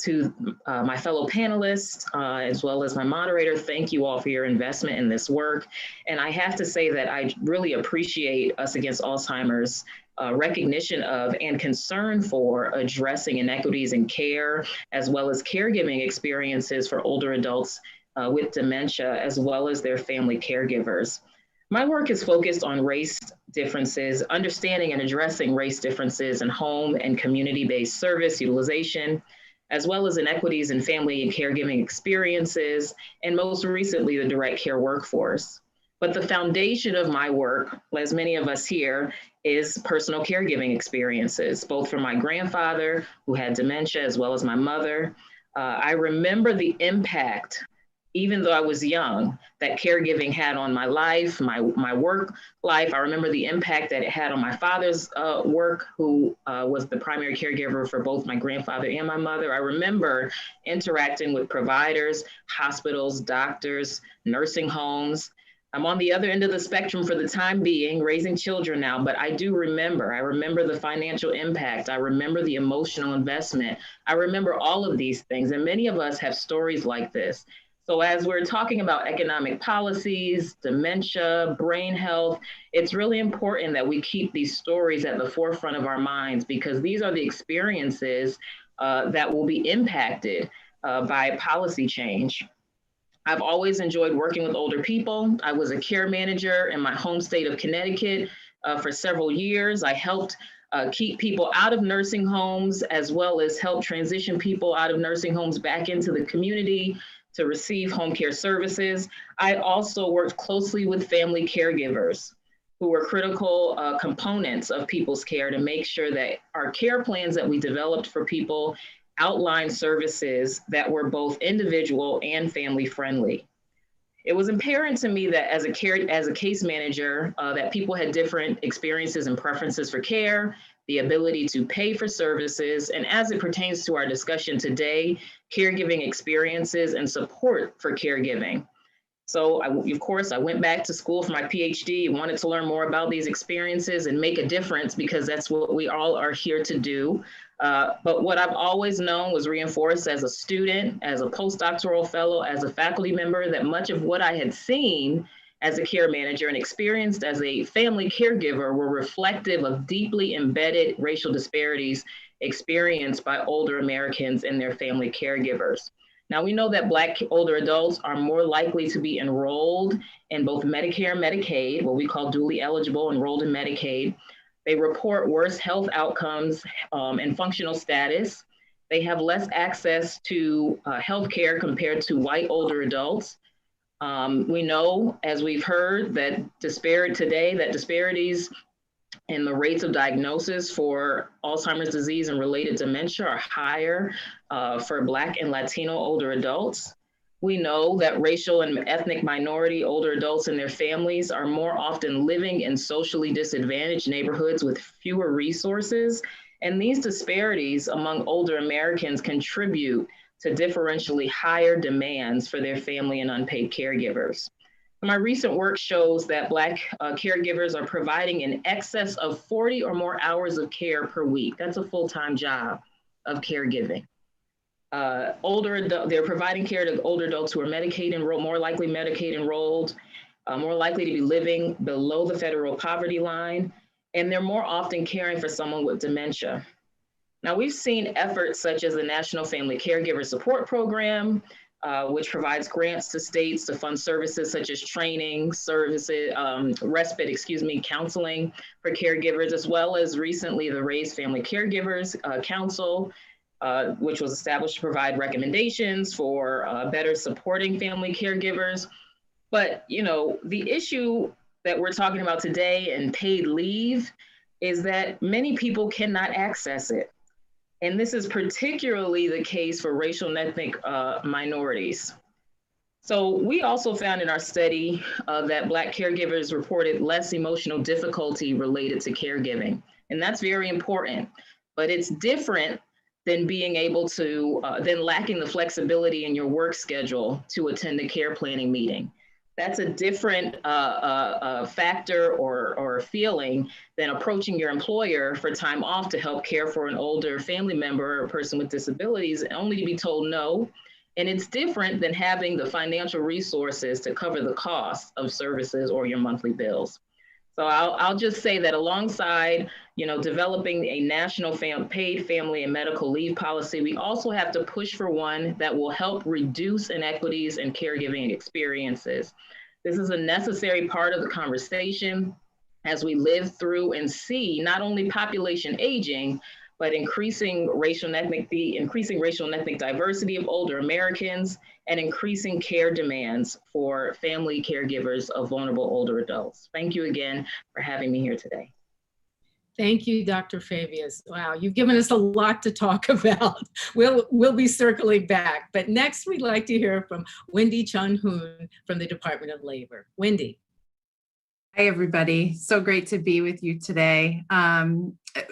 To my fellow panelists, as well as my moderator, thank you all for your investment in this work. And I have to say that I really appreciate Us Against Alzheimer's recognition of and concern for addressing inequities in care, as well as caregiving experiences for older adults with dementia, as well as their family caregivers. My work is focused on race differences, understanding and addressing race differences in home and community-based service utilization, as well as inequities in family and caregiving experiences, and most recently, the direct care workforce. But the foundation of my work, as many of us here, is personal caregiving experiences, both from my grandfather, who had dementia, as well as my mother. I remember the impact, even though I was young, that caregiving had on my life, my work life. I remember the impact that it had on my father's work, who was the primary caregiver for both my grandfather and my mother. I remember interacting with providers, hospitals, doctors, nursing homes. I'm on the other end of the spectrum for the time being, raising children now, but I remember the financial impact. I remember the emotional investment. I remember all of these things, and many of us have stories like this. So as we're talking about economic policies, dementia, brain health, it's really important that we keep these stories at the forefront of our minds, because these are the experiences that will be impacted by policy change. I've always enjoyed working with older people. I was a care manager in my home state of Connecticut for several years. I helped keep people out of nursing homes, as well as help transition people out of nursing homes back into the community to receive home care services. I also worked closely with family caregivers, who were critical components of people's care, to make sure that our care plans that we developed for people outline services that were both individual and family friendly. It was apparent to me that as a case manager, that people had different experiences and preferences for care, the ability to pay for services, and as it pertains to our discussion today, caregiving experiences and support for caregiving. So of course, I went back to school for my PhD, wanted to learn more about these experiences and make a difference, because that's what we all are here to do. But what I've always known was reinforced as a student, as a postdoctoral fellow, as a faculty member, that much of what I had seen as a care manager and experienced as a family caregiver were reflective of deeply embedded racial disparities experienced by older Americans and their family caregivers. Now, we know that Black older adults are more likely to be enrolled in both Medicare and Medicaid, what we call dually eligible, enrolled in Medicaid. They report worse health outcomes and functional status. They have less access to health care compared to white older adults. We know, as we've heard, that disparities in the rates of diagnosis for Alzheimer's disease and related dementia are higher for Black and Latino older adults. We know that racial and ethnic minority older adults and their families are more often living in socially disadvantaged neighborhoods with fewer resources. And these disparities among older Americans contribute to differentially higher demands for their family and unpaid caregivers. My recent work shows that Black caregivers are providing in excess of 40 or more hours of care per week. That's a full-time job of caregiving. They're providing care to older adults who are Medicaid enrolled, more likely Medicaid enrolled, more likely to be living below the federal poverty line, and they're more often caring for someone with dementia. Now, we've seen efforts such as the National Family Caregiver Support Program, which provides grants to states to fund services such as training, services, counseling for caregivers, as well as recently the Raised Family Caregivers Council, which was established to provide recommendations for better supporting family caregivers. But, you know, the issue that we're talking about today in paid leave is that many people cannot access it. And this is particularly the case for racial and ethnic minorities. So we also found in our study that Black caregivers reported less emotional difficulty related to caregiving. And that's very important, but it's different than being able to, than lacking the flexibility in your work schedule to attend a care planning meeting. That's a different factor or feeling than approaching your employer for time off to help care for an older family member or a person with disabilities, only to be told no. And it's different than having the financial resources to cover the cost of services or your monthly bills. So I'll just say that alongside, you know, developing a national paid family and medical leave policy, we also have to push for one that will help reduce inequities in caregiving experiences. This is a necessary part of the conversation as we live through and see not only population aging, but increasing racial and ethnic diversity of older Americans and increasing care demands for family caregivers of vulnerable older adults. Thank you again for having me here today. Thank you, Dr. Fabius. Wow, you've given us a lot to talk about. We'll be circling back, but next we'd like to hear from Wendy Chun-Hoon from the Department of Labor. Wendy. Hi, everybody. So great to be with you today.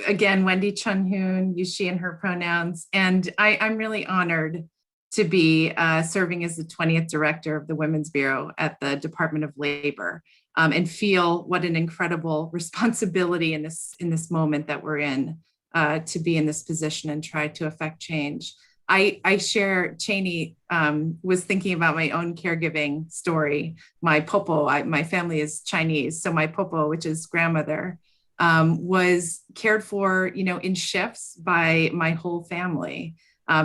Again, Wendy Chun-Hoon, use she and her pronouns, and I'm really honored to be serving as the 20th director of the Women's Bureau at the Department of Labor, and feel what an incredible responsibility in this moment that we're in to be in this position and try to affect change. I share, Cheney was thinking about my own caregiving story. My popo, my family is Chinese, so my popo, which is grandmother, was cared for, you know, in shifts by my whole family.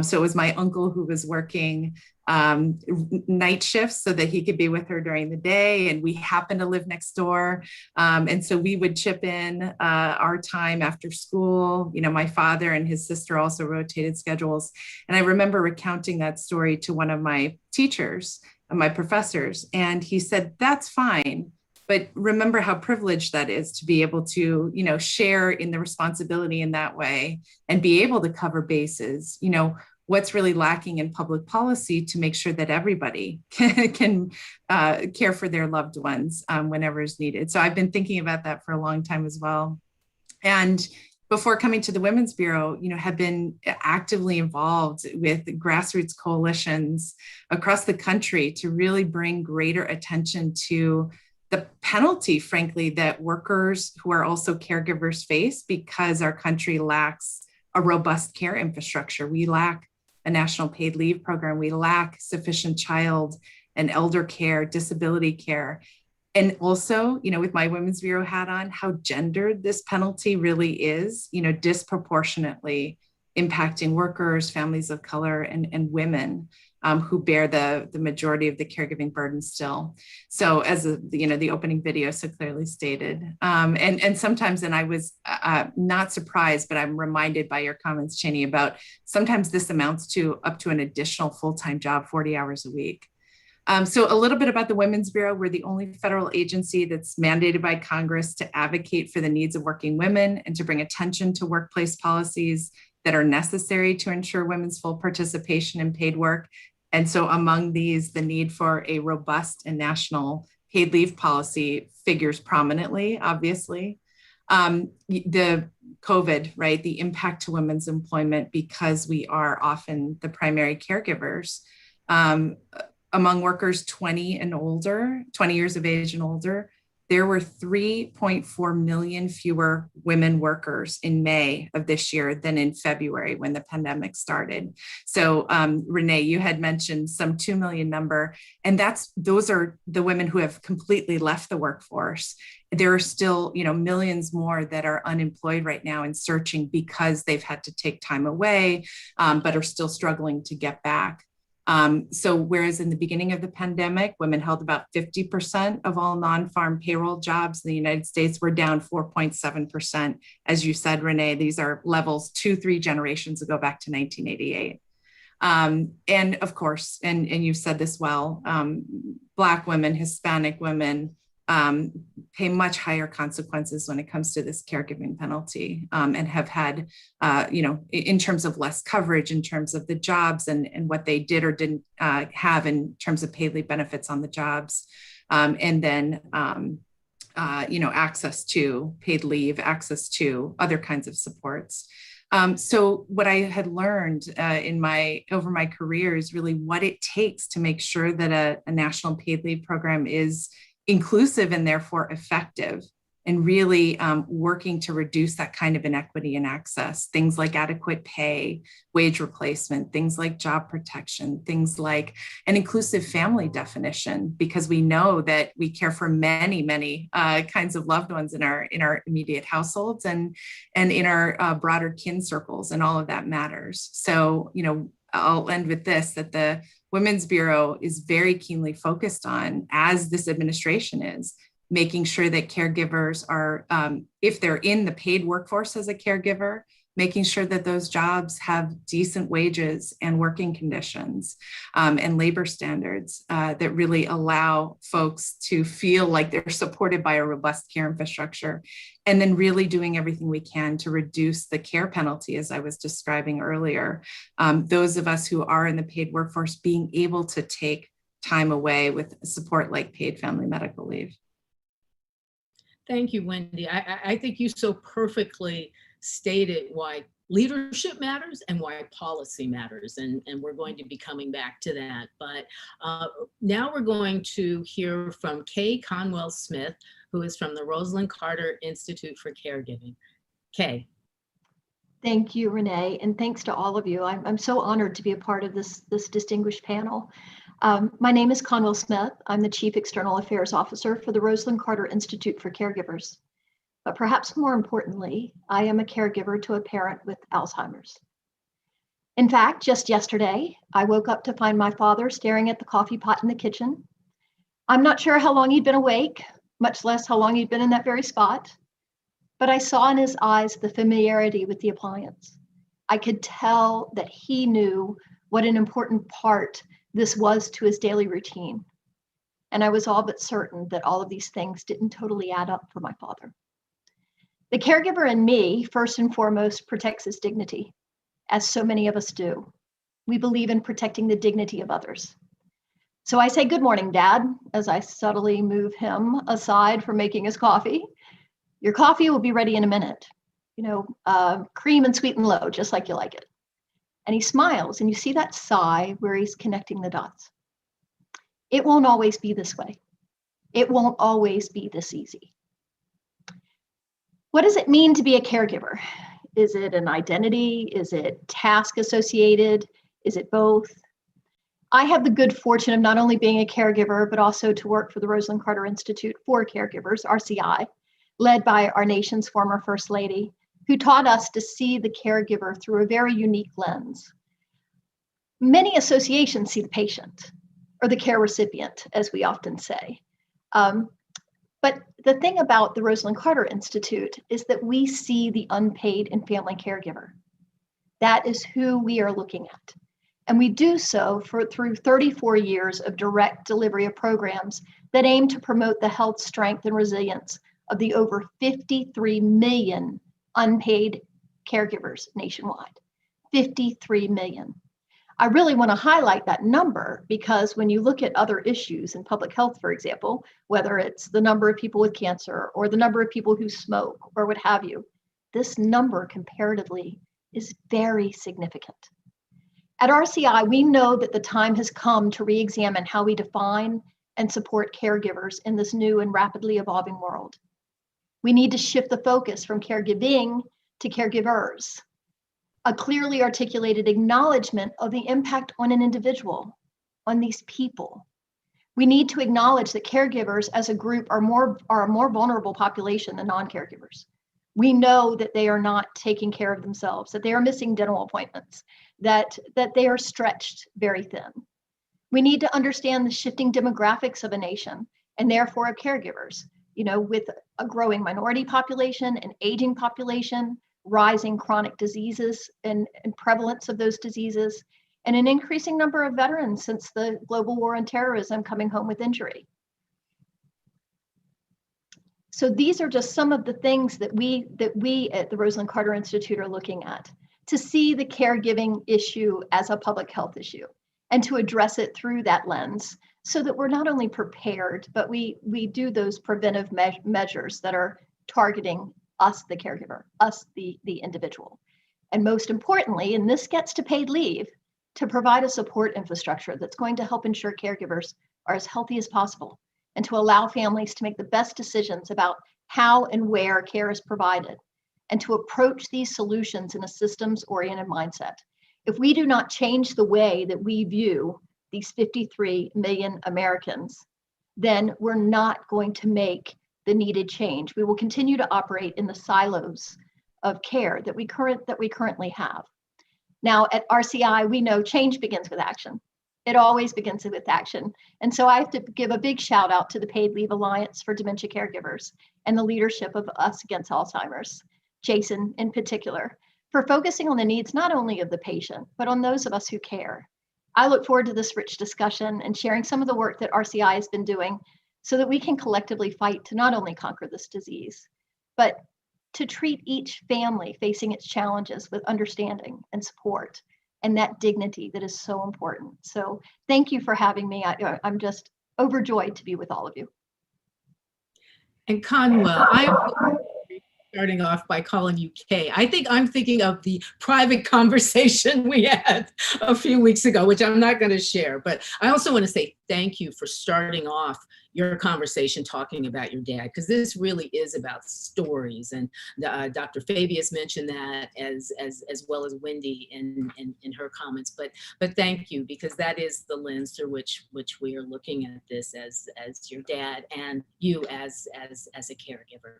So it was my uncle who was working night shifts so that he could be with her during the day, and we happened to live next door. And so we would chip in our time after school. You know, my father and his sister also rotated schedules. And I remember recounting that story to one of my teachers, my professors, and he said, "That's fine. But remember how privileged that is to be able to, you know, share in the responsibility in that way and be able to cover bases. You know, what's really lacking in public policy to make sure that everybody can care for their loved ones whenever is needed." So I've been thinking about that for a long time as well. And before coming to the Women's Bureau, you know, have been actively involved with grassroots coalitions across the country to really bring greater attention to the penalty, frankly, that workers who are also caregivers face because our country lacks a robust care infrastructure. We lack a national paid leave program. We lack sufficient child and elder care, disability care. And also, you know, with my Women's Bureau hat on, how gendered this penalty really is, you know, disproportionately impacting workers, families of color, and women. Who bear the majority of the caregiving burden still. So as the opening video so clearly stated, and sometimes, and I was not surprised, but I'm reminded by your comments, Cheney, about sometimes this amounts to up to an additional full-time job, 40 hours a week. So a little bit about the Women's Bureau. We're the only federal agency that's mandated by Congress to advocate for the needs of working women and to bring attention to workplace policies that are necessary to ensure women's full participation in paid work. And so among these, the need for a robust and national paid leave policy figures prominently, obviously. The COVID, right, the impact to women's employment, because we are often the primary caregivers. Among workers 20 years of age and older, there were 3.4 million fewer women workers in May of this year than in February when the pandemic started. So Renee, you had mentioned some 2 million number, and those are the women who have completely left the workforce. There are still, millions more that are unemployed right now and searching because they've had to take time away, but are still struggling to get back. So whereas in the beginning of the pandemic, women held about 50% of all non-farm payroll jobs in the United States, we're down 4.7%. As you said, Renee, these are levels 2-3 generations ago, back to 1988. And of course, and you said this well, Black women, Hispanic women, pay much higher consequences when it comes to this caregiving penalty, and have had, in terms of less coverage, in terms of the jobs and what they did or didn't have in terms of paid leave benefits on the jobs, and then, access to paid leave, access to other kinds of supports. So what I had learned over my career is really what it takes to make sure that a national paid leave program is inclusive and therefore effective, and really working to reduce that kind of inequity in access. Things like adequate pay, wage replacement, things like job protection, things like an inclusive family definition, because we know that we care for many, many kinds of loved ones in our immediate households and in our broader kin circles, and all of that matters. So, I'll end with this, that the Women's Bureau is very keenly focused on, as this administration is, making sure that caregivers are, if they're in the paid workforce as a caregiver, making sure that those jobs have decent wages and working conditions, and labor standards that really allow folks to feel like they're supported by a robust care infrastructure, and then really doing everything we can to reduce the care penalty, as I was describing earlier. Those of us who are in the paid workforce being able to take time away with support like paid family medical leave. Thank you, Wendy. I think you so perfectly stated why leadership matters and why policy matters, and we're going to be coming back to that. But now we're going to hear from Kay Conwell-Smith, who is from the Rosalind Carter Institute for Caregiving. Kay. Thank you, Renee, and thanks to all of you. I'm so honored to be a part of this distinguished panel. My name is Conwell Smith. I'm the Chief External Affairs Officer for the Rosalind Carter Institute for Caregivers. But perhaps more importantly, I am a caregiver to a parent with Alzheimer's. In fact, just yesterday, I woke up to find my father staring at the coffee pot in the kitchen. I'm not sure how long he'd been awake, much less how long he'd been in that very spot, but I saw in his eyes the familiarity with the appliance. I could tell that he knew what an important part this was to his daily routine. And I was all but certain that all of these things didn't totally add up for my father. The caregiver in me, first and foremost, protects his dignity, as so many of us do. We believe in protecting the dignity of others. So I say, "Good morning, Dad," as I subtly move him aside from making his coffee. "Your coffee will be ready in a minute. Cream and sweet and low, just like you like it." And he smiles, and you see that sigh where he's connecting the dots. It won't always be this way. It won't always be this easy. What does it mean to be a caregiver? Is it an identity? Is it task associated? Is it both? I have the good fortune of not only being a caregiver, but also to work for the Rosalind Carter Institute for Caregivers, RCI, led by our nation's former First Lady, who taught us to see the caregiver through a very unique lens. Many associations see the patient, or the care recipient, as we often say. But the thing about the Rosalind Carter Institute is that we see the unpaid and family caregiver. That is who we are looking at. And we do so through 34 years of direct delivery of programs that aim to promote the health, strength, and resilience of the over 53 million unpaid caregivers nationwide. 53 million. I really want to highlight that number because when you look at other issues in public health, for example, whether it's the number of people with cancer or the number of people who smoke or what have you, this number comparatively is very significant. At RCI, we know that the time has come to re-examine how we define and support caregivers in this new and rapidly evolving world. We need to shift the focus from caregiving to caregivers. A clearly articulated acknowledgement of the impact on an individual, on these people. We need to acknowledge that caregivers as a group are a more vulnerable population than non-caregivers. We know that they are not taking care of themselves, that they are missing dental appointments, that they are stretched very thin. We need to understand the shifting demographics of a nation and therefore of caregivers, with a growing minority population, an aging population, rising chronic diseases and prevalence of those diseases, and an increasing number of veterans since the global war on terrorism coming home with injury. So these are just some of the things that we at the Rosalind Carter Institute are looking at to see the caregiving issue as a public health issue and to address it through that lens so that we're not only prepared, but we do those preventive measures that are targeting us, the caregiver, us, the individual. And most importantly, and this gets to paid leave, to provide a support infrastructure that's going to help ensure caregivers are as healthy as possible and to allow families to make the best decisions about how and where care is provided and to approach these solutions in a systems-oriented mindset. If we do not change the way that we view these 53 million Americans, then we're not going to make the needed change. We will continue to operate in the silos of care that we currently have. Now at RCI, we know change begins with action. It always begins with action. And so I have to give a big shout out to the Paid Leave Alliance for Dementia Caregivers and the leadership of Us Against Alzheimer's, Jason in particular, for focusing on the needs not only of the patient, but on those of us who care. I look forward to this rich discussion and sharing some of the work that RCI has been doing so that we can collectively fight to not only conquer this disease, but to treat each family facing its challenges with understanding and support and that dignity that is so important. So thank you for having me. I'm just overjoyed to be with all of you. And Conwell, I'm starting off by calling you Kay. I think I'm thinking of the private conversation we had a few weeks ago, which I'm not going to share. But I also want to say thank you for starting off your conversation talking about your dad, because this really is about stories. And Dr. Fabius mentioned that as well as Wendy in her comments. But thank you, because that is the lens through which we are looking at this as your dad and you as a caregiver.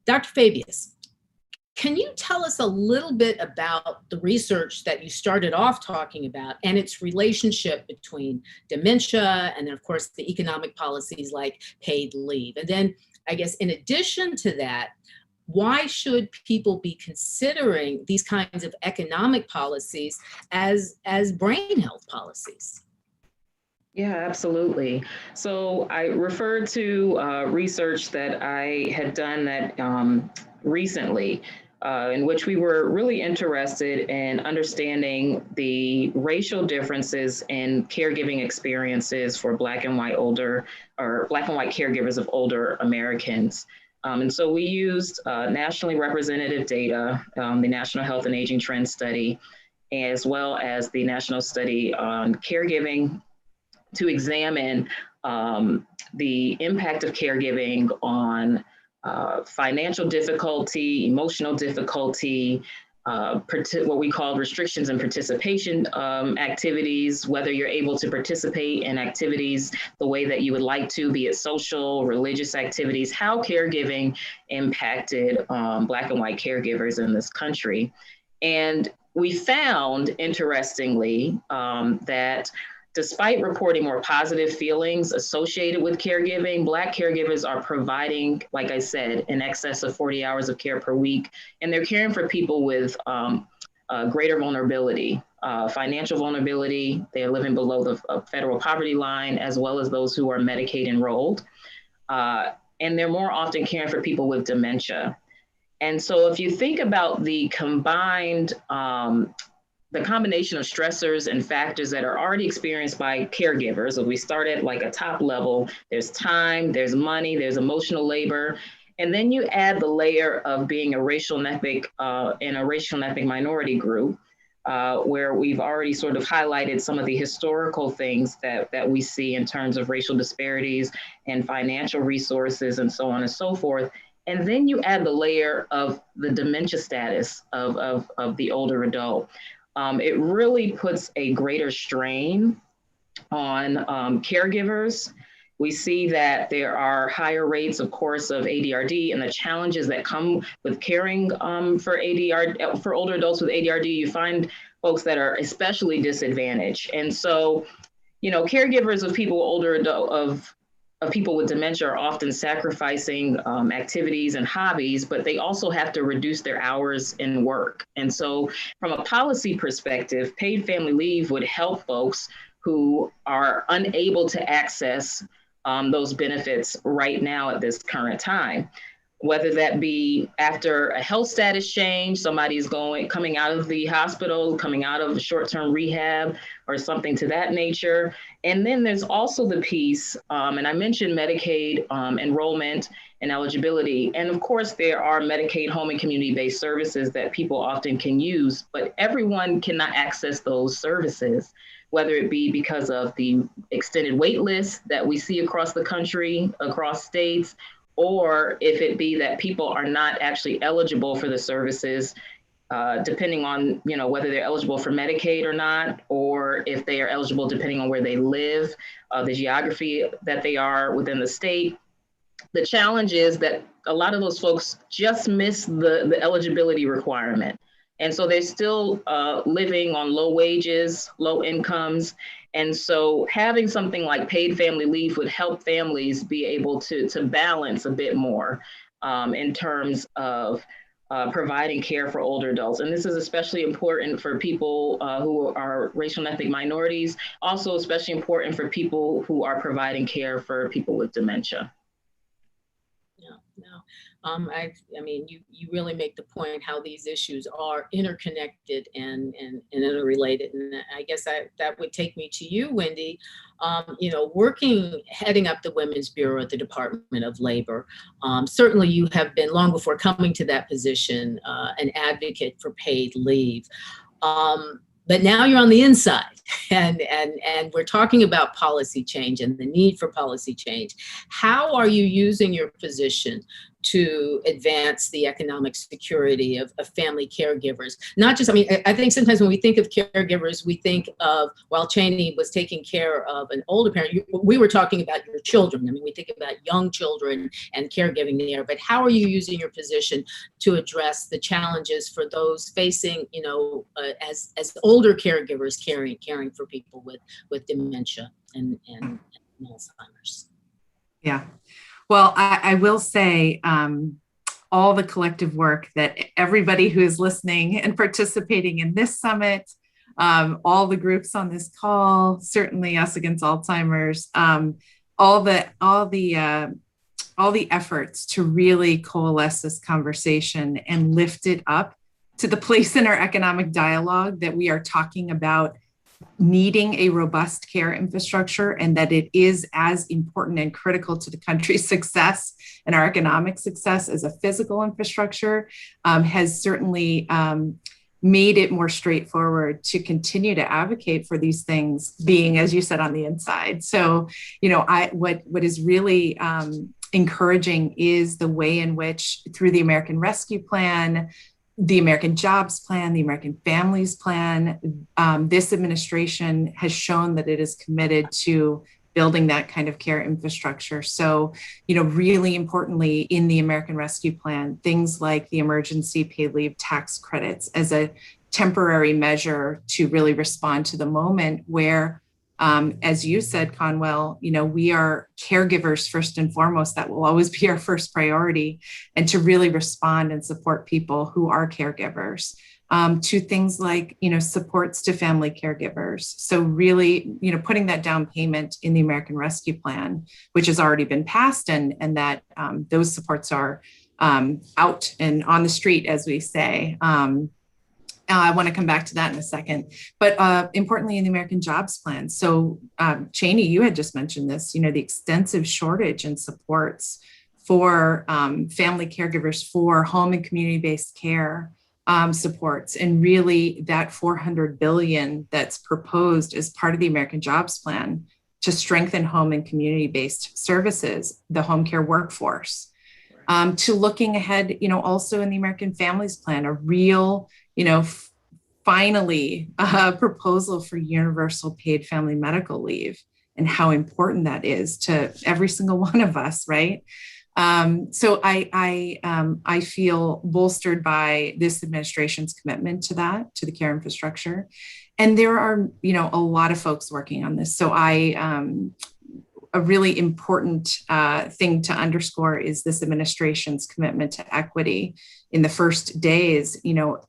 Dr. Fabius, can you tell us a little bit about the research that you started off talking about and its relationship between dementia and then, of course, the economic policies like paid leave? And then, I guess, in addition to that, why should people be considering these kinds of economic policies as brain health policies? Yeah, absolutely. So I referred to research that I had done that recently, in which we were really interested in understanding the racial differences in caregiving experiences for Black and white caregivers of older Americans. And so we used nationally representative data, the National Health and Aging Trend Study, as well as the National Study on Caregiving, to examine the impact of caregiving on financial difficulty, emotional difficulty, what we call restrictions in participation activities, whether you're able to participate in activities the way that you would like to, be it social, religious activities, how caregiving impacted Black and white caregivers in this country. And we found, interestingly, that despite reporting more positive feelings associated with caregiving, Black caregivers are providing, like I said, in excess of 40 hours of care per week, and they're caring for people with greater vulnerability, financial vulnerability. They are living below the federal poverty line, as well as those who are Medicaid enrolled. And they're more often caring for people with dementia. And so if you think about the combined the combination of stressors and factors that are already experienced by caregivers. So we start at like a top level, there's time, there's money, there's emotional labor. And then you add the layer of being a racial and ethnic minority group, where we've already sort of highlighted some of the historical things that we see in terms of racial disparities and financial resources and so on and so forth. And then you add the layer of the dementia status of the older adult. It really puts a greater strain on caregivers. We see that there are higher rates, of course, of ADRD and the challenges that come with caring for older adults with ADRD. You find folks that are especially disadvantaged. And so, you know, caregivers of people of people with dementia are often sacrificing activities and hobbies, but they also have to reduce their hours in work. And so from a policy perspective, paid family leave would help folks who are unable to access those benefits right now at this current time, whether that be after a health status change, somebody's coming out of the hospital, coming out of short-term rehab or something to that nature. And then there's also the piece, and I mentioned Medicaid enrollment and eligibility. And of course, there are Medicaid home and community-based services that people often can use, but everyone cannot access those services, whether it be because of the extended wait list that we see across the country, across states, or if it be that people are not actually eligible for the services, depending on, you know, whether they're eligible for Medicaid or not, or if they are eligible depending on where they live, the geography that they are within the state. The challenge is that a lot of those folks just miss the eligibility requirement. And so they're still living on low wages, low incomes. And so having something like paid family leave would help families be able to balance a bit more in terms of providing care for older adults. And this is especially important for people who are racial and ethnic minorities, also especially important for people who are providing care for people with dementia. I mean, you really make the point how these issues are interconnected and interrelated. And I guess that would take me to you, Wendy. You know, heading up the Women's Bureau at the Department of Labor, certainly you have been, long before coming to that position, an advocate for paid leave. But now you're on the inside and we're talking about policy change and the need for policy change. How are you using your position to advance the economic security of family caregivers? Not just, I mean, I think sometimes when we think of caregivers, we think of, while Cheney was taking care of an older parent, we were talking about your children. I mean, we think about young children and caregiving there, but how are you using your position to address the challenges for those facing, you know, as older caregivers caring for people with dementia and Alzheimer's? Yeah. Well, I will say all the collective work that everybody who is listening and participating in this summit, all the groups on this call, certainly Us Against Alzheimer's, all the efforts to really coalesce this conversation and lift it up to the place in our economic dialogue that we are talking about needing a robust care infrastructure, and that it is as important and critical to the country's success and our economic success as a physical infrastructure, has certainly made it more straightforward to continue to advocate for these things being, as you said, on the inside. So, you know, what is really encouraging is the way in which, through the American Rescue Plan, the American Jobs Plan, the American Families Plan, this administration has shown that it is committed to building that kind of care infrastructure. So, you know, really importantly in the American Rescue Plan, things like the emergency paid leave tax credits as a temporary measure to really respond to the moment where, as you said, Conwell, you know, we are caregivers first and foremost. That will always be our first priority, and to really respond and support people who are caregivers, to things like, you know, supports to family caregivers. So really, you know, putting that down payment in the American Rescue Plan, which has already been passed, and that those supports are out and on the street, as we say. I want to come back to that in a second, but importantly in the American Jobs Plan. So Cheney, you had just mentioned this, the extensive shortage in supports for family caregivers, for home and community-based care supports, and really that $400 billion that's proposed as part of the American Jobs Plan to strengthen home and community-based services, the home care workforce, to looking ahead, also in the American Families Plan, a real, finally a proposal for universal paid family medical leave and how important that is to every single one of us, right? So I feel bolstered by this administration's commitment to that, to the care infrastructure. And there are, a lot of folks working on this. So a really important thing to underscore is this administration's commitment to equity. In the first days,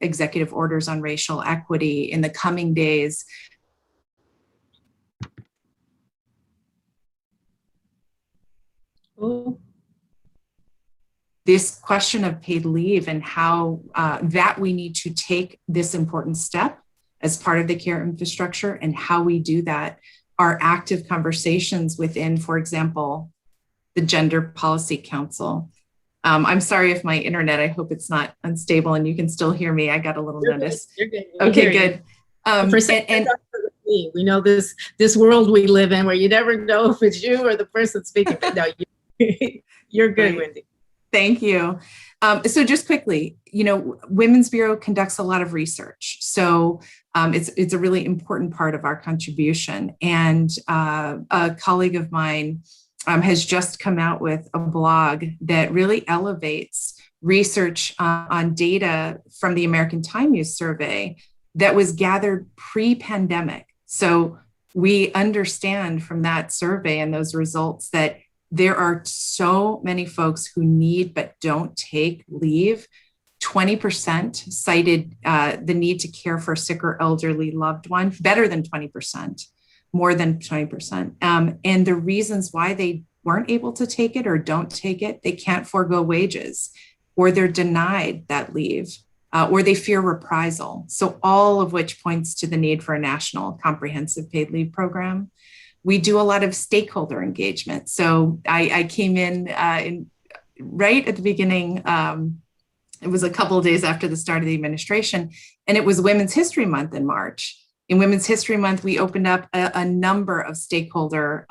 executive orders on racial equity. In the coming days, this question of paid leave and how that we need to take this important step as part of the care infrastructure, and how we do that are active conversations within, for example, the Gender Policy Council. I'm sorry if my internet, I hope it's not unstable and you can still hear me. I got a little notice. You're good. Okay, good. We know this world we live in where you never know if it's you or the person speaking. But no, you're good, Right. Wendy. Thank you. So just quickly, Women's Bureau conducts a lot of research. So it's a really important part of our contribution. And a colleague of mine has just come out with a blog that really elevates research on data from the American Time Use Survey that was gathered pre-pandemic. So we understand from that survey and those results that there are so many folks who need but don't take leave. 20% cited the need to care for a sick or elderly loved one, better than 20%, more than 20%. And the reasons why they weren't able to take it or don't take it, they can't forego wages, or they're denied that leave, or they fear reprisal. So all of which points to the need for a national comprehensive paid leave program. We do a lot of stakeholder engagement. So I came in right at the beginning. It was a couple of days after the start of the administration, and it was Women's History Month in March. In Women's History Month, we opened up a number of stakeholder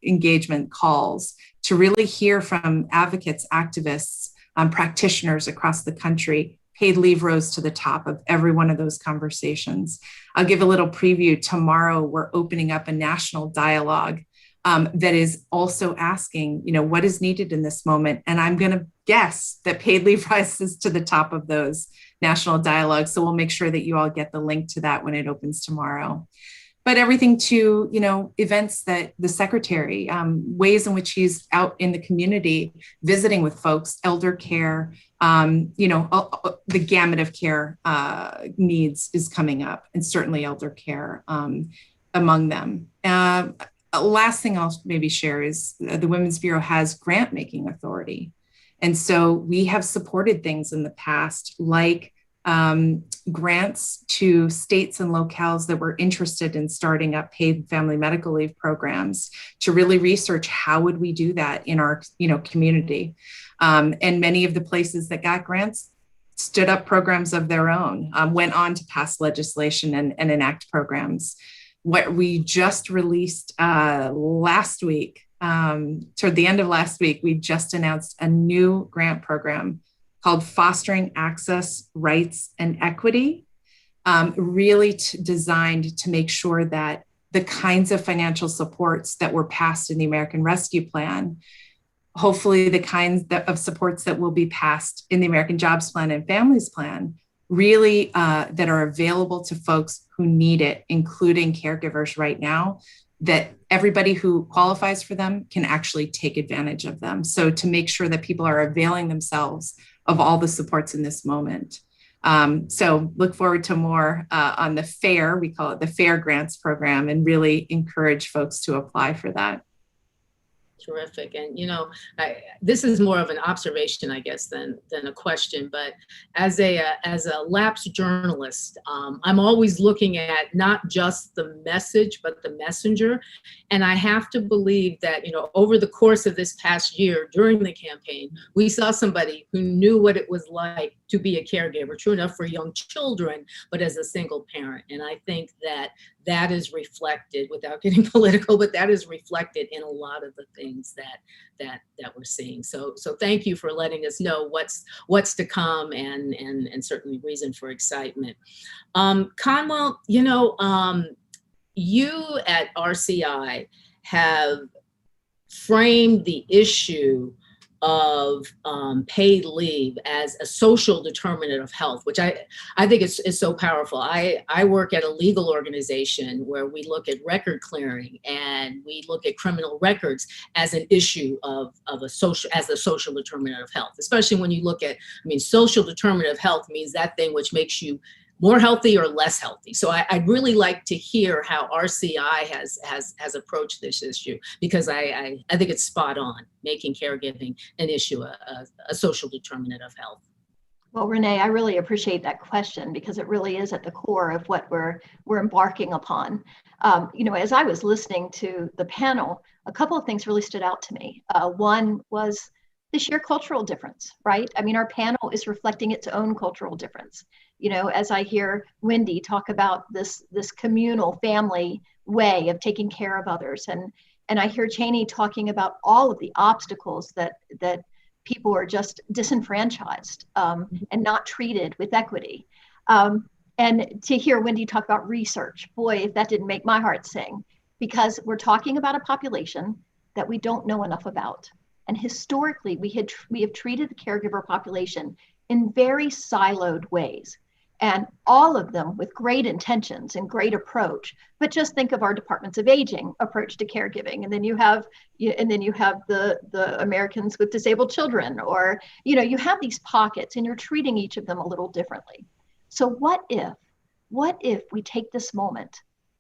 engagement calls to really hear from advocates, activists, practitioners across the country. Paid leave rose to the top of every one of those conversations. I'll give a little preview. Tomorrow, we're opening up a national dialogue that is also asking, what is needed in this moment? And I'm going to guess that paid leave rises to the top of those national dialogues. So we'll make sure that you all get the link to that when it opens tomorrow. But everything to, events that the secretary, ways in which he's out in the community, visiting with folks, elder care, the gamut of care needs is coming up, and certainly elder care among them. Last thing I'll maybe share is the Women's Bureau has grant making authority. And so we have supported things in the past, like grants to states and locales that were interested in starting up paid family medical leave programs to really research how would we do that in our community. And many of the places that got grants stood up programs of their own, went on to pass legislation and enact programs. What we just released last week, toward the end of last week, we just announced a new grant program called Fostering Access, Rights, and Equity, really designed to make sure that the kinds of financial supports that were passed in the American Rescue Plan, hopefully the kinds of supports that will be passed in the American Jobs Plan and Families Plan, really that are available to folks who need it, including caregivers right now, that everybody who qualifies for them can actually take advantage of them. So to make sure that people are availing themselves of all the supports in this moment. So look forward to more on the FAIR, we call it the FAIR Grants Program, and really encourage folks to apply for that. Terrific. And, you know, this is more of an observation, I guess, than a question. But as a lapsed journalist, I'm always looking at not just the message, but the messenger. And I have to believe that, you know, over the course of this past year during the campaign, we saw somebody who knew what it was like to be a caregiver, true enough for young children, but as a single parent. And I think that that is reflected, without getting political, but that is reflected in a lot of the things that we're seeing. So thank you for letting us know what's to come, and certainly reason for excitement. Conwell, you know, you at RCI have framed the issue of paid leave as a social determinant of health, which I think is so powerful. I work at a legal organization where we look at record clearing and we look at criminal records as an issue of a social determinant of health, especially when you look at, I mean, social determinant of health means that thing which makes you more healthy or less healthy. So I'd really like to hear how RCI has approached this issue, because I think it's spot on, making caregiving an issue, a social determinant of health. Well, Renee, I really appreciate that question, because it really is at the core of what we're embarking upon. You know, as I was listening to the panel, a couple of things really stood out to me. One was the sheer cultural difference, right? I mean, our panel is reflecting its own cultural difference. You know, as I hear Wendy talk about this communal family way of taking care of others, and I hear Cheney talking about all of the obstacles that people are just disenfranchised and not treated with equity. And to hear Wendy talk about research, boy, if that didn't make my heart sing, because we're talking about a population that we don't know enough about. And historically, we have treated the caregiver population in very siloed ways, and all of them with great intentions and great approach. But just think of our departments of aging approach to caregiving, and then you have the Americans with disabled children, or you know, you have these pockets, and you're treating each of them a little differently. So what if we take this moment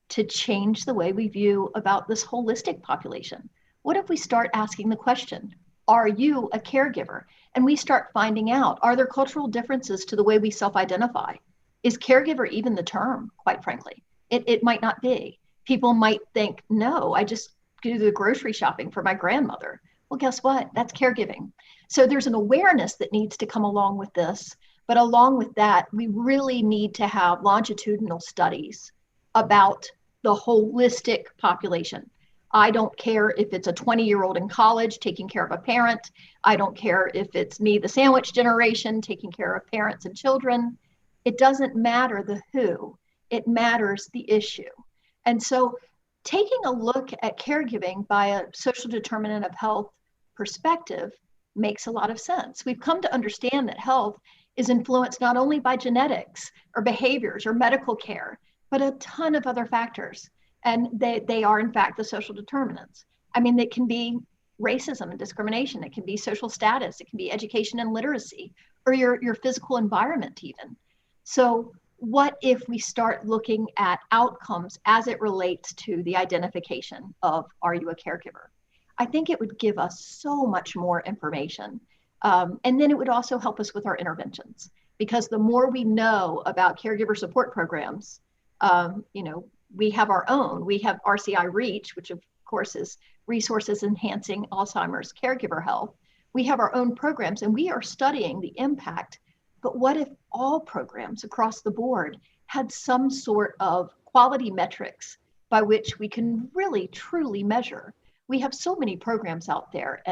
to change the way we view about this holistic population? What if we start asking the question, are you a caregiver? And we start finding out, are there cultural differences to the way we self-identify? Is caregiver even the term, quite frankly? It might not be. People might think, no, I just do the grocery shopping for my grandmother. Well, guess what? That's caregiving. So there's an awareness that needs to come along with this. But along with that, we really need to have longitudinal studies about the holistic population. I don't care if it's a 20-year-old in college taking care of a parent. I don't care if it's me, the sandwich generation, taking care of parents and children. It doesn't matter the who, it matters the issue. And so taking a look at caregiving by a social determinant of health perspective makes a lot of sense. We've come to understand that health is influenced not only by genetics or behaviors or medical care, but a ton of other factors. And they are, in fact, the social determinants. I mean, it can be racism and discrimination. It can be social status. It can be education and literacy, or your physical environment even. So what if we start looking at outcomes as it relates to the identification of, are you a caregiver? I think it would give us so much more information. And then it would also help us with our interventions, because the more we know about caregiver support programs, you know, we have our own. We have RCI Reach, which of course is Resources Enhancing Alzheimer's Caregiver Health. We have our own programs, and we are studying the impact. But what if all programs across the board had some sort of quality metrics by which we can really, truly measure? We have so many programs out there,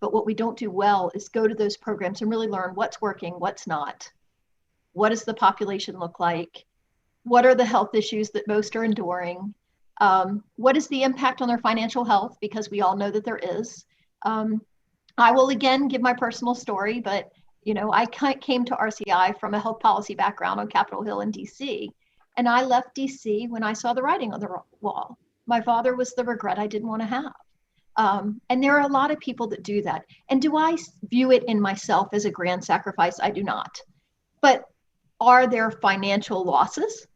but what we don't do well is go to those programs and really learn what's working, what's not. What does the population look like? What are the health issues that most are enduring? What is the impact on their financial health? Because we all know that there is. I will again give my personal story, but you know, I came to RCI from a health policy background on Capitol Hill in DC, and I left DC when I saw the writing on the wall. My father was the regret I didn't want to have. And there are a lot of people that do that. And do I view it in myself as a grand sacrifice? I do not. But are there financial losses?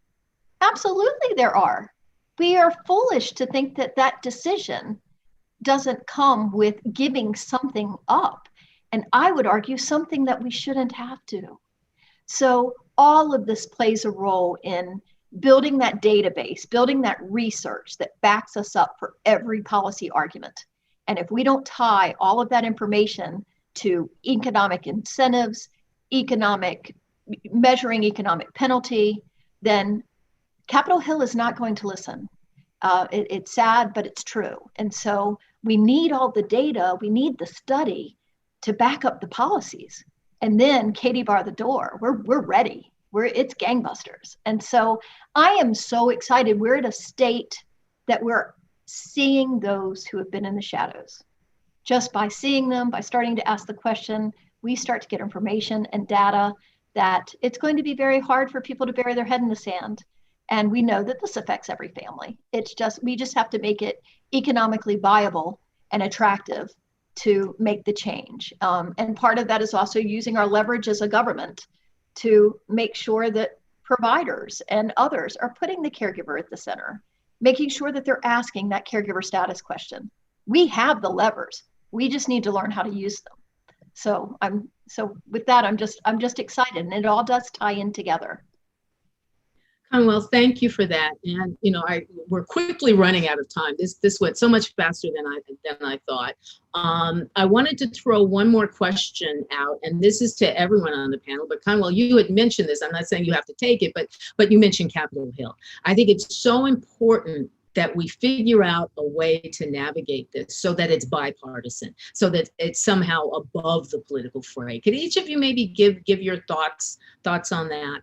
Absolutely there are. We are foolish to think that that decision doesn't come with giving something up. And I would argue something that we shouldn't have to. So all of this plays a role in building that database, building that research that backs us up for every policy argument. And if we don't tie all of that information to economic incentives, measuring economic penalty, then Capitol Hill is not going to listen. It's sad, but it's true. And so we need all the data, we need the study to back up the policies. And then Katie bar the door, we're ready. It's gangbusters. And so I am so excited. We're at a state that we're seeing those who have been in the shadows. Just by seeing them, by starting to ask the question, we start to get information and data that it's going to be very hard for people to bury their head in the sand. And we know that this affects every family. We just have to make it economically viable and attractive to make the change. And part of that is also using our leverage as a government to make sure that providers and others are putting the caregiver at the center, making sure that they're asking that caregiver status question. We have the levers. We just need to learn how to use them. So with that, I'm just excited, and it all does tie in together. Conwell, thank you for that. And we're quickly running out of time. This went so much faster than I thought. I wanted to throw one more question out, and this is to everyone on the panel. But Conwell, you had mentioned this. I'm not saying you have to take it, but you mentioned Capitol Hill. I think it's so important that we figure out a way to navigate this so that it's bipartisan, so that it's somehow above the political fray. Could each of you maybe give your thoughts on that?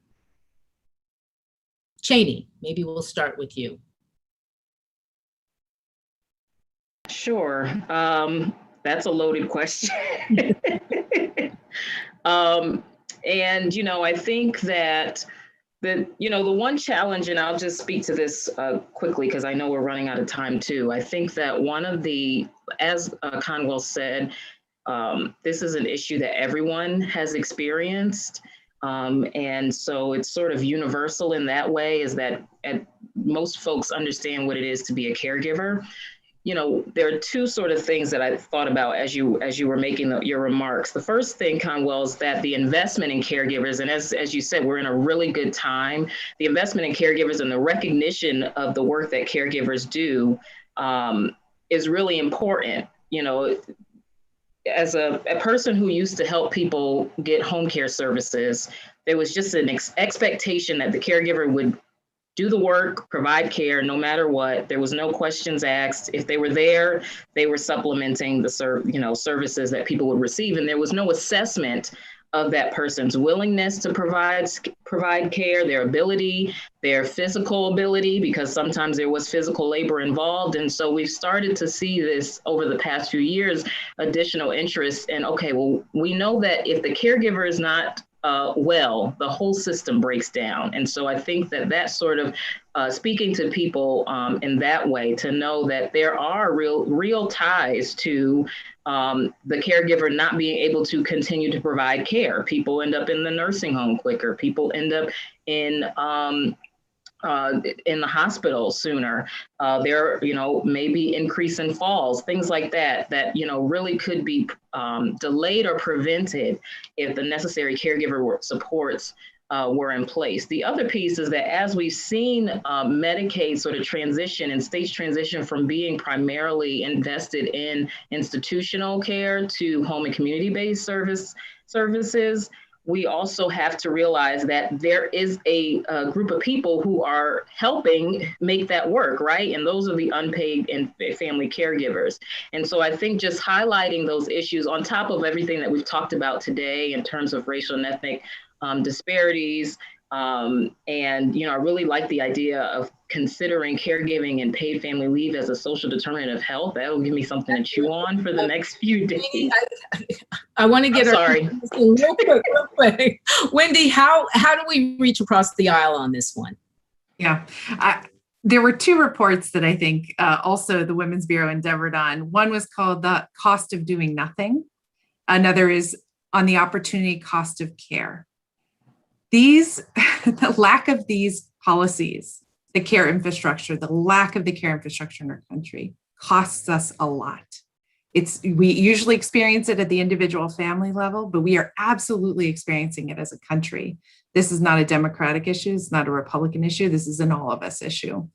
Cheney, maybe we'll start with you. Sure. That's a loaded question. And, I think that the one challenge, and I'll just speak to this quickly because I know we're running out of time too. I think that one of the, as Conwell said, this is an issue that everyone has experienced. And so it's sort of universal in that way, is that most folks understand what it is to be a caregiver. There are two sort of things that I thought about as you were making your remarks. The first thing, Conwell, is that the investment in caregivers, and as you said, we're in a really good time. The investment in caregivers and the recognition of the work that caregivers do is really important. As a person who used to help people get home care services, there was just an expectation that the caregiver would do the work, provide care, no matter what. There was no questions asked. If they were there, they were supplementing the services that people would receive, and there was no assessment of that person's willingness to provide care, their ability, their physical ability, because sometimes there was physical labor involved. And so we've started to see this over the past few years, additional interest in, okay, well, we know that if the caregiver is not well, the whole system breaks down. And so I think that sort of speaking to people in that way, to know that there are real ties to the caregiver not being able to continue to provide care. People end up in the nursing home quicker. People end up in the hospital sooner. There, maybe increase in falls, things like that, really could be delayed or prevented if the necessary caregiver supports were in place. The other piece is that as we've seen Medicaid sort of transition and states transition from being primarily invested in institutional care to home and community-based services, we also have to realize that there is a group of people who are helping make that work, right? And those are the unpaid and family caregivers. And so I think just highlighting those issues on top of everything that we've talked about today in terms of racial and ethnic disparities. And, I really like the idea of considering caregiving and paid family leave as a social determinant of health. That'll give me something to chew on for the next few days. I want to get sorry. Real quick. Wendy, how do we reach across the aisle on this one? Yeah. There were two reports that I think also the Women's Bureau endeavored on. One was called The Cost of Doing Nothing. Another is on the opportunity cost of care. The lack of these policies, the care infrastructure, the lack of the care infrastructure in our country costs us a lot. We usually experience it at the individual family level, but we are absolutely experiencing it as a country. This is not a Democratic issue. It's not a Republican issue. This is an all of us issue.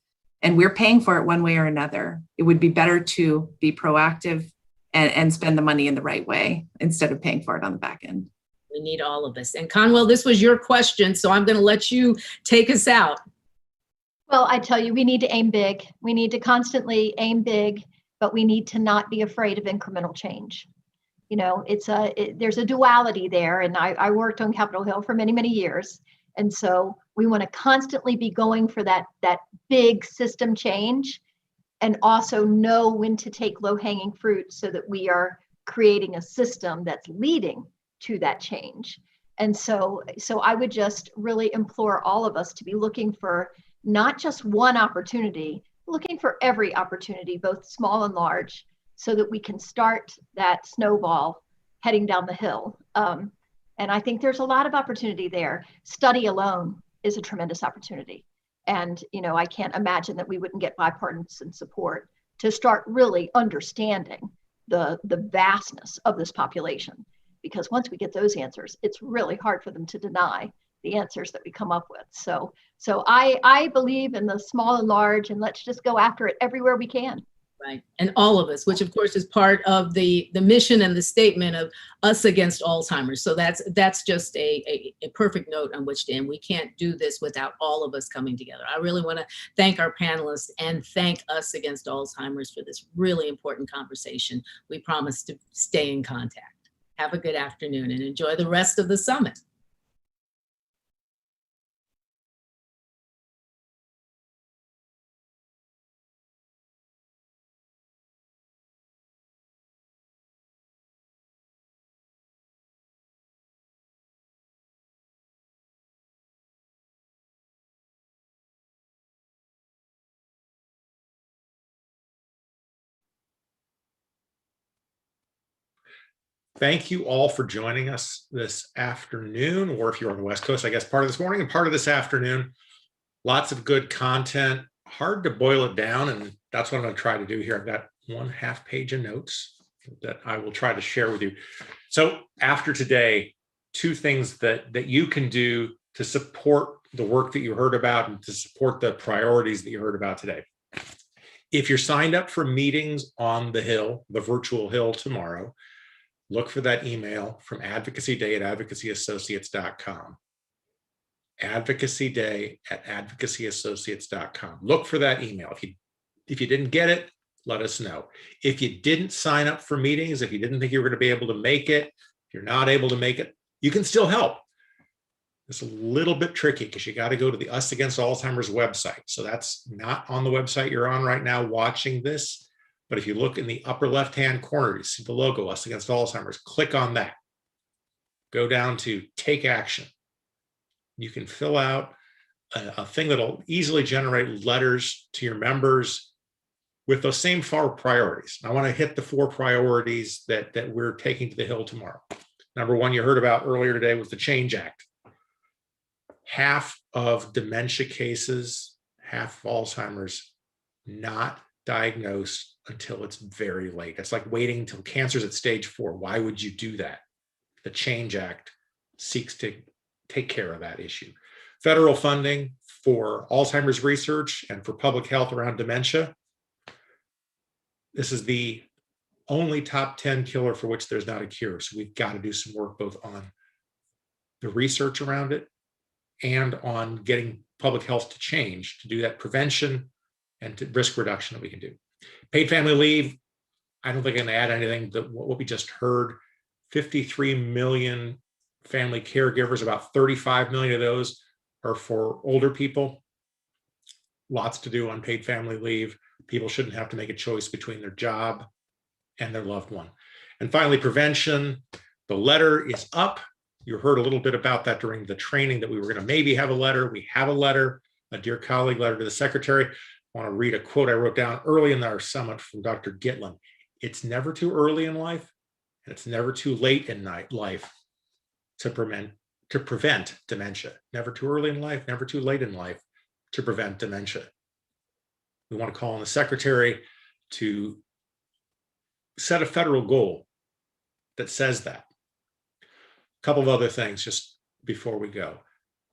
And we're paying for it one way or another. It would be better to be proactive and spend the money in the right way instead of paying for it on the back end. We need all of us. And Conwell, this was your question, so I'm going to let you take us out. Well, I tell you, we need to aim big. We need to constantly aim big, but we need to not be afraid of incremental change. You know, there's a duality there. And I worked on Capitol Hill for many, many years. And so we want to constantly be going for that big system change, and also know when to take low-hanging fruit so that we are creating a system that's leading to that change. And so I would just really implore all of us to be looking for not just one opportunity, looking for every opportunity, both small and large, so that we can start that snowball heading down the hill. And I think there's a lot of opportunity there. Study alone is a tremendous opportunity. And, you know, I can't imagine that we wouldn't get bipartisan support to start really understanding the vastness of this population. Because once we get those answers, it's really hard for them to deny the answers that we come up with. So I believe in the small and large, and let's just go after it everywhere we can. Right. And all of us, which of course is part of the mission and the statement of Us Against Alzheimer's. So that's just a perfect note on which to end. We can't do this without all of us coming together. I really want to thank our panelists and thank Us Against Alzheimer's for this really important conversation. We promise to stay in contact. Have a good afternoon and enjoy the rest of the summit. Thank you all for joining us this afternoon, or if you're on the West Coast, I guess part of this morning and part of this afternoon. Lots of good content, hard to boil it down, and that's what I'm going to try to do here. I've got 1/2 page of notes that I will try to share with you. So after today, 2 things that you can do to support the work that you heard about and to support the priorities that you heard about today. If you're signed up for meetings on the Hill, the virtual Hill tomorrow, look for that email from Advocacy Day at advocacyassociates.com. Advocacy Day at advocacyassociates.com. Look for that email. If you didn't get it, let us know. If you didn't sign up for meetings, if you didn't think you were going to be able to make it, if you're not able to make it, you can still help. It's a little bit tricky because you got to go to the Us Against Alzheimer's website. So that's not on the website you're on right now watching this. But if you look in the upper left-hand corner, you see the logo, Us Against Alzheimer's. Click on that. Go down to Take Action. You can fill out a thing that'll easily generate letters to your members with those same 4 priorities. I want to hit the 4 priorities that we're taking to the Hill tomorrow. Number 1, you heard about earlier today, was the Change Act. Half of dementia cases, half of Alzheimer's, not diagnosed until it's very late. It's like waiting until cancer's at stage 4. Why would you do that? The Change Act seeks to take care of that issue. Federal funding for Alzheimer's research and for public health around dementia. This is the only top 10 killer for which there's not a cure. So we've got to do some work both on the research around it and on getting public health to change, to do that prevention and to risk reduction that we can do. Paid family leave, I don't think I can add anything to what we just heard. 53 million family caregivers, about 35 million of those are for older people. Lots to do on paid family leave. People shouldn't have to make a choice between their job and their loved one. And finally, prevention. The letter is up. You heard a little bit about that during the training, that we were going to maybe have a letter. We have a letter, a Dear Colleague letter to the Secretary. I want to read a quote I wrote down early in our summit from Dr. Gitlin. It's never too early in life, and it's never too late in life to prevent dementia. Never too early in life, never too late in life to prevent dementia. We want to call on the Secretary to set a federal goal that says that. A couple of other things just before we go.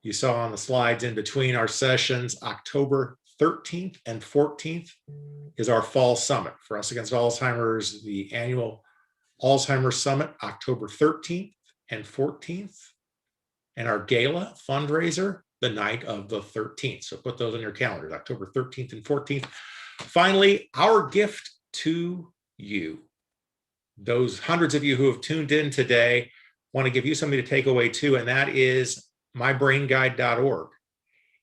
You saw on the slides in between our sessions, October 13th and 14th is our fall summit for Us Against Alzheimer's, the annual Alzheimer's Summit, October 13th and 14th, and our gala fundraiser, the night of the 13th. So put those on your calendars, October 13th and 14th. Finally, our gift to you, those hundreds of you who have tuned in today, want to give you something to take away too, and that is mybrainguide.org.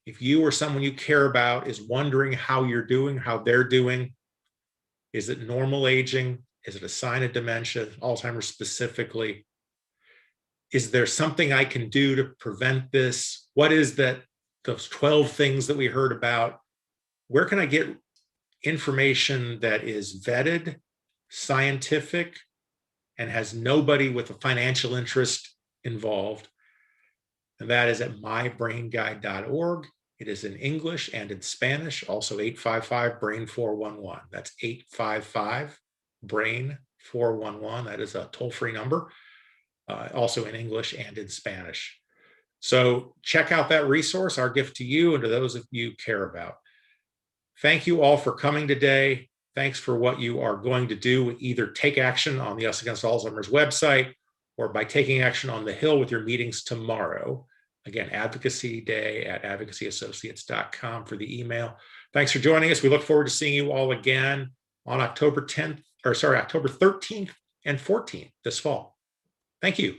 If you or someone you care about is wondering how you're doing, how they're doing, is it normal aging? Is it a sign of dementia, Alzheimer's specifically? Is there something I can do to prevent this? What is that, those 12 things that we heard about? Where can I get information that is vetted, scientific, and has nobody with a financial interest involved? And that is at mybrainguide.org. It is in English and in Spanish, also 855-BRAIN-411. That's 855-BRAIN-411. That is a toll-free number, also in English and in Spanish. So check out that resource, our gift to you and to those of you care about. Thank you all for coming today. Thanks for what you are going to do. Either take action on the Us Against Alzheimer's website or by taking action on the Hill with your meetings tomorrow. Again, Advocacy Day at advocacyassociates.com for the email. Thanks for joining us. We look forward to seeing you all again on October 13th and 14th this fall. Thank you.